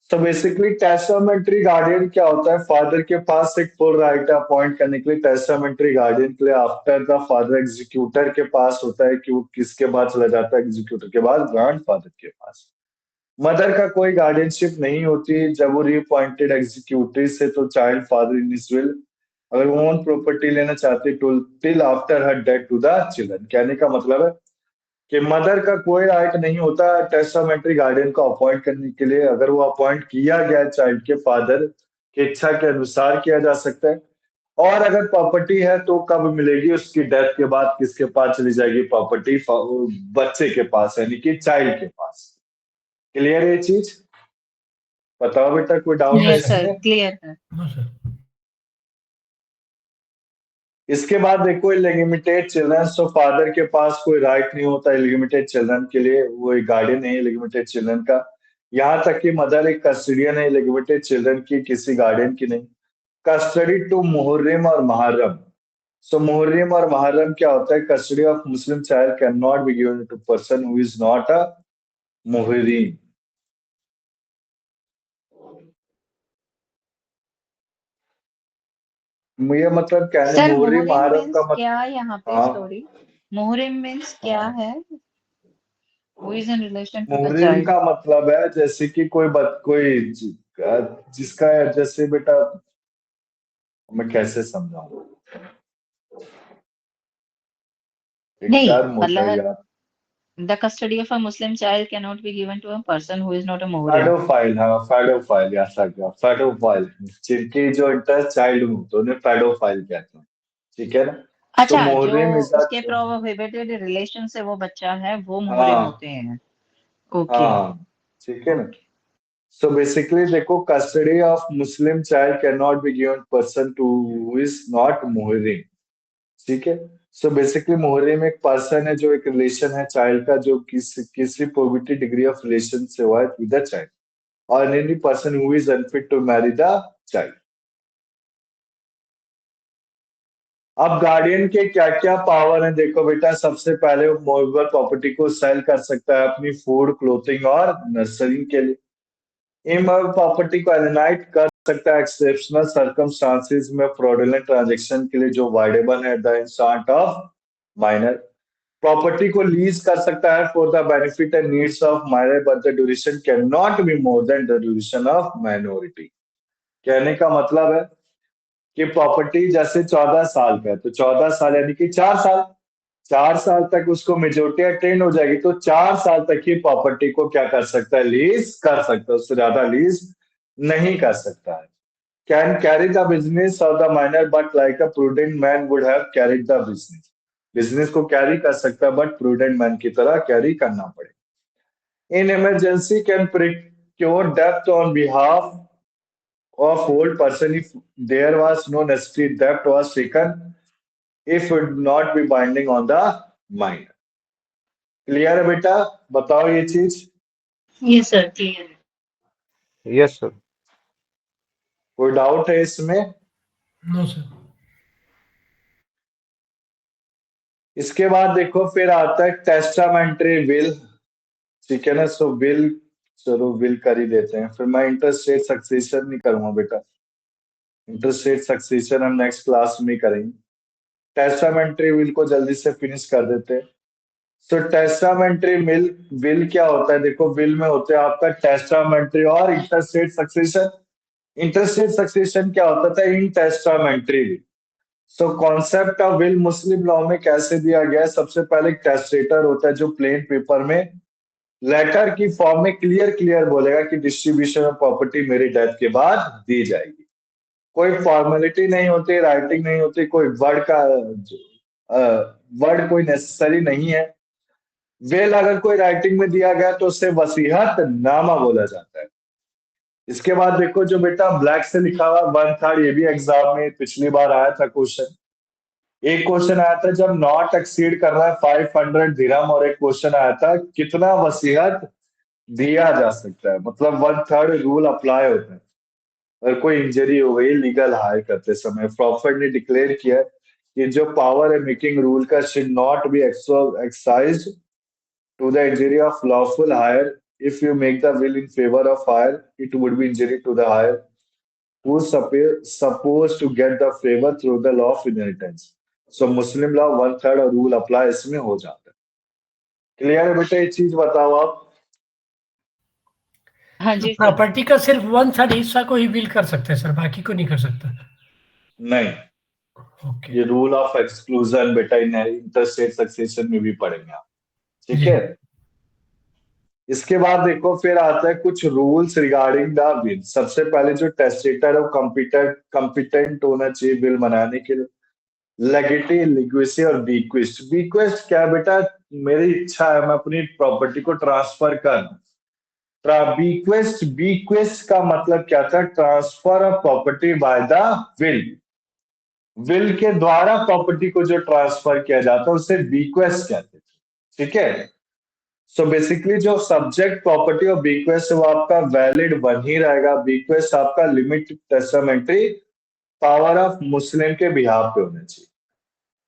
तो बेसिकली टेस्टामेंट्री गार्डियन क्या होता है? फादर के पास एक फुल राइट है अपॉइंट करने के लिए टेस्टामेंट्री गार्डियन के लिए। आफ्टर द फादर एग्जीक्यूटर के पास होता है कि वो किसके बाद चला जाता है? एग्जीक्यूटर के बाद ग्रैंडफादर के पास। मदर का कोई गार्डियनशिप नहीं होती जब वो रिअपॉइंटेड एग्जीक्यूटिव से, तो child father in his will अगर वो ओन प्रॉपर्टी लेना चाहते till after her death to the children. कहने का मतलब है कि मदर का कोई राइट नहीं होता टेस्टामेंट्री गार्डियन को अपॉइंट करने के लिए। अगर वो अपॉइंट किया गया चाइल्ड के फादर की इच्छा के अनुसार किया जा सकता है। और अगर प्रॉपर्टी है तो कब मिलेगी? उसकी डेथ के बाद किसके पास चली जाएगी प्रॉपर्टी? बच्चे के पास, यानी कि चाइल्ड के पास। क्लियर है ये चीज? बताओ बेटा, कोई डाउट है यस सर, इसमें? क्लियर है। No sir. इसके बाद देखो इलिमिटेड चिल्ड्रन। सो फादर के पास कोई राइट नहीं होता इलिमिटेड चिल्ड्रन के लिए, वो एक गार्डियन है इलिमिटेड चिल्ड्रन का। यहाँ तक कि मदर एक कस्टडियन है इलिमिटेड चिल्ड्रन की, किसी गार्डियन की नहीं। कस्टडी टू मुहर्रम और मुहर्रम। सो मुहर्रम और मुहर्रम क्या होता है? Custody of Muslim child can not be given to person who is not a मुहर्रिम। ये मतलब क्या है? सर मुहर्रम मुहर्रिम मुहर्रम मीन्स का मतलब, क्या यहाँ पे? हाँ सॉरी, मुहर्रिम मीन्स क्या हाँ, है? Who is in relation to the मुहर्रिम चाइल्ड? का मतलब है जैसे कि कोई जिसका, जैसे बेटा मैं कैसे समझाऊं, एक नहीं टर्म होता है मतलब यार। The custody of a Muslim child can not be given to a person who is not a मुहर्रिम। पेडोफाइल, हाँ पेडोफाइल, ऐसा क्या? पेडोफाइल जिनकी जो इंटर चाइल्ड हो तो उन्हें पेडोफाइल कहते हैं, ठीक है ना? सो अच्छा, जो मुहर्रिम इज उसके प्रोहिबिटेड रिलेशन से वो बच्चा है वो मुहर्रिम हाँ होते हैं। ओके। हाँ, ठीक है ना? ओके। सो बेसिकली देखो, custody of Muslim child can not be given person to who is not मुहर्रिम, ठीक है? सो बेसिकली मुहर्रिम एक पर्सन है जो एक रिलेशन है चाइल्ड का, जो किसी प्रोबिटी डिग्री ऑफ रिलेशन से हुआ है विद द चाइल्ड, और any person who is unfit to marry the child. अब गार्डियन के क्या क्या पावर है देखो बेटा। सबसे पहले वो मूवेबल प्रॉपर्टी को सेल कर सकता है अपनी फूड, क्लोथिंग और नर्सरी के लिए। इमूवेबल प्रॉपर्टी को एलिनाइट कर सकता है एक्सेप्शनल सर्कमस्टांसेस में फ्रॉडुलेंट ट्रांजैक्शन के लिए जो वाइडेबल है the instant of minor. Property को लीज कर सकता है for the benefit and needs of minor, but the duration can not be more than the duration of minority. कहने का मतलब है कि प्रॉपर्टी जैसे 14 साल का है तो 14 साल यानी कि 4 साल, 4 साल तक उसको मेजोरिटी अटेंड हो जाएगी तो 4 साल तक ही प्रॉपर्टी को क्या कर सकता है, लीज कर सकता है, उससे ज्यादा लीज नहीं कर सकता है। Can carry the business of the minor but like a prudent man would have carried the business. Business को कैरी कर सकता है बट प्रूडेंट मैन की तरह कैरी करना पड़ेगा। In emergency can procure depth on behalf of old person if there was no necessary debt was taken if it would not be binding on the minor। Clear है बेटा, बताओ ये चीज। ये सर क्लियर है। Yes sir. कोई doubt है इसमें? No sir. इसके बाद देखो फिर आता है टेस्टामेंट्री विल, ठीक है ना। सो विल, चलो विल कर ही देते हैं, फिर मैं इंटरस्टेट सक्सेशन नहीं करूंगा बेटा, इंटरस्टेट सक्सेशन हम नेक्स्ट क्लास में करेंगे। टेस्टामेंट्री विल को जल्दी से फिनिश कर देते हैं। सो टेस्टामेंट्री विल क्या होता है, देखो विल में होते हैं आपका टेस्टामेंट्री और इंटरस्टेट सक्सेशन। इंटरस्टेट सक्सेशन क्या होता था, in testamentary will. So concept of will Muslim law में कैसे दिया गया है, सबसे पहले टेस्टेटर होता है जो प्लेन पेपर में लेटर की फॉर्म में क्लियर बोलेगा कि डिस्ट्रीब्यूशन ऑफ प्रॉपर्टी मेरी डेथ के बाद दी जाएगी। कोई फॉर्मेलिटी नहीं होती, राइटिंग नहीं होती, कोई वर्ड कोई नेसेसरी नहीं है। विल अगर कोई राइटिंग में दिया गया तो उसे वसीहत नामा बोला जाता है। इसके बाद देखो जो बेटा ब्लैक से लिखा हुआ 1/3, ये भी एग्जाम में पिछली बार आया था क्वेश्चन। एक क्वेश्चन आया था जब नॉट एक्सीड कर रहा है 500 दिरहम, और एक क्वेश्चन आया था कितना वसीहत दिया जा सकता है, मतलब 1/3 रूल अप्लाई होता है। अगर कोई इंजरी हो गई लीगल हायर करते समय, प्रॉफिट ने डिक्लेयर किया कि जो पावर है मेकिंग रूल का should not be exercised to the injury of lawful hire. If you make the will in favor of hire, it would be injury to the hire who is supposed to get the favor through the law of inheritance. So Muslim law 1/3 rule apply इसमें हो जाता है। Clear है बेटा, ये चीज बताओ आप। हाँ जी सर। प्रॉपर्टी का सिर्फ 1/3 हिस्सा को ही विल कर सकते हैं सर, बाकी को नहीं कर सकता। नहीं, ओके। ये रूल ऑफ एक्सक्लूजन बेटा इंटरस्टेट सक्सेशन में भी पढ़ेंगे आप, ठीक है। इसके बाद देखो फिर आता है कुछ रूल्स रिगार्डिंग द विल। सबसे पहले जो टेस्टेटर है वो कॉम्पिटेंट होना चाहिए विल बनाने के लिए। लेगेटी, लिक्विसी और बीक्विस्ट। बीक्विस्ट क्या है बेटा, मेरी इच्छा है मैं अपनी प्रॉपर्टी को ट्रांसफर कर। बीक्विस्ट का मतलब क्या था, transfer of property by the will. Will के द्वारा प्रॉपर्टी को जो ट्रांसफर किया जाता है उसे बीक्वेस्ट कहते हैं, ठीक है। सो बेसिकली जो सब्जेक्ट प्रॉपर्टी और बीक्वेस्ट है वो आपका वैलिड बन ही रहेगा। बीक्वेस्ट आपका limit testamentary power of Muslim के बिहाफ पे होना चाहिए।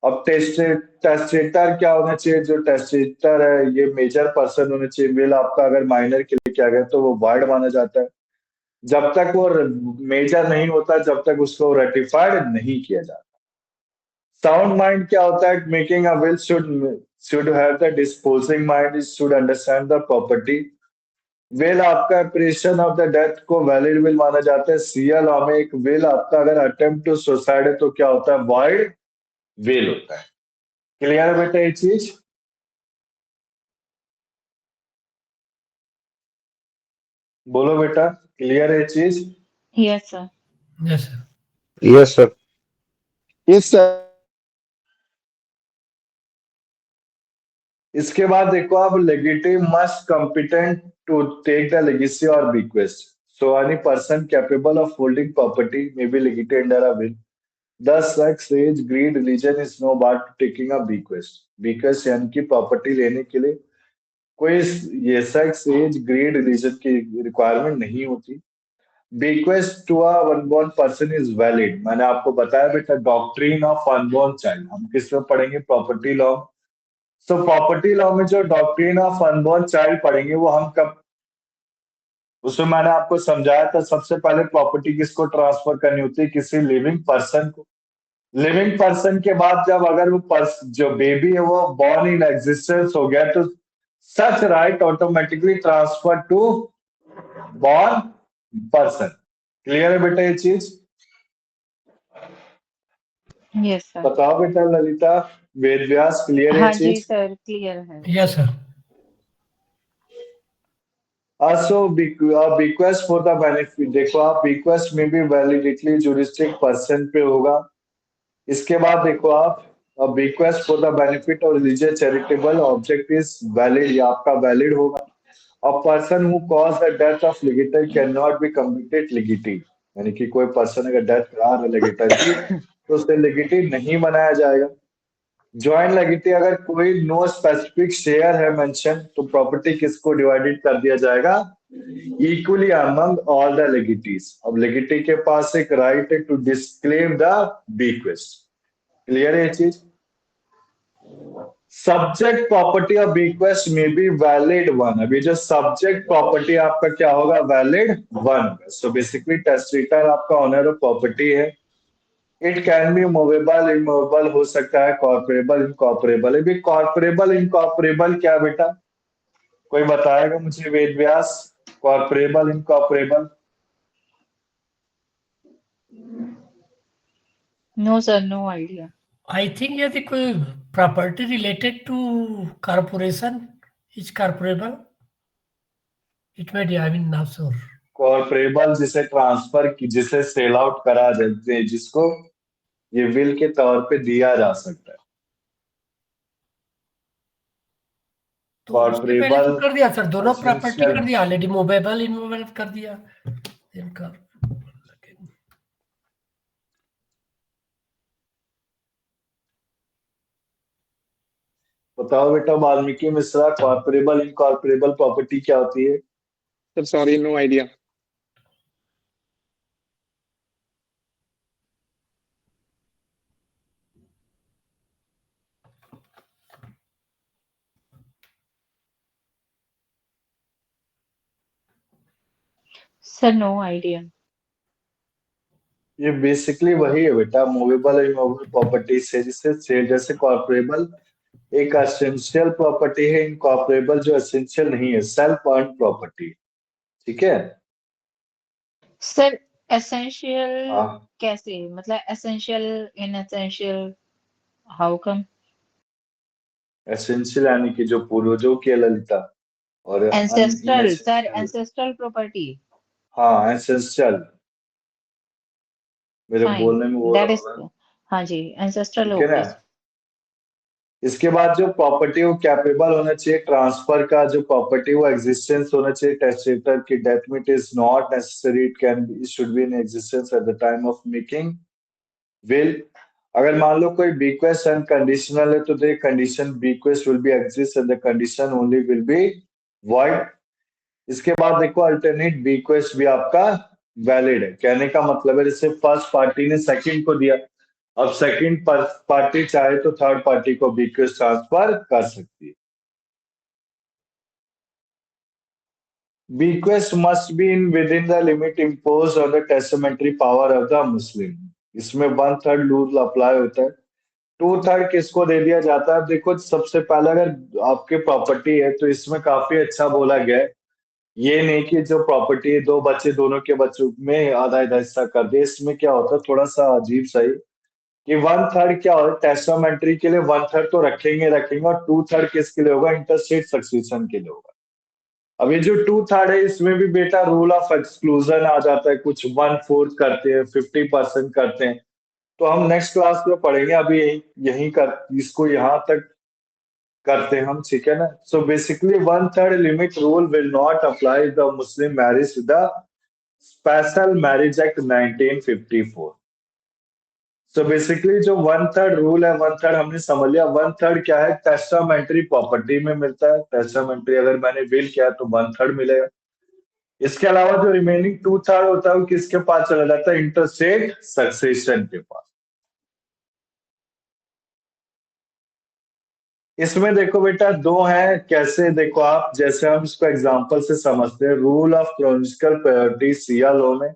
अब टेस्टेटर क्या होना चाहिए, जो टेस्टेटर है ये मेजर पर्सन होना चाहिए। विल आपका अगर माइनर के लिए किया गया तो वो वाइड माना जाता है। जब तक वो मेजर नहीं होता जब तक उसको रेटिफाइड नहीं किया जाता। साउंड माइंड क्या होता है, making a will should have the disposing mind, is should understand the property। Will आपका अप्रिसिएशन ऑफ द डेथ को वैलिड विल माना जाता है। सिया लॉ में एक विल आपका अगर अटेम्प्ट टू सुसाइड है तो क्या होता है, वॉइड विल होता है। क्लियर है बेटा ये चीज? बोलो बेटा, क्लियर है ये चीज? Yes sir. Yes sir. Yes sir. Yes sir. इसके बाद देखो आप legatee must competent to take the legacy और bequest. So any person capable of holding property may be legated under a will. The sex, age, creed, religion is no bar to taking a bequest. Bequest यानी कि property लेने के लिए कोई ये sex, age, creed, religion की requirement नहीं होती। Bequest to a unborn person is valid. मैंने आपको बताया बेटा डॉक्ट्रिन ऑफ अनबॉर्न चाइल्ड, हम किस में पढ़ेंगे, property law. So property law में जो डॉक्ट्रिन ऑफ अनबॉर्न चाइल्ड पढ़ेंगे वो हम कब, उसमें मैंने आपको समझाया था सबसे पहले प्रॉपर्टी किसको ट्रांसफर करनी होती है, किसी लिविंग पर्सन को। लिविंग पर्सन के बाद जब अगर वो जो बेबी है वो बॉर्न इन एग्जिस्टेंस हो गया तो such right automatically transfer to born person. Clear है बेटा ये चीज? Yes sir. बताओ बेटा ललिता, वेद व्यास क्लियर है हाँ जी चीज? सर, क्लियर है। Yes sir. So bequest for the benefit, देखो आप bequest में भी validly juristic person पे होगा। इसके बाद देखो आप bequest for the benefit of religious charitable object is valid, ये आपका valid होगा। A person who caused the death of legator cannot be committed legatee, यानी कि कोई पर्सन अगर डेथ करा रहा है लेगेटर की तो उसे लेगेटी नहीं बनाया जाएगा। ज्वाइंट लेगेटी अगर कोई नो स्पेसिफिक शेयर है मेंशन तो प्रॉपर्टी किसको डिवाइडेड कर दिया जाएगा? Equally among all the legatees. अब लेगेटी के पास एक राइट है to disclaim the bequest. Clear है ये चीज? सब्जेक्ट प्रॉपर्टी ऑफ बीक्वेस्ट में बी वैलिड वन। अभी जो सब्जेक्ट प्रॉपर्टी आपका क्या होगा? Valid one. So basically testator आपका ऑनर ऑफ प्रॉपर्टी है। It can be movable, immovable हो सकता है, कॉर्पोरेबल, इनकॉर्पोरेबल। अभी कॉर्पोरेबल इनकॉर्पोरेबल क्या बेटा? कोई बताएगा मुझे Ved Vyas? Corporeal incorporeal? No sir, no idea. I think यदि कोई property related to corporation is corporeal, it may be, I mean not sure. Corporeal जिसे ट्रांसफर की, जिसे सेल आउट करा जाते हैं, जिसको ये विल के तौर पे दिया जा सकता है। तो उसने पहले तो कॉर्पोरेबल कर दिया सर, दोनों प्रॉपर्टी एसेंशियल। कर दिया ऑलरेडी, मूवेबल इनमूवेबल कर दिया इनका। बताओ बेटा Valmiki Mishra, corporeal incorporeal property क्या होती है? Sir sorry, no idea. Sir no idea. ये बेसिकली वही है बेटा, मूवेबल और इमूवेबल प्रॉपर्टी से, जिससे जैसे कॉर्पोरेबल एक एसेंशियल प्रॉपर्टी है, इनकॉर्पोरेबल जो एसेंशियल नहीं है, सेल्फ अर्न प्रॉपर्टी। ठीक है? सर एसेंशियल हाँ, कैसे, मतलब essential, in essential, how come? Essential यानी कि जो पूर्वजों की है ललिता, और ancestral sir, inessential. Ancestral property. हाँ एसेंशियल, मेरे फाइन, बोलने में वो दैट रहा इज, होगा। हाँ जी, एंसेस्ट्रल ठीक है ना? ओके। इसके बाद जो प्रॉपर्टी वो कैपेबल होना चाहिए ट्रांसफर का, जो प्रॉपर्टी वो एग्जिस्टेंस होना चाहिए टेस्टेटर की डेथ में। It is not necessary, it can be, should be in existence at the time of making will. अगर मान लो कोई bequest अनकंडीशनल है तो the condition bequest will be exist and the condition only will be void। इसके बाद देखो alternate bequest भी आपका वैलिड है। कहने का मतलब है जैसे फर्स्ट पार्टी ने सेकंड को दिया, अब सेकंड पार्टी चाहे तो थर्ड पार्टी को bequest ट्रांसफर कर सकती है। bequest must be in within the limit imposed on the testamentary power of the Muslim। इसमें 1/3 रूल अप्लाई होता है। 2/3 किसको दे दिया जाता है? देखो सबसे पहले अगर आपके प्रॉपर्टी है तो इसमें काफी अच्छा बोला गया है। ये नहीं कि जो प्रॉपर्टी है दो बच्चे, दोनों के बच्चों में आधा आधा हिस्सा कर दे। इसमें क्या होता है थोड़ा सा अजीब सा ही, कि 1/3 क्या होता है टेस्टामेंट्री के लिए, 1/3 तो रखेंगे रखेंगे, और 2/3 किसके लिए होगा? इंटरस्टेट सक्सेशन के लिए होगा। अब ये जो 2/3 है इसमें भी बेटा रूल ऑफ एक्सक्लूजन आ जाता है। कुछ 1/4 करते हैं, 50% करते हैं, तो हम नेक्स्ट क्लास में पढ़ेंगे। अभी यही यही कर, इसको यहाँ तक करते हैं हम, ठीक है ना? So basically 1/3 limit rule will not apply the Muslim marriage the special marriage act 1954। So basically जो 1/3 रूल है, 1/3 हमने समझ लिया। 1/3 क्या है? टेस्टामेंट्री प्रॉपर्टी में मिलता है। टेस्टामेंट्री अगर मैंने विल किया तो 1/3 मिलेगा। इसके अलावा जो रिमेनिंग 2/3 होता है वो किसके पास चला जाता है? इंटरस्टेट सक्सेशन के पास। इसमें देखो बेटा दो हैं, कैसे देखो आप, जैसे हम इसको एग्जांपल से समझते हैं, rule of chronicle priority Shia law में,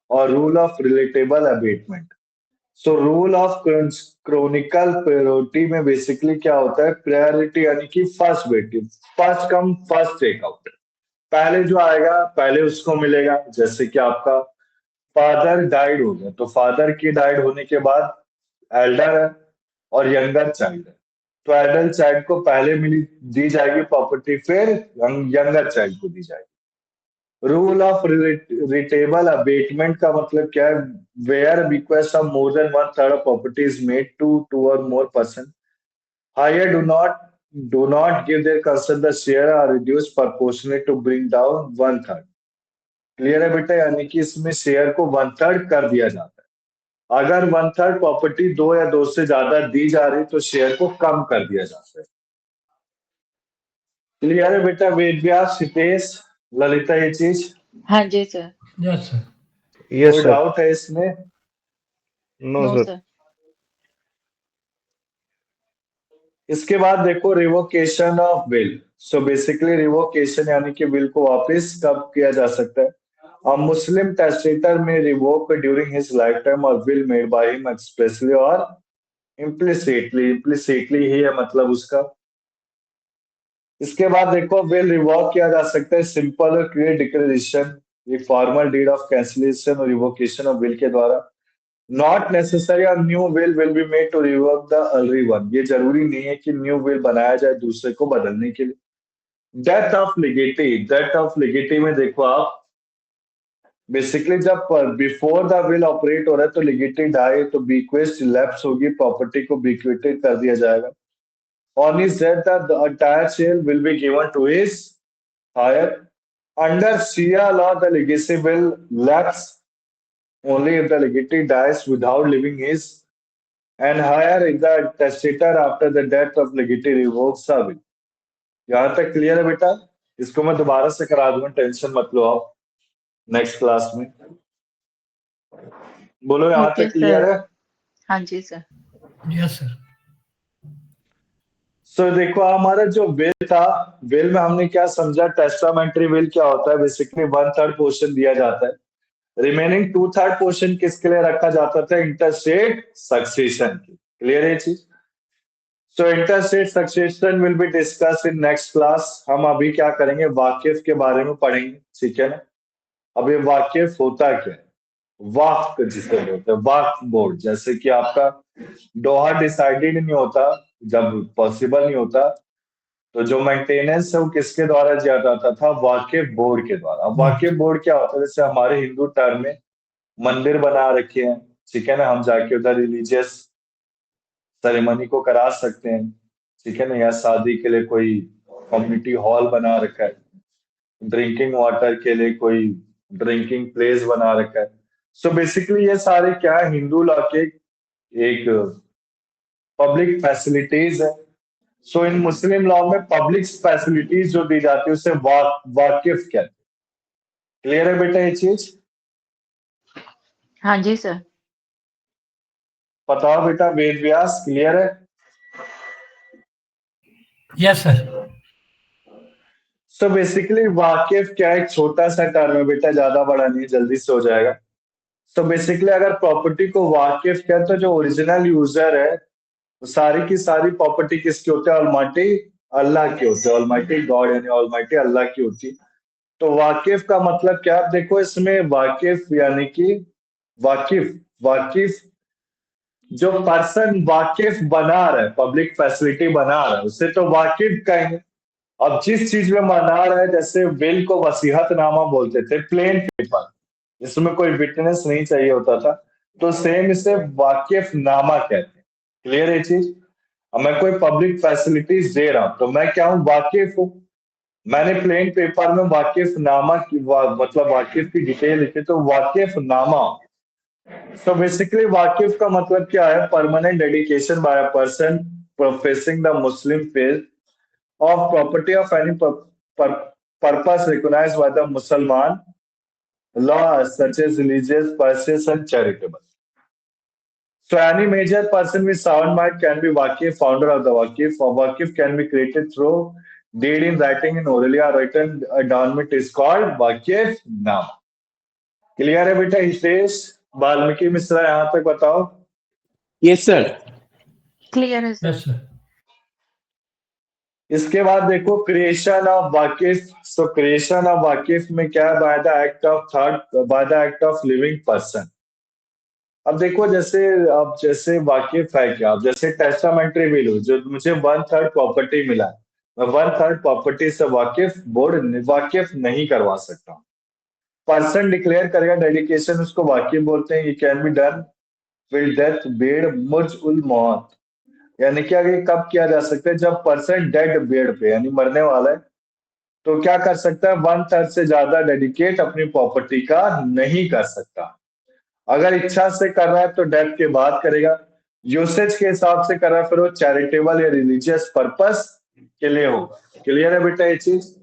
और rule of relatable abatement. So rule of chronicle priority में बेसिकली क्या होता है? प्रायोरिटी यानी कि फर्स्ट बेटी, first come first take out. पहले जो आएगा पहले उसको मिलेगा। जैसे कि आपका फादर डाइड हो गया तो फादर की डाइड होने के बाद एल्डर है और यंगर चाइल्ड है। तो एडल्ट चाइल्ड को पहले मिली दी जाएगी प्रॉपर्टी, फिर यंगर चाइल्ड को दी जाएगी। रूल ऑफ रिटेबल अबेटमेंट का मतलब क्या है? Where bequest of more than one third of property is made to two और more person, higher do not give their consent, the share are reduced proportionate to bring down one third. Clear है बेटा? यानी कि इसमें share को one third कर दिया जाता है। अगर वन थर्ड प्रॉपर्टी दो या दो से ज्यादा दी जा रही तो शेयर को कम कर दिया जाता है। क्लियर है बेटा? वेद व्यास, हितेश, ललिता, ये चीज हाँ जी सर। Yes, sir. Yes, कोई sir. डाउट है इसमें? No, no sir. सर। इसके बाद देखो revocation of will. So basically revocation यानी कि विल को वापस कब किया जा सकता है? A Muslim testator may revoke during his lifetime a will made by him expressly or implicitly। implicitly ही है मतलब उसका। इसके बाद देखो विल रिवोक किया जा सकता है सिंपल और क्लियर डिक्लेरेशन, एक फॉर्मल डीड ऑफ कैंसिलेशन और रिवोकेशन ऑफ विल के द्वारा। Not necessary a new will be made to revoke the early one. ये जरूरी नहीं है कि न्यू विल बनाया जाए दूसरे को बदलने के लिए। Death of legatee. Death of legatee में देखो आप बेसिकली जब बिफोर द विल ऑपरेट हो रहा है तो लिगेटी डाई तो बीक्वेस्ट लैप्स होगी, प्रॉपर्टी को बीक्वेटेड कर दिया जाएगा। On his death, the entire share will be given to his heir. Under Sharia law, the legacy will lapse only if the legatee dies without leaving his and heir if the testator after the death of legatee revokes the will। यहाँ तक clear है बेटा? इसको मैं दोबारा से करा दूंगा, टेंशन मत लो आप, नेक्स्ट क्लास में। बोलो यहाँ ओके तक क्लियर सर। है? हाँ जी सर। Yes, sir. सो देखो हमारा जो विल था, विल में हमने क्या समझा? टेस्टामेंट्री विल क्या होता है? बेसिकली वन थर्ड पोर्शन दिया जाता है, रिमेनिंग टू थर्ड पोर्शन किसके लिए रखा जाता था? इंटरस्टेट सक्सेशन की। क्लियर है चीज? So intestate succession will be discuss in next class. हम अभी क्या करेंगे? वाकिफ के बारे में पढ़ेंगे, ठीक है ना? अब ये वाकिफ होता क्या है? वक्फ जिसे बोलते हैं, वक्फ बोर्ड। जैसे कि आपका दोहा डिसाइडेड नहीं होता, जब पॉसिबल नहीं होता तो जो मेंटेनेंस है वो किसके द्वारा किया जाता था? वाकिफ बोर्ड के द्वारा। अब वाकिफ बोर्ड क्या होता है? जैसे हमारे हिंदू टर्म में मंदिर बना रखे हैं, ठीक है ना, हम जाके उधर रिलीजियस सेरेमनी को करा सकते हैं, ठीक है ना, या शादी के लिए कोई कम्युनिटी हॉल बना रखा है, ड्रिंकिंग वाटर के लिए कोई ड्रिंकिंग प्लेस बना रखा है। सो बेसिकली ये सारे क्या है? हिंदू लॉ के एक पब्लिक फैसिलिटीज है। सो इन मुस्लिम लॉ में पब्लिक फैसिलिटीज जो दी जाती है उसे वाकिफ कहते हैं। क्लियर है बेटा ये चीज? हाँ जी सर। बताओ बेटा वेद व्यास, क्लियर है? Yes, sir. सो बेसिकली वाकिफ क्या है? एक छोटा सा टर्म है बेटा, ज्यादा बड़ा नहीं, जल्दी से हो जाएगा। सो बेसिकली अगर प्रॉपर्टी को वाकिफ कहते तो जो ओरिजिनल यूजर है वो सारी की सारी प्रॉपर्टी किसकी होती है? ऑलमाइटी अल्लाह की होती है। ऑलमाइटी गॉड यानी ऑलमाइटी अल्लाह की होती है। तो वाकिफ का मतलब क्या? आप देखो इसमें वाकिफ यानी कि वाकिफ वाकिफ जो पर्सन वाकिफ बना रहा है, पब्लिक फैसिलिटी बना रहा है, उसे तो वाकिफ कहेंगे। अब जिस चीज में बना रहा है, जैसे विल को वसीहतनामा बोलते थे, प्लेन पेपर जिसमें कोई विटनेस नहीं चाहिए होता था, तो सेम इसे वाकिफ नामा कहते हैं। क्लियर है चीज? अब मैं कोई पब्लिक फैसिलिटीज दे रहा हूं तो मैं क्या हूं? वाकिफ हूं। मैंने प्लेन पेपर में वाकिफ नामा की मतलब वाकिफ की डिटेल लिखी तो वाकिफ नामा। सो बेसिकली वाकिफ का मतलब क्या है? Permanent dedication by a person professing the Muslim faith of property of any purpose recognized by the Musliman law such as religious, purchase and charitable. So any major person with sound mind can be Waqif, founder of the Waqif. A Waqif can be created through deed in writing in orally or written adornment is called Waqif Nama. Clear है बेटा? हितेश, वाल्मीकि मिश्रा, यहाँ तक बताओ। Yes, sir. Clear है sir. Yes, sir. इसके बाद देखो creation of वाकिफ। सो क्रिएशन ऑफ वाकिफ में क्या है? By the act of living person. अब देखो जैसे अब जैसे वाकिफ है क्या, अब जैसे टेस्टामेंट्री विल हो जो मुझे 1/3 प्रॉपर्टी मिला है, मैं 1/3 प्रॉपर्टी से वाकिफ नहीं करवा सकता। पर्सन डिक्लेयर करेगा डेडिकेशन, उसको वाकिफ बोलते हैं। ये can be done will death bed मुर्ज उल मौत, यानी कि अगर कब किया जा सकता है, जब पर्सन डेड बेड पे यानी मरने वाला है, तो क्या कर सकता है, 1/3 से ज्यादा डेडिकेट अपनी प्रॉपर्टी का नहीं कर सकता। अगर इच्छा से कर रहा है तो डेथ के बाद करेगा, यूसेज के हिसाब से कर रहा है फिर वो चैरिटेबल या रिलीजियस पर्पस के लिए होगा। क्लियर है बेटा ये चीज?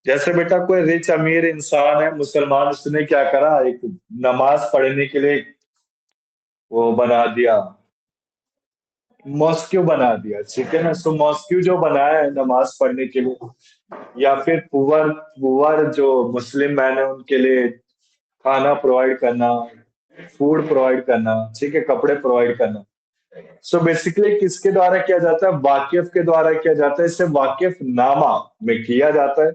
जैसे बेटा कोई रिच अमीर इंसान है मुसलमान, उसने क्या करा, एक नमाज पढ़ने के लिए वो बना दिया, मॉस्क्यू बना दिया, ठीक है ना। सो मॉस्क्यू जो बनाया है नमाज पढ़ने के लिए, या फिर पुअर पुअर जो मुस्लिम मैन है उनके लिए खाना प्रोवाइड करना, फूड प्रोवाइड करना, ठीक है, कपड़े प्रोवाइड करना। सो बेसिकली किसके द्वारा किया जाता है, वाकिफ के द्वारा किया जाता है। इसे वाकिफ नामा में किया जाता है।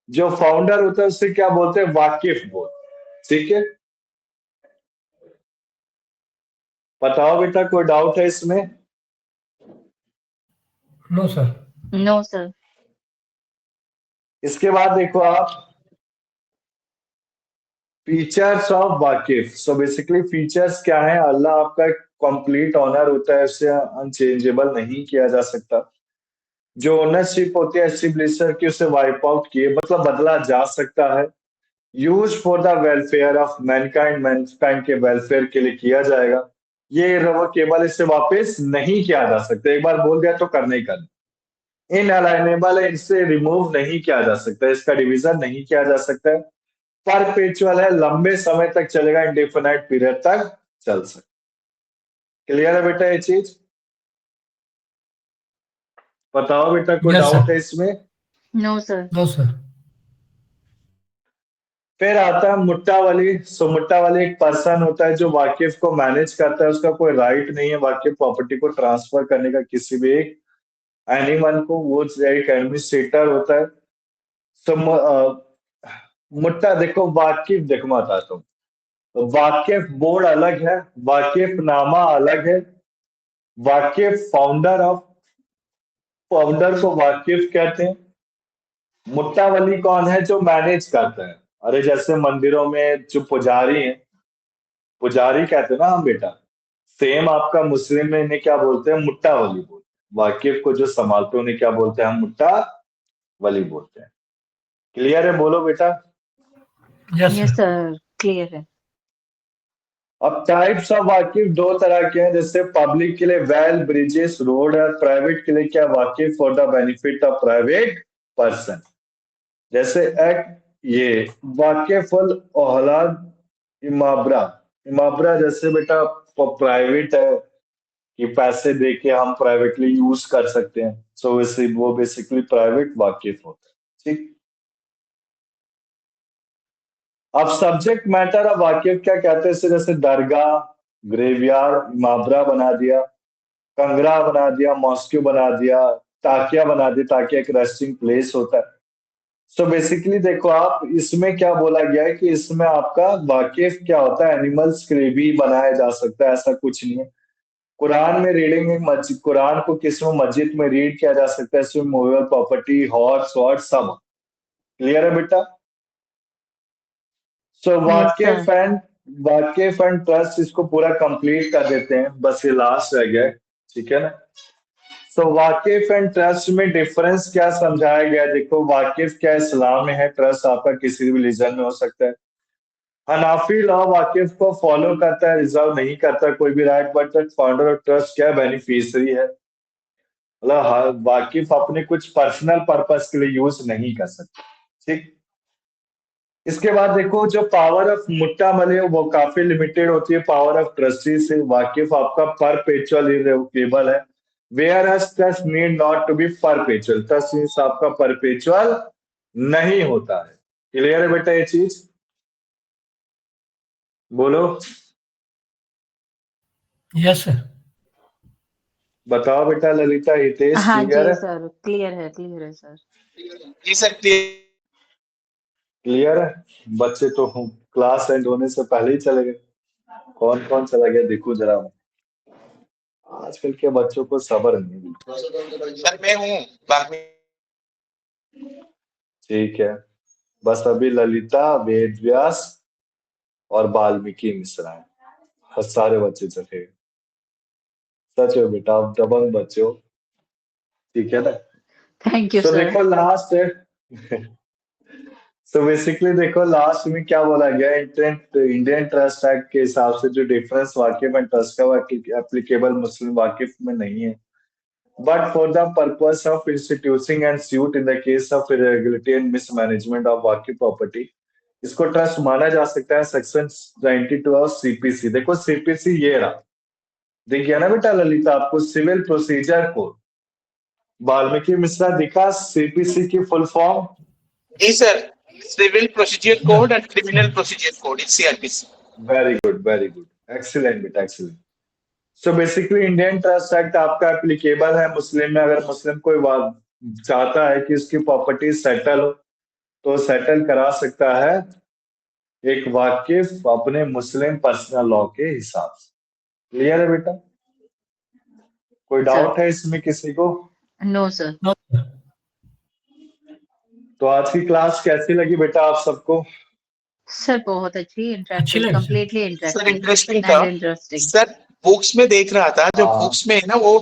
जो फाउंडर होता है उसे क्या बोलते हैं, वाकिफ बोलते, ठीक है। बताओ बेटा कोई डाउट है इसमें? No sir. No sir. इसके बाद देखो आप फीचर्स ऑफ वाकिफ। सो बेसिकली फीचर्स क्या है, अल्लाह आपका कंप्लीट ऑनर होता है, उसे अनचेंजेबल नहीं किया जा सकता। जो ओनरशिप होती है एस्टेब्लिशर की, उसे वाइप आउट किए मतलब बदला जा सकता है। Use for the welfare of Mankind, Mankind के वेलफेयर के लिए किया जाएगा। ये केवल इसे वापस नहीं किया जा सकता, एक बार बोल दिया तो करना ही करना। इनअलाइनेबल है, इसे रिमूव नहीं किया जा सकता, इसका डिवीजन नहीं किया जा सकता है। परपेचुअल है, लंबे समय तक चलेगा, इंडेफिनाइट पीरियड तक चल सकता। क्लियर है बेटा ये चीज? बताओ बेटा कोई यस डाउट सर। है इसमें? No sir. No sir. फिर आता है मुट्टावली। सो मुट्टावली एक पर्सन होता है जो वाकिफ को मैनेज करता है, उसका कोई राइट नहीं है वाकिफ प्रॉपर्टी को ट्रांसफर करने का किसी भी एक एनिमल को, वो एक एडमिनिस्ट्रेटर होता है। सो मुट्टा देखो वाकिफ, देखो मैं बताता हूँ, वाकिफ बोर्ड अलग है, वाकिफ नामा अलग है, वाकिफ फाउंडर को वाकिफ कहते हैं। मुट्टावली कौन है, जो मैनेज करता है। अरे जैसे मंदिरों में जो पुजारी हैं, पुजारी कहते हैं ना हम बेटा, सेम आपका मुस्लिम में इन्हें क्या बोलते हैं, मुट्टावली बोलते हैं। वाकिफ को जो संभालते हैं उन्हें क्या बोलते हैं, हम मुट्टावली बोलते हैं। क्लियर है, बोलो बेटा। Yes yes sir. Sir, clear है। अब टाइप्स ऑफ वाकिफ दो तरह के हैं, जैसे पब्लिक के लिए वेल ब्रिजेस रोड है, प्राइवेट के लिए क्या, वाकिफ for the benefit of private person. जैसे एक ये वाकिफुल ओहलाद इमाबरा, इमाबरा जैसे बेटा प्राइवेट है कि पैसे दे के हम प्राइवेटली यूज कर सकते हैं। सो वो बेसिकली प्राइवेट वाकिफ होता है, ठीक। अब सब्जेक्ट मैटर ऑफ वाकिफ क्या कहते हैं, जैसे दरगाह, ग्रेवयार्ड, इमाबरा बना दिया, कंगरा बना दिया, मॉस्क्यू बना दिया, ताकिया बना दिया। ताकिया एक रेस्टिंग प्लेस होता है। सो बेसिकली देखो आप, इसमें क्या बोला गया है कि इसमें आपका वाकिफ क्या होता है, एनिमल्स के लिए भी बनाया जा सकता है, ऐसा कुछ नहीं है। कुरान में रीडिंग में मस्जिद, कुरान को किस में मस्जिद में रीड किया जा सकता है, इसमें मूवेबल प्रॉपर्टी, हॉर्स वॉट सब। क्लियर है बेटा? So yes sir. वाकिफ एंड ट्रस्ट इसको पूरा कंप्लीट कर देते हैं, बस ये लास्ट रह गया है, ठीक है ना। सो वाकिफ एंड ट्रस्ट में डिफरेंस क्या समझाया गया है? देखो वाकिफ क्या इस्लाम में है, ट्रस्ट आपका किसी भी रिलीजन में हो सकता है। हनाफी लॉ वाकिफ को फॉलो करता है, रिजर्व नहीं करता कोई भी right, but founder of trust क्या बेनिफिशियरी है, मतलब वाकिफ अपने कुछ पर्सनल पर्पस के लिए यूज नहीं कर सकते, ठीक। इसके बाद देखो जो पावर ऑफ मुट्टामली है वो काफी लिमिटेड होती है पावर ऑफ ट्रस्टी से। वाकिफ आपका परपेचुअल इरेवोकेबल है, whereas trust need not to be perpetual. Trust means आपका परपेचुअल नहीं होता है। क्लियर है बेटा ये चीज? बोलो। Yes sir. बताओ बेटा ललिता, हितेश, हाँ क्लियर जी है? सर, क्लियर है सर। जी सर क्लियर। क्लियर है? बच्चे तो क्लास एंड होने से पहले ही चले गए। कौन कौन चला गया देखो जरा। आजकल के बच्चों को सब्र नहीं। सर मैं हूँ बाकी। ठीक है, बस अभी ललिता, वेद व्यास और वाल्मीकि मिश्रा है। सारे बच्चे चले। सच है बेटा, आप दबंग बच्चे हो। ठीक है ना। Thank you so sir. देखो लास्ट है। सो बेसिकली देखो लास्ट में क्या बोला गया, इंडियन ट्रस्ट एक्ट के हिसाब से जो डिफरेंस वाकिफ एंड ट्रस्ट का एप्लीकेबल मुस्लिम वाकिफ में नहीं है, but for the purpose of instituting and suit in the case of irregularity and mismanagement of वाकिफ प्रॉपर्टी, इसको ट्रस्ट माना जा सकता है। Section 92 of CPC. देखो सीपीसी ये रहा, दिख गया ना बेटा ललिता आपको, civil procedure code. Valmiki Mishra दिखा सीपीसी की फुल फॉर्म? जी sir, civil procedure Yeah. Code and criminal procedure code, it's CrPC. Very good, very good, excellent बेटा, excellent. So basically Indian Trust Act आपका एप्लीकेबल है मुस्लिम में। अगर मुस्लिम कोई चाहता है कि उसकी प्रॉपर्टी सेटल हो, तो सेटल करा सकता है एक वाकिफ अपने मुस्लिम पर्सनल लॉ के हिसाब से। क्लियर है बेटा? कोई सर डाउट है इसमें किसी को? No sir. No, sir. तो आज की क्लास कैसी लगी बेटा आप सबको? सर बहुत अच्छी, अच्छी इंटरेक्टिव, लगी sir. Completely sir interactive interesting था। And interesting. सर बुक्स में देख रहा था, जो हाँ। बुक्स में है ना वो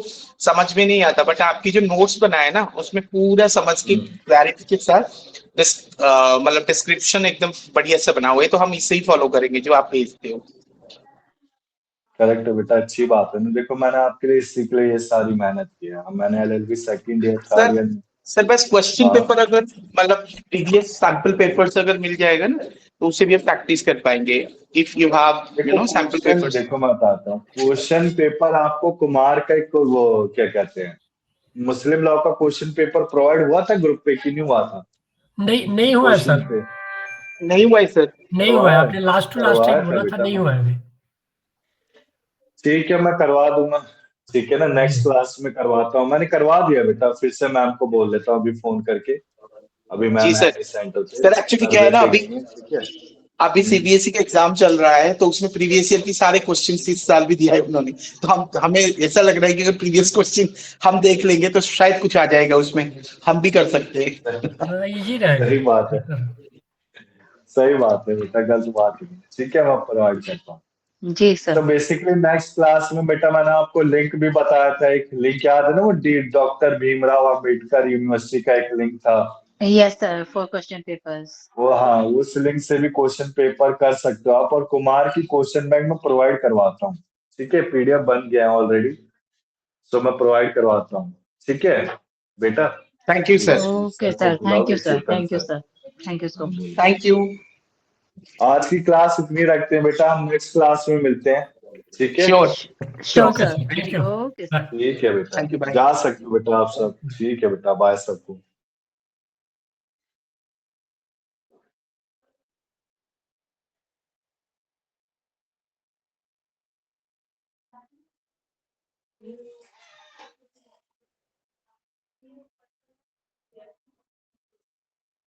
समझ में नहीं आता, बट आपकी जो नोट्स बनाए ना उसमें पूरा समझ के क्लैरिटी के साथ मतलब डिस्क्रिप्शन एकदम बढ़िया से बना हुआ है, तो हम इसे ही फॉलो करेंगे जो आप भेजते हो। करेक्ट है बेटा, अच्छी बात है ना। देखो मैंने आपके लिए इसी के लिए ये सारी मेहनत की है। मैंने LLB second year, third sir year. Sir बस क्वेश्चन हाँ। पेपर अगर मतलब प्रीवियस सैंपल पेपर्स अगर मिल जाएगा ना तो उससे भी हम प्रैक्टिस कर पाएंगे, इफ यू हैव देखो सैंपल क्वेश्चन, पेपर्स। देखो मैं बताता हूँ, क्वेश्चन पेपर आपको कुमार का एक वो क्या कहते हैं, मुस्लिम लॉ का क्वेश्चन पेपर प्रोवाइड हुआ था ग्रुप पे कि नहीं हुआ था? नहीं नहीं हुआ है क्वेश्चन सर, पे नहीं हुआ है सर। नहीं हुआ है। करवाया है? आपने लास्ट टू लास्ट करवाया टाइम था बोला था, बेटा नहीं मैंने। हुआ है अभी। ठीक है, मैं करवा दूंगा। ठीक है ना, जी नेक्स्ट क्लास में करवाता हूँ। मैंने करवा दिया बेटा, फिर से मैम को बोल देता हूँ अभी फोन करके। अभी जी मैम है सर। नहीं सेंटर पे, सर एक्चुअली कर क्या है ना, देते अभी नहीं है। ठीक है। अभी सीबीएसई का एग्जाम चल रहा है तो उसमें प्रीवियस ईयर की सारे क्वेश्चन इस साल भी दिया है उन्होंने, तो हमें ऐसा लग रहा है कि अगर प्रीवियस क्वेश्चन हम देख लेंगे तो शायद कुछ आ जाएगा उसमें, हम भी कर सकते हैं। इजी रहेगा। सही बात है, सही बात है बेटा, गलत बात नहीं है। ठीक है, मैं प्रोवाइड करता हूँ। जी तो सर। बेसिकली नेक्स्ट क्लास में बेटा मैंने आपको लिंक भी बताया था, एक लिंक याद है ना, वो डॉक्टर भीमराव अंबेडकर यूनिवर्सिटी का एक लिंक था। Yes sir, for question papers. वो हाँ, उस लिंक से भी क्वेश्चन पेपर कर सकते हो आप, और कुमार की क्वेश्चन बैंक में प्रोवाइड करवाता हूँ। ठीक है, पीडीएफ बन गया है ऑलरेडी, सो मैं प्रोवाइड करवाता हूँ। ठीक है बेटा। Thank you sir. Okay sir को सर, बुलाओ, thank you sir, Chetan thank you sir. Sir, thank you so much. Thank you. आज की क्लास इतनी रखते हैं बेटा, हम नेक्स्ट क्लास में मिलते हैं। ठीक है। Sure. Sure okay sir. Sir, thank you. Okay sir. ठीक है बेटा, थैंक यू, बाय। जा सकते हो बेटा आप सब। ठीक है बेटा, बाय सबको।